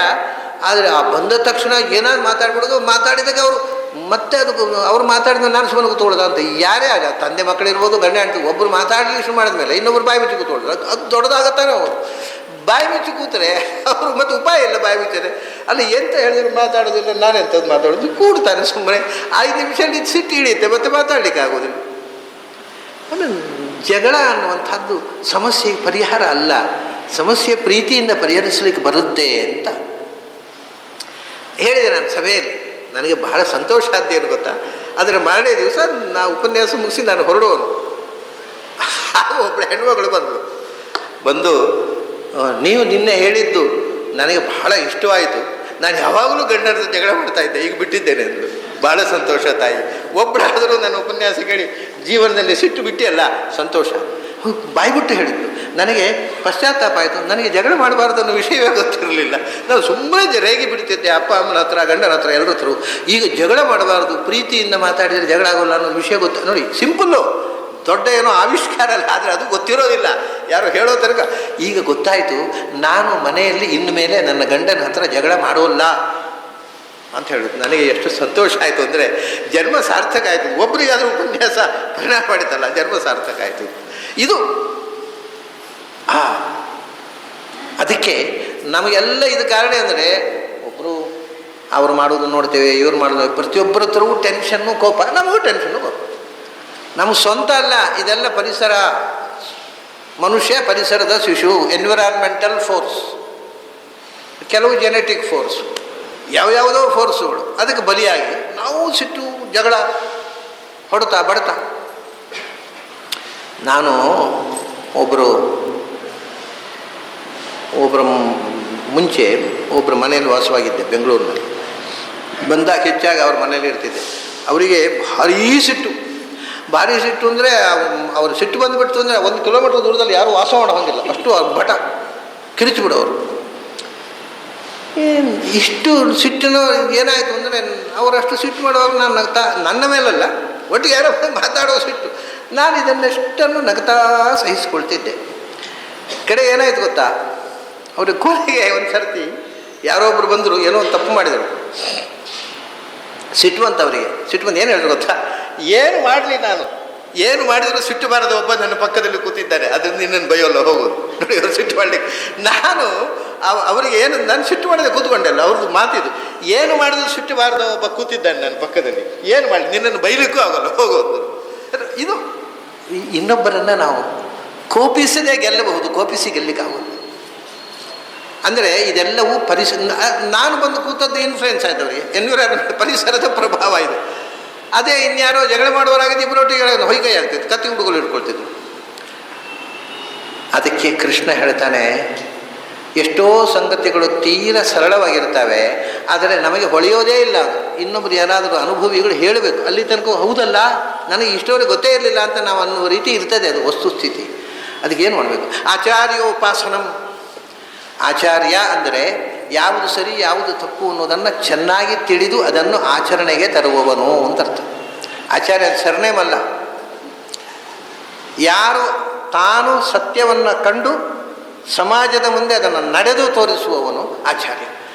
ಆದರೆ ಆ ಬಂದ ತಕ್ಷಣ ಏನಾದ್ರು ಮಾತಾಡ್ಬಿಡೋದು, ಮಾತಾಡಿದಾಗ ಅವರು ಮತ್ತೆ ಅದಕ್ಕೆ ಅವ್ರು ಮಾತಾಡಿದ ನಾನು ಸುಮ್ಮನೆ ಕೂತ್ಕೊಳ್ಳೋದು ಅಂತ. ಯಾರೇ ಆಗ ತಂದೆ ಮಕ್ಕಳಿರ್ಬೋದು, ಗಂಡ ಹೆಂಡತಿ, ಒಬ್ಬರು ಮಾತಾಡಲಿ ಶುರು ಮಾಡಿದ್ಮೇಲೆ ಇನ್ನೊಬ್ರು ಬಾಯಿ ಮುಚ್ಚಿ ಕೂತ್ಕೊಳ್ಳೋದು. ಅದು ದೊಡ್ಡದಾಗತ್ತಾನೆ. ಅವರು ಬಾಯಿ ಮುಚ್ಚಿ ಕೂತರೆ ಅವರು ಮತ್ತೆ ಉಪಾಯ ಇಲ್ಲ. ಬಾಯಿ ಮುಚ್ಚರೆ ಅಲ್ಲಿ ಎಂತ ಹೇಳಿದ್ರು ಮಾತಾಡೋದಿಲ್ಲ. ನಾನು ಎಂಥದ್ದು ಮಾತಾಡೋದು, ಕೂಡ್ತಾನೆ ಸುಮ್ಮನೆ. 5 ನಿಮಿಷ ಸಿಟ್ಟು ಹಿಡಿಯುತ್ತೆ, ಮತ್ತೆ ಮಾತಾಡಲಿಕ್ಕೆ ಆಗೋದಿಲ್ಲ. ಆಮೇಲೆ ಜಗಳ ಅನ್ನುವಂಥದ್ದು ಸಮಸ್ಯೆ ಪರಿಹಾರ ಅಲ್ಲ, ಸಮಸ್ಯೆ ಪ್ರೀತಿಯಿಂದ ಪರಿಹರಿಸಲಿಕ್ಕೆ ಬರುತ್ತೆ ಅಂತ ಹೇಳಿದೆ ನಾನು ಸಭೆಯಲ್ಲಿ. ನನಗೆ ಬಹಳ ಸಂತೋಷ ಆದ್ದೇನು ಗೊತ್ತಾ? ಅದರ ಮಾರನೇ ದಿವಸ ನಾ ಉಪನ್ಯಾಸ ಮುಗಿಸಿ ನಾನು ಹೊರಡುವನು. ಒಬ್ಬಳು ಹೆಣ್ಮಗಳು ಬಂದು ನೀವು ನಿನ್ನೆ ಹೇಳಿದ್ದು ನನಗೆ ಬಹಳ ಇಷ್ಟವಾಯಿತು, ನಾನು ಯಾವಾಗಲೂ ಗಂಡನ ಜಗಳ ಮಾಡ್ತಾ ಇದ್ದೆ, ಈಗ ಬಿಟ್ಟಿದ್ದೇನೆ ಅಂದರು. ಭಾಳ ಸಂತೋಷ ತಾಯಿ. ಒಬ್ಬರಾದರೂ ನನ್ನ ಉಪನ್ಯಾಸ ಕೇಳಿ ಜೀವನದಲ್ಲಿ ಸಿಟ್ಟು ಬಿಟ್ಟಿಯಲ್ಲ, ಸಂತೋಷ. ಬಾಯ್ಬಿಟ್ಟು ಹೇಳಿದ್ದು. ನನಗೆ ಪಶ್ಚಾತ್ತಾಪ ಆಯಿತು. ನನಗೆ ಜಗಳ ಮಾಡಬಾರ್ದು ಅನ್ನೋ ವಿಷಯವೇ ಗೊತ್ತಿರಲಿಲ್ಲ. ನಾವು ಸುಮ್ಮನೆ ರೇಗಿ ಬಿಡ್ತಿದ್ದೆ ಅಪ್ಪ ಅಮ್ಮನ ಹತ್ರ, ಗಂಡನ ಹತ್ರ, ಎಲ್ಲರ ಹತ್ರ. ಈಗ ಜಗಳ ಮಾಡಬಾರ್ದು, ಪ್ರೀತಿಯಿಂದ ಮಾತಾಡಿದರೆ ಜಗಳ ಆಗೋಲ್ಲ ಅನ್ನೋ ವಿಷಯ ಗೊತ್ತು. ನೋಡಿ, ಸಿಂಪಲ್ಲು, ದೊಡ್ಡ ಏನೋ ಆವಿಷ್ಕಾರ ಅಲ್ಲ, ಆದರೆ ಅದು ಗೊತ್ತಿರೋದಿಲ್ಲ. ಯಾರು ಹೇಳೋ ತನಕ ಈಗ ಗೊತ್ತಾಯಿತು. ನಾನು ಮನೆಯಲ್ಲಿ ಇನ್ಮೇಲೆ ನನ್ನ ಗಂಡನ ಹತ್ರ ಜಗಳ ಮಾಡೋಲ್ಲ ಅಂತ ಹೇಳಿದ್ರು. ನನಗೆ ಎಷ್ಟು ಸಂತೋಷ ಆಯಿತು ಅಂದರೆ, ಜನ್ಮ ಸಾರ್ಥಕ ಆಯಿತು. ಒಬ್ಬರಿಗಾದರೂ ಉಪನ್ಯಾಸ ಪರಿಣಾಮ ಮಾಡಿತಲ್ಲ, ಜನ್ಮ ಸಾರ್ಥಕ ಆಯಿತು. ಇದು ಅದಕ್ಕೆ ನಮಗೆಲ್ಲ ಇದು ಕಾರಣ ಅಂದರೆ, ಒಬ್ಬರು ಅವ್ರು ಮಾಡೋದು ನೋಡ್ತೇವೆ, ಇವ್ರು ಮಾಡೋದು, ಪ್ರತಿಯೊಬ್ಬರ ಹತ್ರವೂ ಟೆನ್ಷನ್ನು, ಕೋಪ. ನಮಗೂ ಟೆನ್ಷನ್ನು, ಕೋಪ ನಮಗೆ ಸ್ವಂತ ಅಲ್ಲ. ಇದೆಲ್ಲ ಪರಿಸರ, ಮನುಷ್ಯ ಪರಿಸರದ ಶಿಶು. ಎನ್ವಿರಾನ್ಮೆಂಟಲ್ ಫೋರ್ಸ್, ಕೆಲವು ಜೆನೆಟಿಕ್ ಫೋರ್ಸ್, ಯಾವ್ಯಾವುದೋ ಫೋರ್ಸುಗಳು. ಅದಕ್ಕೆ ಬಲಿಯಾಗಿ ನಾವು ಸಿಟ್ಟು, ಜಗಳ, ಹೊಡೆತ ಬಡತ. ನಾನು ಒಬ್ಬರು ಮುಂಚೆ ಒಬ್ಬರ ಮನೆಯಲ್ಲಿ ವಾಸವಾಗಿದ್ದೆ ಬೆಂಗಳೂರಿನಲ್ಲಿ. ಬಂದಾಗ ಹೆಚ್ಚಾಗಿ ಅವ್ರ ಮನೇಲಿ ಇರ್ತಿದ್ದೆ. ಅವರಿಗೆ ಭಾರೀ ಸಿಟ್ಟು. ಭಾರಿ ಸಿಟ್ಟು ಅಂದರೆ ಅವ್ರು ಸಿಟ್ಟು ಬಂದುಬಿಡ್ತು ಅಂದರೆ 1 ಕಿಲೋಮೀಟ್ರ್ ದೂರದಲ್ಲಿ ಯಾರೂ ವಾಸ ಮಾಡೋ ಹೋಗಿಲ್ಲ, ಅಷ್ಟು ಭಟ ಕಿರಿಚಿಬಿಡೋರು. ಇಷ್ಟು ಸಿಟ್ಟಿನ ಏನಾಯಿತು ಅಂದರೆ ಅವರಷ್ಟು ಸಿಟ್ಟು ಮಾಡುವಾಗ ನಾನು ನಗ್ತಾ, ನನ್ನ ಮೇಲಲ್ಲ ಒಟ್ಟಿಗೆ ಯಾರೋ ಮಾತಾಡೋ ಸಿಟ್ಟು, ನಾನು ಇದನ್ನೆಷ್ಟನ್ನು ನಗ್ತಾ ಸಹಿಸ್ಕೊಳ್ತಿದ್ದೆ. ಕಡೆ ಏನಾಯ್ತು ಗೊತ್ತಾ, ಅವ್ರಿಗೆ ಕೊನೆಗೆ ಒಂದು ಸರ್ತಿ ಯಾರೋ ಒಬ್ರು ಬಂದರು, ಏನೋ ಒಂದು ತಪ್ಪು ಮಾಡಿದರು, ಸಿಟ್ಟು ಬಂತು ಅವರಿಗೆ. ಸಿಟ್ಟು ಬಂದು ಏನು ಹೇಳಿದ್ರು ಗೊತ್ತಾ, ಏನು ಮಾಡಲಿ ನಾನು ಏನು ಮಾಡಿದ್ರು ಸಿಟ್ಟು ಬಾರದು, ಒಬ್ಬ ನನ್ನ ಪಕ್ಕದಲ್ಲಿ ಕೂತಿದ್ದಾರೆ, ಅದರಿಂದ ನಿನ್ನನ್ನು ಬೈಯೋಲ್ಲ ಹೋಗೋದು. ನೋಡಿ ಅವ್ರು ಸಿಟ್ಟು ಮಾಡಲಿಕ್ಕೆ, ನಾನು ಅವರಿಗೆ ಏನು, ನಾನು ಸಿಟ್ಟು ಮಾಡಿದೆ ಕೂತ್ಕೊಂಡೆಲ್ಲ, ಅವ್ರದ್ದು ಮಾತಿದು, ಏನು ಮಾಡಿದ್ರು ಸಿಟ್ಟು ಬಾರದು, ಒಬ್ಬ ಕೂತಿದ್ದಾನೆ ನನ್ನ ಪಕ್ಕದಲ್ಲಿ, ಏನು ಮಾಡಲಿ ನಿನ್ನನ್ನು ಬೈಲಿಕ್ಕೂ ಆಗೋಲ್ಲ ಹೋಗೋದು. ಇದು ಇನ್ನೊಬ್ಬರನ್ನು ನಾವು ಕೋಪಿಸದೇ ಗೆಲ್ಲಬಹುದು, ಕೋಪಿಸಿ ಗೆಲ್ಲಲಿಕ್ಕಾಗೋದು. ಅಂದರೆ ಇದೆಲ್ಲವೂ ನಾನು ಬಂದು ಕೂತದ್ದು ಇನ್ಫ್ಲುಯೆನ್ಸ್ ಆಯ್ತು ಅವರಿಗೆ, ಎನ್ವಿರಾನ್ಮೆಂಟ್ ಪರಿಸರದ ಪ್ರಭಾವ ಇದು. ಅದೇ ಇನ್ಯಾರೋ ಜಗಳ ಮಾಡುವವರಾಗಿದ್ದು ಇಬ್ಬರೊಟ್ಟಿಗೆ ಹೊಯ್ಕೈ ಆಗ್ತಿತ್ತು, ಕತ್ತಿ ಹುಡುಗರು ಇಟ್ಕೊಳ್ತಿದ್ರು. ಅದಕ್ಕೆ ಕೃಷ್ಣ ಹೇಳ್ತಾನೆ, ಎಷ್ಟೋ ಸಂಗತಿಗಳು ತೀರ ಸರಳವಾಗಿರ್ತವೆ, ಆದರೆ ನಮಗೆ ಹೊಳೆಯೋದೇ ಇಲ್ಲ. ಇನ್ನೊಬ್ಬರು ಯಾರಾದರೂ ಅನುಭವಿಗಳು ಹೇಳಬೇಕು, ಅಲ್ಲಿ ತನಕ ಹೌದಲ್ಲ ನನಗೆ ಇಷ್ಟವರೆಗೆ ಗೊತ್ತೇ ಇರಲಿಲ್ಲ ಅಂತ ನಾವು ಅನ್ನುವ ರೀತಿ ಇರ್ತದೆ, ಅದು ವಸ್ತುಸ್ಥಿತಿ. ಅದಕ್ಕೇನು ಮಾಡಬೇಕು? ಆಚಾರ್ಯೋಪಾಸನಂ. ಆಚಾರ್ಯ ಅಂದರೆ ಯಾವುದು ಸರಿ ಯಾವುದು ತಪ್ಪು ಅನ್ನೋದನ್ನು ಚೆನ್ನಾಗಿ ತಿಳಿದು ಅದನ್ನು ಆಚರಣೆಗೆ ತರುವವನು ಅಂತ ಅರ್ಥ. ಆಚಾರ್ಯ ಸರ್ನೇಮಲ್ಲ, ಯಾರು ತಾನು ಸತ್ಯವನ್ನು ಕಂಡು ಸಮಾಜದ ಮುಂದೆ ಅದನ್ನು ನಡೆದು ತೋರಿಸುವವನು ಆಚಾರ್ಯ.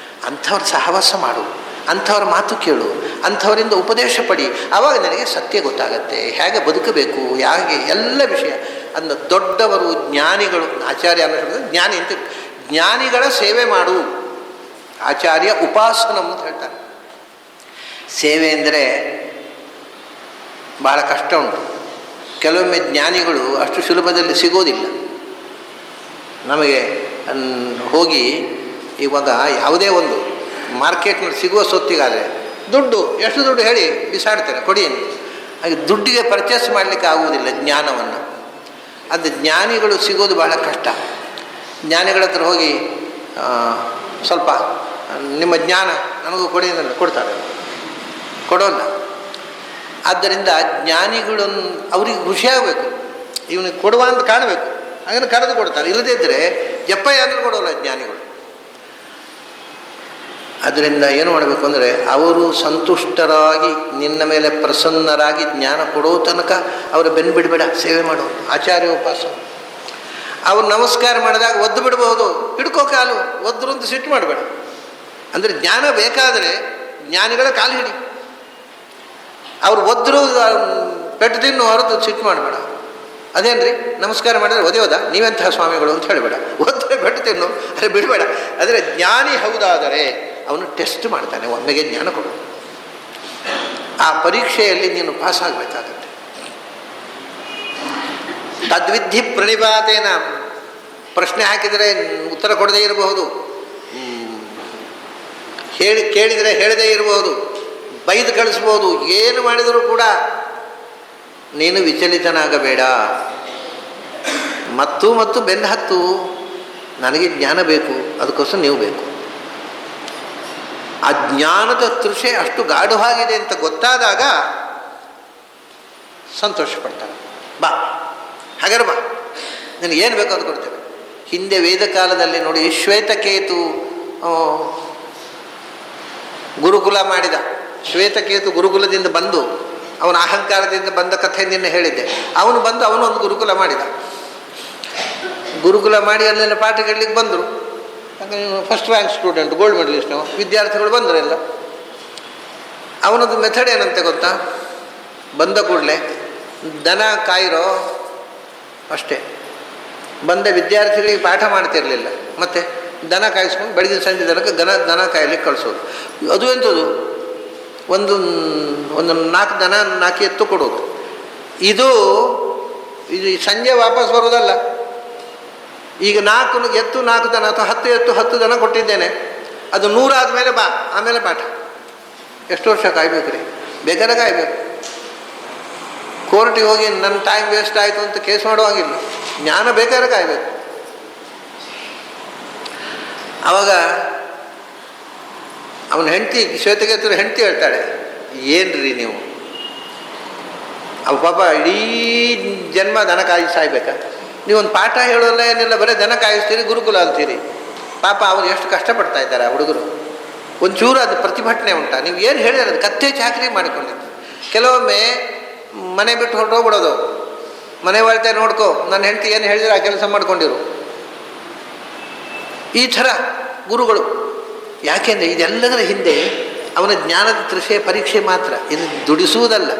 ಅಂಥವ್ರ ಸಹವಾಸ ಮಾಡು, ಅಂಥವ್ರ ಮಾತು ಕೇಳು, ಅಂಥವರಿಂದ ಉಪದೇಶ ಪಡಿ, ಆವಾಗ ನನಗೆ ಸತ್ಯ ಗೊತ್ತಾಗತ್ತೆ, ಹೇಗೆ ಬದುಕಬೇಕು, ಹೇಗೆ ಎಲ್ಲ ವಿಷಯ. ಅದನ್ನು ದೊಡ್ಡವರು ಜ್ಞಾನಿಗಳು, ಆಚಾರ್ಯ ಅನ್ನೋ ಜ್ಞಾನಿ ಅಂತ, ಜ್ಞಾನಿಗಳ ಸೇವೆ ಮಾಡು, ಆಚಾರ್ಯ ಉಪಾಸನಂ ಅಂತ ಹೇಳ್ತಾರೆ. ಸೇವೆ ಅಂದರೆ ಭಾಳ ಕಷ್ಟ ಉಂಟು. ಕೆಲವೊಮ್ಮೆ ಜ್ಞಾನಿಗಳು ಅಷ್ಟು ಸುಲಭದಲ್ಲಿ ಸಿಗೋದಿಲ್ಲ. ನಮಗೆ ಹೋಗಿ ಇವಾಗ ಯಾವುದೇ ಒಂದು ಮಾರ್ಕೆಟ್ನಲ್ಲಿ ಸಿಗುವ ಸೊತ್ತಿಗಾದರೆ ದುಡ್ಡು ಎಷ್ಟು ದುಡ್ಡು ಹೇಳಿ ಬಿಸಾಡ್ತಾರೆ, ಕೊಡಿ ಅಂತ. ಹಾಗೆ ದುಡ್ಡಿಗೆ ಪರ್ಚೇಸ್ ಮಾಡಲಿಕ್ಕೆ ಆಗುವುದಿಲ್ಲ ಜ್ಞಾನವನ್ನು. ಅದು ಜ್ಞಾನಿಗಳು ಸಿಗೋದು ಬಹಳ ಕಷ್ಟ. ಜ್ಞಾನಿಗಳ ಹತ್ರ ಹೋಗಿ ಸ್ವಲ್ಪ ನಿಮ್ಮ ಜ್ಞಾನ ನನಗೂ ಕೊಡಿ ಅಂದರೆ ಕೊಡ್ತಾರೆ, ಕೊಡೋಲ್ಲ. ಆದ್ದರಿಂದ ಜ್ಞಾನಿಗಳನ್ನು ಅವ್ರಿಗೆ ಖುಷಿಯಾಗಬೇಕು, ಇವನಿಗೆ ಕೊಡುವ ಅಂತ ಕಾಣಬೇಕು, ಹಾಗೆ ಕರೆದು ಕೊಡ್ತಾರೆ. ಇಲ್ಲದೇ ಇದ್ದರೆ ಜಪ್ಪಯ್ಯ ಅಂದರೆ ಕೊಡೋಲ್ಲ ಜ್ಞಾನಿಗಳು. ಅದರಿಂದ ಏನು ಮಾಡಬೇಕು ಅಂದರೆ ಅವರು ಸಂತುಷ್ಟರಾಗಿ ನಿನ್ನ ಮೇಲೆ ಪ್ರಸನ್ನರಾಗಿ ಜ್ಞಾನ ಕೊಡೋ ತನಕ ಅವರ ಬೆನ್ನು ಬಿಡಬೇಡ, ಸೇವೆ ಮಾಡೋ. ಆಚಾರ್ಯ ಉಪಾಸನ. ಅವ್ರು ನಮಸ್ಕಾರ ಮಾಡಿದಾಗ ಒದ್ದು ಬಿಡಬಹುದು, ಹಿಡ್ಕೋ ಕಾಲು, ಒದ್ರು ಅಂತ ಸಿಟ್ಟು ಮಾಡಬೇಡ. ಅಂದರೆ ಜ್ಞಾನ ಬೇಕಾದರೆ ಜ್ಞಾನಿಗಳ ಕಾಲು ಹಿಡಿ. ಅವ್ರು ಒದ್ರು ಪೆಟ್ಟು ತಿನ್ನು ಹೊರತು ಸಿಟ್ಟು ಮಾಡಬೇಡ. ಅದೇನ್ರಿ ನಮಸ್ಕಾರ ಮಾಡಿದ್ರೆ ಒದೆಯೋದ, ನೀವೆಂತಹ ಸ್ವಾಮಿಗಳು ಅಂತ ಹೇಳಬೇಡ. ಒದ್ದರೆ ಪೆಟ್ಟು ತಿನ್ನು, ಅದೇ ಬಿಡಬೇಡ. ಆದರೆ ಜ್ಞಾನಿ ಹೌದಾದರೆ ಅವನು ಟೆಸ್ಟ್ ಮಾಡ್ತಾನೆ, ಒಮ್ಮೆಗೆ ಜ್ಞಾನ ಕೊಡು. ಆ ಪರೀಕ್ಷೆಯಲ್ಲಿ ನೀನು ಪಾಸ್ ಆಗಬೇಕಾಗತ್ತೆ. ತದ್ವಿಧಿ ಪ್ರಣಿಪಾತೇನ. ಪ್ರಶ್ನೆ ಹಾಕಿದರೆ ಉತ್ತರ ಕೊಡದೇ ಇರಬಹುದು, ಕೇಳಿದರೆ ಹೇಳದೇ ಇರಬಹುದು, ಬೈದು ಕಳಿಸ್ಬೋದು. ಏನು ಮಾಡಿದರೂ ಕೂಡ ನೀನು ವಿಚಲಿತನಾಗಬೇಡ. ಮತ್ತು ಬೆನ್ನು ಹತ್ತು, ನನಗೆ ಜ್ಞಾನ ಬೇಕು, ಅದಕ್ಕೋಸ್ಕರ ನೀವು ಬೇಕು. ಆ ಜ್ಞಾನದ ತೃಷೆ ಅಷ್ಟು ಗಾಢವಾಗಿದೆ ಅಂತ ಗೊತ್ತಾದಾಗ ಸಂತೋಷ ಪಡ್ತಾನೆ. ಬಾ, ಹಾಗಾದ್ರೆ ಬಾ, ನಿನಗೇನು ಬೇಕೋ ಅದು ಕೊಡ್ತೇವೆ. ಹಿಂದೆ ವೇದ ಕಾಲದಲ್ಲಿ ನೋಡಿ, ಶ್ವೇತಕೇತು ಗುರುಕುಲ ಮಾಡಿದ. ಶ್ವೇತಕೇತು ಗುರುಕುಲದಿಂದ ಬಂದು, ಅವನ ಅಹಂಕಾರದಿಂದ ಬಂದ ಕಥೆ ನಿನ್ನೆ ಹೇಳಿದ್ದೆ. ಅವನು ಬಂದು ಅವನೊಂದು ಗುರುಕುಲ ಮಾಡಿದ. ಗುರುಕುಲ ಮಾಡಿ ಅಲ್ಲೆಲ್ಲ ಪಾಠ ಕೇಳಲಿಕ್ಕೆ ಬಂದರು. First rank student, gold medalist ವಿದ್ಯಾರ್ಥಿಗಳು ಬಂದರೆಲ್ಲ. ಅವನದು ಮೆಥಡ್ ಏನಂತೆ ಗೊತ್ತಾ? ಬಂದ ಕೂಡಲೇ ದನ ಕಾಯಿರೋ ಅಷ್ಟೇ. ಬಂದ ವಿದ್ಯಾರ್ಥಿಗಳಿಗೆ ಪಾಠ ಮಾಡ್ತಿರಲಿಲ್ಲ, ಮತ್ತು ದನ ಕಾಯಿಸ್ಕೊಂಡು ಬೆಳಗಿನ ಸಂಜೆ ತನಕ ದನ ಕಾಯಲಿಕ್ಕೆ ಕಳಿಸೋದು. ಅದು ಎಂಥದ್ದು, ಒಂದು 4 ದನ 4 ಎತ್ತು ಕೊಡೋದು. ಇದು ಸಂಜೆ ವಾಪಸ್ ಬರೋದಲ್ಲ. ಈಗ 4 ಎತ್ತು 4 ದನ ಅಥವಾ 10 ಎತ್ತು 10 ದನ ಕೊಟ್ಟಿದ್ದೇನೆ, ಅದು 100 ಆದಮೇಲೆ ಬಾ, ಆಮೇಲೆ ಪಾಠ. ಎಷ್ಟು ವರ್ಷ ಕಾಯ್ಬೇಕು ರೀ? ಬೇಕಾದ್ರೆ ಕಾಯಬೇಕು. ಕೋರ್ಟಿಗೆ ಹೋಗಿ ನನ್ನ ಟೈಮ್ ವೇಸ್ಟ್ ಆಯಿತು ಅಂತ ಕೇಸ್ ಮಾಡುವಾಗಿಲ್ಲ. ಜ್ಞಾನ ಬೇಕಾದ್ರೆ ಕಾಯಬೇಕು. ಆವಾಗ ಅವನ ಹೆಂಡತಿ, ಶ್ವೇತಕೇತುರ ಹೆಂಡತಿ ಹೇಳ್ತಾಳೆ, ಏನ್ರಿ ನೀವು ಅವ ಪಾಪ ಇಡೀ ಜನ್ಮ ದನ ಕಾಯಿಸಿ ಸಾಯ್ಬೇಕಾ? ನೀವೊಂದು ಪಾಠ ಹೇಳೋಲ್ಲ ಏನಿಲ್ಲ, ಬರೀ ದನ ಕಾಯಿಸ್ತೀರಿ, ಗುರುಕುಲ ಅಂತೀರಿ. ಪಾಪ ಅವ್ರು ಎಷ್ಟು ಕಷ್ಟಪಡ್ತಾ ಇದ್ದಾರೆ ಆ ಹುಡುಗರು. ಒಂಚೂರು ಅದು ಪ್ರತಿಭಟನೆ ಉಂಟಾ? ನೀವು ಏನು ಹೇಳಿದ್ರೆ ಅದು ಕತ್ತೆ ಚಾಕರಿ ಮಾಡಿಕೊಂಡಿದ್ದು. ಕೆಲವೊಮ್ಮೆ ಮನೆ ಬಿಟ್ಟು ಹೊರಟೋಗ್ಬಿಡೋದು, ಮನೆ ಒಳತೆ ನೋಡ್ಕೋ, ನನ್ನ ಹೆಂಡತಿ ಏನು ಹೇಳಿದ್ರೆ ಆ ಕೆಲಸ ಮಾಡ್ಕೊಂಡಿರು. ಈ ಥರ ಗುರುಗಳು. ಯಾಕೆಂದರೆ ಇದೆಲ್ಲದರ ಹಿಂದೆ ಅವನ ಜ್ಞಾನದ ತೃಷೆ ಪರೀಕ್ಷೆ ಮಾತ್ರ, ಇದು ದುಡಿಸುವುದಲ್ಲ.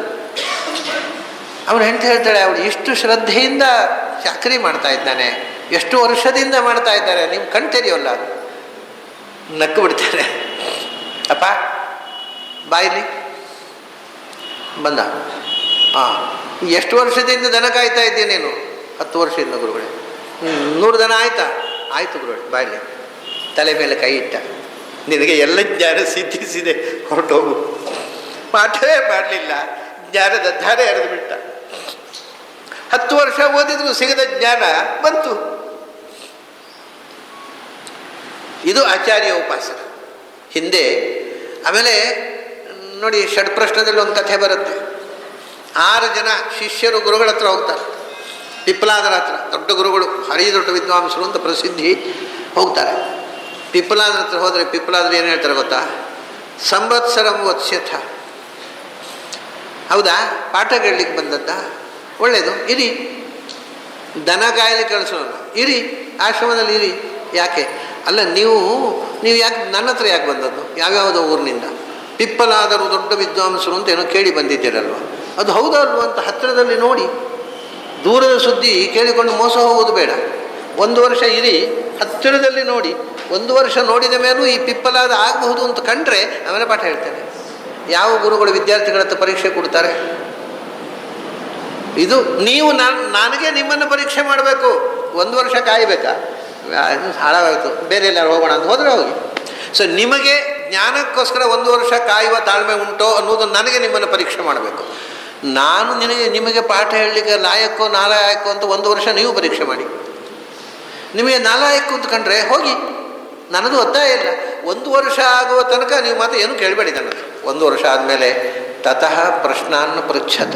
ಅವನ ಹೆಂಡತಿ ಹೇಳ್ತಾಳೆ, ಅವಳು ಇಷ್ಟು ಶ್ರದ್ಧೆಯಿಂದ ಚಾಕರಿ ಮಾಡ್ತಾ ಇದ್ದಾನೆ, ಎಷ್ಟು ವರ್ಷದಿಂದ ಮಾಡ್ತಾ ಇದ್ದಾರೆ, ನೀವು ಕಣ್ತೆರಿಯೋಲ್ಲ. ನಕ್ಕು ಬಿಡ್ತಾರೆ. ಅಪ್ಪ ಬಾಯಿಲಿ ಬಂದ. ಹಾಂ, ಎಷ್ಟು ವರ್ಷದಿಂದ ದನ ಕಾಯ್ತಾ ಇದ್ದೀನಿ ನೀನು? 10 ವರ್ಷದಿಂದ ಗುರುಗಳೇ. 100 ದನ ಆಯ್ತಾ? ಆಯಿತು ಗುರುಗಳೇ, ಬಾಯಿಲಿ. ತಲೆ ಮೇಲೆ ಕೈ ಇಟ್ಟ. ನಿನಗೆ ಎಲ್ಲ ಜ್ಞಾನ ಸಿದ್ಧಿಸಿದೆ, ಹೊರಟೋಗು. ಪಾಠವೇ ಮಾಡಲಿಲ್ಲ, ಜ್ಞಾನದ ಧಾರೆ ಎರೆದು ಬಿಟ್ಟ. 10 ವರ್ಷ ಓದಿದ್ರು ಸಿಗದ ಜ್ಞಾನ ಬಂತು. ಇದು ಆಚಾರ್ಯ ಉಪಾಸನ. ಹಿಂದೆ ಆಮೇಲೆ ನೋಡಿ, ಷಡ್ಪ್ರಶ್ನದಲ್ಲಿ ಒಂದು ಕಥೆ ಬರುತ್ತೆ. 6 ಜನ ಶಿಷ್ಯರು ಗುರುಗಳ ಹತ್ರ ಹೋಗ್ತಾರೆ. ಪಿಪ್ಪಲಾದರ ಹತ್ರ, ದೊಡ್ಡ ಗುರುಗಳು, ಭಾರಿ ದೊಡ್ಡ ವಿದ್ವಾಂಸರು ಅಂತ ಪ್ರಸಿದ್ಧಿ, ಹೋಗ್ತಾರೆ. ಪಿಪ್ಪಲಾದರ ಹತ್ರ ಹೋದರೆ ಪಿಪ್ಪಲಾದರು ಏನು ಹೇಳ್ತಾರೆ ಗೊತ್ತಾ? ಸಂವತ್ಸರಂ ವತ್ಸ್ಯಥ. ಹೌದಾ, ಪಾಠ ಕೇಳಲಿಕ್ಕೆ ಬಂದದ್ದ? ಒಳ್ಳೆಯದು, ಇರಿ. ದನ ಕಾಯಲಿ ಕಳಿಸೋಣ, ಇರಿ, ಆಶ್ರಮದಲ್ಲಿ ಇರಿ. ಯಾಕೆ? ಅಲ್ಲ, ನೀವು ಯಾಕೆ ನನ್ನ ಹತ್ರ ಯಾಕೆ ಬಂದದ್ದು? ಯಾವ್ಯಾವುದೋ ಊರಿನಿಂದ ಪಿಪ್ಪಲಾದರು ದೊಡ್ಡ ವಿದ್ವಾಂಸರು ಅಂತ ಏನೋ ಕೇಳಿ ಬಂದಿದ್ದೀರಲ್ವ? ಅದು ಹೌದಲ್ವ ಅಂತ ಹತ್ತಿರದಲ್ಲಿ ನೋಡಿ. ದೂರದ ಸುದ್ದಿ ಕೇಳಿಕೊಂಡು ಮೋಸ ಹೋಗೋದು ಬೇಡ. 1 ವರ್ಷ ಇರಿ, ಹತ್ತಿರದಲ್ಲಿ ನೋಡಿ. 1 ವರ್ಷ ನೋಡಿದ ಮೇಲೂ ಈ ಪಿಪ್ಪಲಾದ ಆಗಬಹುದು ಅಂತ ಕಂಡ್ರೆ ಆಮೇಲೆ ಪಾಠ ಹೇಳ್ತೇನೆ. ಯಾವ ಗುರುಗಳು ವಿದ್ಯಾರ್ಥಿಗಳ ಹತ್ರ ಪರೀಕ್ಷೆ ಕೊಡ್ತಾರೆ? ಇದು ನೀವು ನನಗೆ ನಿಮ್ಮನ್ನು ಪರೀಕ್ಷೆ ಮಾಡಬೇಕು. 1 ವರ್ಷ ಕಾಯಬೇಕಾ? ಹಾಳಾಗೋಯ್ತು, ಬೇರೆ ಎಲ್ಲಾರು ಹೋಗೋಣ ಅಂತ ಹೋದರೆ ಹೋಗಿ. ಸೊ ನಿಮಗೆ ಜ್ಞಾನಕ್ಕೋಸ್ಕರ 1 ವರ್ಷ ಕಾಯುವ ತಾಳ್ಮೆ ಉಂಟೋ ಅನ್ನೋದು ನನಗೆ ನಿಮ್ಮನ್ನು ಪರೀಕ್ಷೆ ಮಾಡಬೇಕು. ನಾನು ನಿಮಗೆ ಪಾಠ ಹೇಳಲಿಕ್ಕೆ ಲಾಯಕ್ಕೋ ನಾಲಾಯಕ್ಕೋ ಅಂತ 1 ವರ್ಷ ನೀವು ಪರೀಕ್ಷೆ ಮಾಡಿ. ನಿಮಗೆ ನಾಲಾಯಕ್ಕೂ ಅಂತ ಕಂಡ್ರೆ ಹೋಗಿ, ನನ್ನದು ಒತ್ತಾಯ ಇಲ್ಲ. 1 ವರ್ಷ ಆಗುವ ತನಕ ನೀವು ಮಾತ್ರ ಏನು ಕೇಳಬೇಡಿ ನನ್ನದು. 1 ವರ್ಷ ಆದಮೇಲೆ ತತಃ ಪ್ರಶ್ನಾನ್ನ ಪೃಚ್ಛತ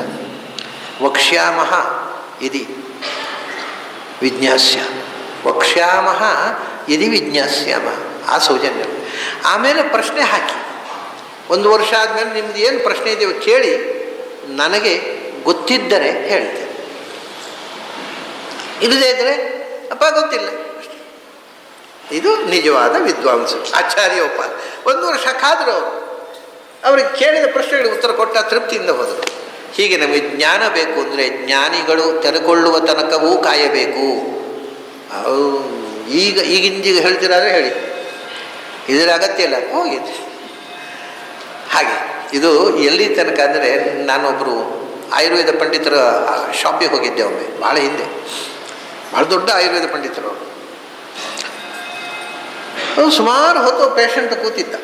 ವಕ್ಷ್ಯಾಮಃ ಇದಿ ವಿಜ್ಞಾಸ್ಯ, ವಕ್ಷ್ಯಾಮಃ ಇದಿ ವಿಜ್ಞಾಸ್ಯಾಮ. ಆ ಸೌಜನ್ಯ. ಆಮೇಲೆ ಪ್ರಶ್ನೆ ಹಾಕಿ. 1 ವರ್ಷ ಆದಮೇಲೆ ನಿಮ್ದು ಏನು ಪ್ರಶ್ನೆ ಇದೆಯೋ ಕೇಳಿ, ನನಗೆ ಗೊತ್ತಿದ್ದರೆ ಹೇಳ್ತೇನೆ, ಇಲ್ಲದೇ ಇದ್ದರೆ ಅಪ್ಪ ಗೊತ್ತಿಲ್ಲ. ಇದು ನಿಜವಾದ ವಿದ್ವಾಂಸ, ಆಚಾರ್ಯ ಉಪಾಸ. 1 ವರ್ಷ ಕಾದರು ಅವರು. ಅವ್ರಿಗೆ ಕೇಳಿದ ಪ್ರಶ್ನೆಗಳಿಗೆ ಉತ್ತರ ಕೊಟ್ಟ, ತೃಪ್ತಿಯಿಂದ ಹೋದರು. ಹೀಗೆ ನಮಗೆ ಜ್ಞಾನ ಬೇಕು ಅಂದರೆ ಜ್ಞಾನಿಗಳು ತೆರೆಕೊಳ್ಳುವ ತನಕವೂ ಕಾಯಬೇಕು. ಈಗಿಂದೀಗ ಹೇಳ್ತಿರಾದ್ರೆ ಹೇಳಿ, ಇದರ ಅಗತ್ಯ ಇಲ್ಲ, ಹೋಗಿದೆ. ಹಾಗೆ ಇದು ಎಲ್ಲಿ ತನಕ ಅಂದರೆ, ನಾನೊಬ್ಬರು ಆಯುರ್ವೇದ ಪಂಡಿತರ ಶಾಪಿಗೆ ಹೋಗಿದ್ದೆ ಒಮ್ಮೆ, ಭಾಳ ಹಿಂದೆ. ಭಾಳ ದೊಡ್ಡ ಆಯುರ್ವೇದ ಪಂಡಿತರು. ಸುಮಾರು ಹೊತ್ತು ಪೇಷಂಟ್ ಕೂತಿದ್ದ.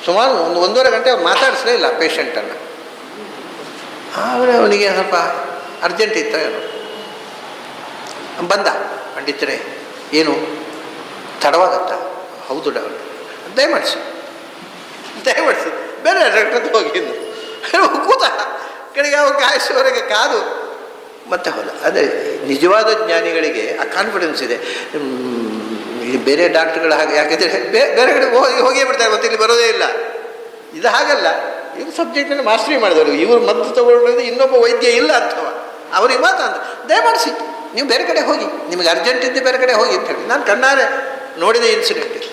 ಸುಮಾರು 1.5 ಗಂಟೆ ಅವ್ರು ಮಾತಾಡಿಸಲೇ ಇಲ್ಲ ಪೇಷಂಟನ್ನು. ಆದರೆ ಅವನಿಗೆ ಸ್ವಲ್ಪ ಅರ್ಜೆಂಟ್ ಇತ್ತು ಏನೋ. ಬಂದ, ಪಂಡಿತರೇ ಏನು ತಡವಾಗತ್ತಾ? ಹೌದು ಡಾಕ್ಟರ್. ದಯಮಾಡಿಸಿ ಬೇರೆ ಡಾಕ್ಟರ್ ಹೋಗಿದ್ದು. ಕೂತ ಕಡೆಗೆ ಅವ್ರು ಕಾಯಿಸುವವರೆಗೆ ಕಾದು ಮತ್ತೆ ಹೋದ. ಅದೇ ನಿಜವಾದ ಜ್ಞಾನಿಗಳಿಗೆ ಆ ಕಾನ್ಫಿಡೆನ್ಸ್ ಇದೆ. ಬೇರೆ ಡಾಕ್ಟ್ರುಗಳು ಹಾಗೆ, ಯಾಕೆಂದರೆ ಬೇರೆ ಕಡೆ ಹೋಗೇ ಬಿಡ್ತಾರೆ, ಮತ್ತೆ ಇಲ್ಲಿ ಬರೋದೇ ಇಲ್ಲ. ಇದು ಹಾಗಲ್ಲ, ಇವ್ರು ಸಬ್ಜೆಕ್ಟನ್ನು ಮಾಸ್ಟರಿ ಮಾಡಿದವರು. ಇವರು ಮದ್ದು ತಗೊಳ್ಳೋದು ಇನ್ನೊಬ್ಬ ವೈದ್ಯ ಇಲ್ಲ ಅಥವಾ ಅವ್ರಿಗೆ ಮಾತ್ರ ಅಂತ. ದಯಮಾಡಿಸಿ ನೀವು ಬೇರೆ ಕಡೆ ಹೋಗಿ, ನಿಮಗೆ ಅರ್ಜೆಂಟ್ ಇದ್ದೆ ಬೇರೆ ಕಡೆ ಹೋಗಿ ಅಂತ ಹೇಳಿ ನಾನು ಕಣ್ಣಾರೆ ನೋಡಿದ ಇನ್ಸಿಡೆಂಟ್.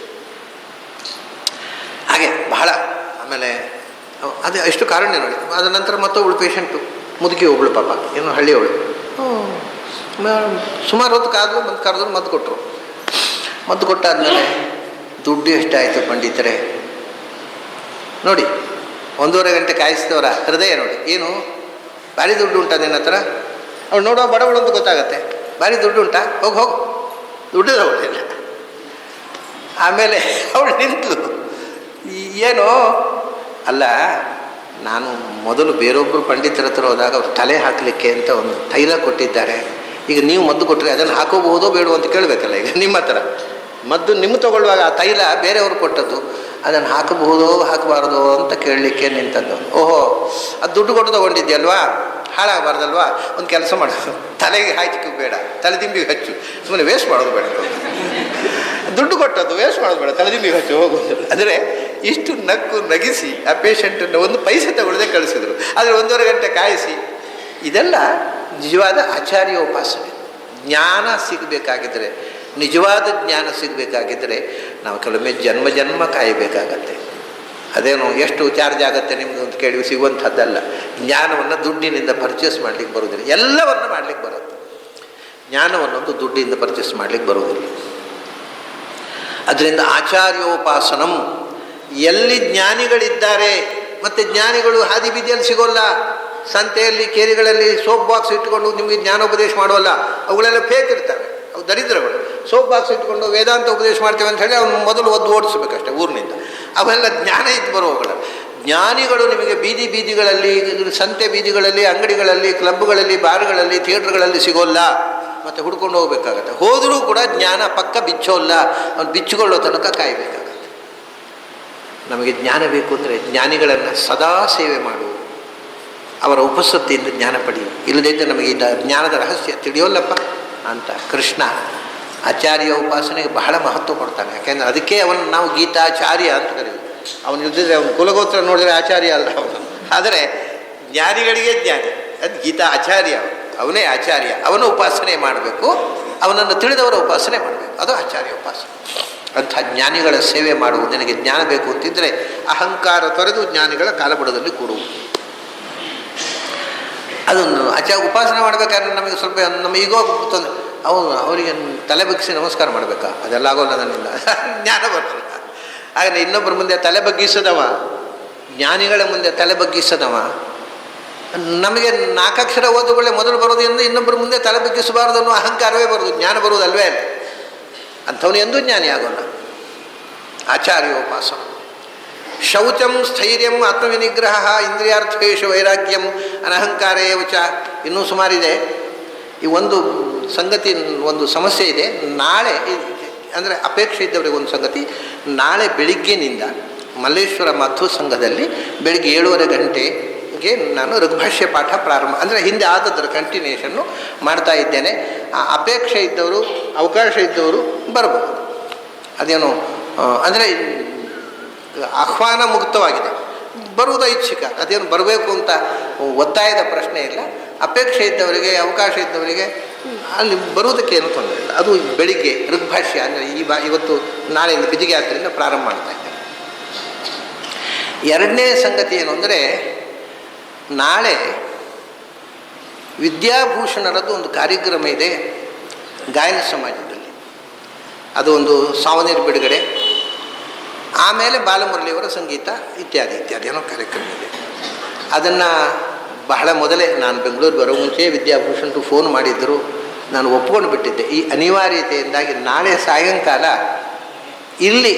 ಹಾಗೆ ಬಹಳ. ಆಮೇಲೆ ಅದೇ ಎಷ್ಟು ಕಾರಣ ನೋಡಿ. ಅದ ನಂತರ ಮತ್ತೊಬ್ಬಳು ಪೇಷಂಟು, ಮುದುಕಿ ಒಬ್ಬಳು ಪಾಪ, ಏನೋ ಹಳ್ಳಿಯವಳು. ಸುಮಾರು ಹೊತ್ತು ಕಾದ್ರು, ಮದ್ದು ಕರೆದ್ರು, ಮದ್ದು ಕೊಟ್ಟರು. ಮದ್ದು ಕೊಟ್ಟಾದ್ಮೇಲೆ ದುಡ್ಡು ಎಷ್ಟಾಯಿತು ಪಂಡಿತರೇ ನೋಡಿ. 1.5 ಗಂಟೆ ಕಾಯಿಸಿದವರ ಹೃದಯ ನೋಡಿ. ಏನು ಭಾರಿ ದುಡ್ಡು ಉಂಟಾ ನಿನ್ನ ಹತ್ರ? ಅವಳು ನೋಡುವ ಬಡವಳು ಅಂತ ಗೊತ್ತಾಗತ್ತೆ. ಭಾರಿ ದುಡ್ಡು ಉಂಟಾ? ಹೋಗು ದುಡ್ಡು ತಗೊಳ್ಳಿಲ್ಲ. ಆಮೇಲೆ ಅವಳು ನಿಂತು, ಏನೋ ಅಲ್ಲ, ನಾನು ಮೊದಲು ಬೇರೊಬ್ಬರು ಪಂಡಿತರ ಹತ್ರ ಹೋದಾಗ ಅವ್ರು ತಲೆ ಹಾಕಲಿಕ್ಕೆ ಅಂತ ಒಂದು ತೈಲ ಕೊಟ್ಟಿದ್ದಾರೆ. ಈಗ ನೀವು ಮದ್ದು ಕೊಟ್ಟರೆ ಅದನ್ನು ಹಾಕೋಬಹುದೋ ಬೇಡೋ ಅಂತ ಕೇಳಬೇಕಲ್ಲ. ಈಗ ನಿಮ್ಮ ಹತ್ರ ಮದ್ದು ನಿಮ್ಮ ತಗೊಳ್ಳುವಾಗ ಆ ತೈಲ ಬೇರೆಯವರು ಕೊಟ್ಟದ್ದು, ಅದನ್ನು ಹಾಕಬಹುದೋ ಹಾಕಬಾರ್ದೋ ಅಂತ ಕೇಳಲಿಕ್ಕೆ ನಿಂತದ್ದು. ಓಹೋ, ಅದು ದುಡ್ಡು ಕೊಟ್ಟು ತೊಗೊಂಡಿದ್ಯಲ್ವಾ? ಹಾಳಾಗಬಾರ್ದಲ್ವಾ? ಒಂದು ಕೆಲಸ ಮಾಡೋದು, ತಲೆಗೆ ಹಾಕಿ ಬೇಡ, ತಲೆದಿಂಬಿಗೆ ಹಚ್ಚು, ಸುಮ್ಮನೆ ವೇಸ್ಟ್ ಮಾಡೋದು ಬೇಡ. ದುಡ್ಡು ಕೊಟ್ಟದ್ದು ವೇಸ್ಟ್ ಮಾಡೋದು ಬೇಡ, ತಲೆದಿಂಬಿಗೆ ಹಚ್ಚು ಹೋಗೋದು. ಅಂದರೆ ಇಷ್ಟು ನಗಿಸಿ ಆ ಪೇಷಂಟನ್ನು ಒಂದು ಪೈಸೆ ತಗೊಳ್ಳದೆ ಕಳಿಸಿದ್ರು. ಆದರೆ 1.5 ಗಂಟೆ ಕಾಯಿಸಿ. ಇದೆಲ್ಲ ನಿಜವಾದ ಆಚಾರ್ಯೋಪಾಸನೆ. ಜ್ಞಾನ ಸಿಗಬೇಕಾಗಿದ್ದರೆ, ನಿಜವಾದ ಜ್ಞಾನ ಸಿಗಬೇಕಾಗಿದ್ದರೆ ನಾವು ಕೆಲವೊಮ್ಮೆ ಜನ್ಮ ಕಾಯಬೇಕಾಗತ್ತೆ. ಅದೇನು ಎಷ್ಟು ಚಾರ್ಜ್ ಆಗುತ್ತೆ ನಿಮ್ಮದು ಅಂತ ಕೇಳಿ ಸಿಗುವಂಥದ್ದಲ್ಲ. ಜ್ಞಾನವನ್ನು ದುಡ್ಡಿನಿಂದ ಪರ್ಚೇಸ್ ಮಾಡಲಿಕ್ಕೆ ಬರೋದಿಲ್ಲ. ಎಲ್ಲವನ್ನು ಮಾಡಲಿಕ್ಕೆ ಬರುತ್ತೆ, ಜ್ಞಾನವನ್ನೊಂದು ದುಡ್ಡಿಂದ ಪರ್ಚೇಸ್ ಮಾಡಲಿಕ್ಕೆ ಬರುವುದಿಲ್ಲ. ಅದರಿಂದ ಆಚಾರ್ಯೋಪಾಸನಂ, ಎಲ್ಲಿ ಜ್ಞಾನಿಗಳಿದ್ದಾರೆ, ಮತ್ತು ಜ್ಞಾನಿಗಳು ಹಾದಿ ಬೀದಿಯಲ್ಲಿ ಸಿಗೋಲ್ಲ. ಸಂತೆಯಲ್ಲಿ ಕೇರಿಗಳಲ್ಲಿ ಸೋಪ್ ಬಾಕ್ಸ್ ಇಟ್ಕೊಂಡು ನಿಮಗೆ ಜ್ಞಾನೋಪದೇಶ ಮಾಡೋಲ್ಲ, ಅವುಗಳೆಲ್ಲ ಫೇಕ್ ಇರ್ತವೆ, ಅವು ದರಿದ್ರಗಳು. ಸೋಪ್ ಬಾಕ್ಸ್ ಇಟ್ಕೊಂಡು ವೇದಾಂತ ಉಪದೇಶ ಮಾಡ್ತೇವೆ ಅಂತ ಹೇಳಿ ಅವನು ಮೊದಲು ಓಡಿಸ್ಬೇಕಷ್ಟೆ ಊರಿನಿಂದ. ಅವೆಲ್ಲ ಜ್ಞಾನ ಇದ್ದು ಬರುವವುಗಳು. ಜ್ಞಾನಿಗಳು ನಿಮಗೆ ಬೀದಿಗಳಲ್ಲಿ, ಸಂತೆ ಬೀದಿಗಳಲ್ಲಿ, ಅಂಗಡಿಗಳಲ್ಲಿ, ಕ್ಲಬ್ಗಳಲ್ಲಿ, ಬಾರ್ಗಳಲ್ಲಿ, ಥಿಯೇಟ್ರ್ಗಳಲ್ಲಿ ಸಿಗೋಲ್ಲ, ಮತ್ತು ಹುಡ್ಕೊಂಡು ಹೋಗ್ಬೇಕಾಗತ್ತೆ. ಹೋದರೂ ಕೂಡ ಜ್ಞಾನ ಪಕ್ಕ ಬಿಚ್ಚೋಲ್ಲ, ಅವ್ನು ಬಿಚ್ಚಿಕೊಳ್ಳೋ ತನಕ ಕಾಯಬೇಕಾಗತ್ತೆ. ನಮಗೆ ಜ್ಞಾನ ಬೇಕು ಅಂದರೆ ಜ್ಞಾನಿಗಳನ್ನು ಸದಾ ಸೇವೆ ಮಾಡು, ಅವರ ಉಪಸ್ಥಿತಿಯಿಂದ ಜ್ಞಾನ ಪಡೆಯು. ಇಲ್ಲದಿದ್ದರೆ ನಮಗೆ ಜ್ಞಾನದ ರಹಸ್ಯ ತಿಳಿಯೋಲ್ಲಪ್ಪ ಅಂತ ಕೃಷ್ಣ ಆಚಾರ್ಯ ಉಪಾಸನೆಗೆ ಬಹಳ ಮಹತ್ವ ಕೊಡ್ತಾನೆ. ಯಾಕೆಂದರೆ ಅದಕ್ಕೆ ಅವನು ನಾವು ಗೀತಾಚಾರ್ಯ ಅಂತ ಕರೀತೀವಿ. ಅವನು ಇದ್ದಿದ್ರೆ ಅವನು ಕುಲಗೋತ್ರ ನೋಡಿದರೆ ಆಚಾರ್ಯ ಅಲ್ಲ ಅವನು. ಆದರೆ ಜ್ಞಾನಿಗಳಿಗೆ ಜ್ಞಾನಿ, ಅದು ಗೀತಾ ಆಚಾರ್ಯ, ಅವನೇ ಆಚಾರ್ಯ. ಅವನ ಉಪಾಸನೆ ಮಾಡಬೇಕು, ಅವನನ್ನು ತಿಳಿದವರ ಉಪಾಸನೆ ಮಾಡಬೇಕು, ಅದು ಆಚಾರ್ಯ ಉಪಾಸನೆ. ಅಂಥ ಜ್ಞಾನಿಗಳ ಸೇವೆ ಮಾಡುವುದು. ನಿನಗೆ ಜ್ಞಾನ ಬೇಕು ಅಂತಿದ್ದರೆ ಅಹಂಕಾರ ತೊರೆದು ಜ್ಞಾನಿಗಳ ಕಾಲಬುಡದಲ್ಲಿ ಕೂಡುವುದು. ಅದನ್ನು ಉಪಾಸನೆ ಮಾಡಬೇಕಾದ್ರೆ ನಮಗೆ ಸ್ವಲ್ಪ ನಮ್ಮ ಈಗೋ ತೊಂದರೆ. ಅವರಿಗೆ ತಲೆ ಬಗ್ಗಿಸಿ ನಮಸ್ಕಾರ ಮಾಡಬೇಕಾ? ಅದೆಲ್ಲ ಆಗೋಲ್ಲ ನನ್ನಿಂದ, ಜ್ಞಾನ ಬರ್ತಲ್ಲ. ಹಾಗೆ ಇನ್ನೊಬ್ಬರ ಮುಂದೆ ತಲೆ ಬಗ್ಗಿಸದವ, ಜ್ಞಾನಿಗಳ ಮುಂದೆ ತಲೆ ಬಗ್ಗಿಸದವ. ನಮಗೆ 4 ಅಕ್ಷರ ಓದುಗಳೇ ಮೊದಲು ಬರೋದ್ರಿಂದ ಇನ್ನೊಬ್ಬರ ಮುಂದೆ ತಲೆ ಬಗ್ಗಿಸಬಾರ್ದು ಅನ್ನೋ ಅಹಂಕಾರವೇ ಬರೋದು, ಜ್ಞಾನ ಬರುವುದಲ್ವೇ ಅಲ್ಲ. ಅಂಥವನು ಎಂದೂ ಜ್ಞಾನಿ ಆಗೋಲ್ಲ. ಆಚಾರ್ಯೋಪಾಸನ. ಶೌಚಂ ಸ್ಥೈರ್ಯಂ ಆತ್ಮವಿನಿಗ್ರಹ ಇಂದ್ರಿಯಾರ್ಥೇಶು ವೈರಾಗ್ಯಂ ಅನಹಂಕಾರೇವ ಚ. ಇನ್ನೂ ಸುಮಾರಿದೆ. ಈ ಒಂದು ಸಂಗತಿ, ಒಂದು ಸಮಸ್ಯೆ ಇದೆ. ನಾಳೆ ಅಂದರೆ ಅಪೇಕ್ಷೆ ಇದ್ದವರಿಗೆ ಒಂದು ಸಂಗತಿ, ನಾಳೆ ಬೆಳಿಗ್ಗೆನಿಂದ ಮಲ್ಲೇಶ್ವರ ಮಧ್ವ ಸಂಘದಲ್ಲಿ ಬೆಳಿಗ್ಗೆ 7:30 ಗಂಟೆಗೆ ನಾನು ಋಗ್ಭಾಷ್ಯ ಪಾಠ ಪ್ರಾರಂಭ, ಅಂದರೆ ಹಿಂದೆ ಆದದ್ರ ಕಂಟಿನ್ಯೂಷನ್ನು ಮಾಡ್ತಾ ಇದ್ದೇನೆ. ಆ ಅಪೇಕ್ಷೆ ಇದ್ದವರು, ಅವಕಾಶ ಇದ್ದವರು ಬರಬಹುದು. ಅದೇನು ಅಂದರೆ ಆಹ್ವಾನ ಮುಕ್ತವಾಗಿದೆ, ಬರುವುದು ಐಚ್ಛಿಕ. ಅದೇನು ಬರಬೇಕು ಅಂತ ಒತ್ತಾಯದ ಪ್ರಶ್ನೆ ಇಲ್ಲ. ಅಪೇಕ್ಷೆ ಇದ್ದವರಿಗೆ, ಅವಕಾಶ ಇದ್ದವರಿಗೆ ಅಲ್ಲಿ ಬರುವುದಕ್ಕೆ ಏನೂ ತೊಂದರೆ ಇಲ್ಲ. ಅದು ಬೆಳಿಗ್ಗೆ ಋಗ್ಭಾಷ್ಯ ಅಂದರೆ ಇವತ್ತು ನಾಳೆಯಿಂದ ಬಿಜಿಗೆ ಆದ್ದರಿಂದ ಪ್ರಾರಂಭ ಮಾಡ್ತಾ ಇದ್ದೇನೆ. ಎರಡನೇ ಸಂಗತಿ ಏನು ಅಂದರೆ, ನಾಳೆ ವಿದ್ಯಾಭೂಷಣರದ್ದು ಒಂದು ಕಾರ್ಯಕ್ರಮ ಇದೆ ಗಾಯನ ಸಮಾಜದಲ್ಲಿ. ಅದು ಒಂದು ಸಾವನೀರು ಬಿಡುಗಡೆ, ಆಮೇಲೆ ಬಾಲಮುರಳಿಯವರ ಸಂಗೀತ ಇತ್ಯಾದಿ ಏನೋ ಕಾರ್ಯಕ್ರಮ ಇದೆ. ಅದನ್ನು ಬಹಳ ಮೊದಲೇ ನಾನು ಬೆಂಗಳೂರು ಬರೋ ಮುಂಚೆ ವಿದ್ಯಾಭೂಷಣರು ಫೋನ್ ಮಾಡಿದ್ದರು. ನಾನು ಒಪ್ಕೊಂಡು ಬಿಟ್ಟಿದ್ದೆ. ಈ ಅನಿವಾರ್ಯತೆಯಿಂದಾಗಿ ನಾಳೆ ಸಾಯಂಕಾಲ ಇಲ್ಲಿ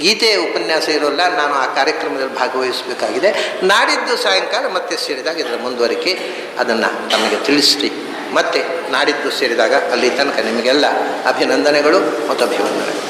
ಗೀತೆಯ ಉಪನ್ಯಾಸ ಇರೋಲ್ಲ, ನಾನು ಆ ಕಾರ್ಯಕ್ರಮದಲ್ಲಿ ಭಾಗವಹಿಸಬೇಕಾಗಿದೆ. ನಾಡಿದ್ದು ಸಾಯಂಕಾಲ ಮತ್ತೆ ಸೇರಿದಾಗ ಇದರ ಮುಂದುವರಿಕೆ ಅದನ್ನು ತಮಗೆ ತಿಳಿಸ್ರಿ. ಮತ್ತೆ ನಾಡಿದ್ದು ಸೇರಿದಾಗ ಅಲ್ಲಿ ತನಕ ನಿಮಗೆಲ್ಲ ಅಭಿನಂದನೆಗಳು ಮತ್ತು ಅಭಿವಂದನೆಗಳು.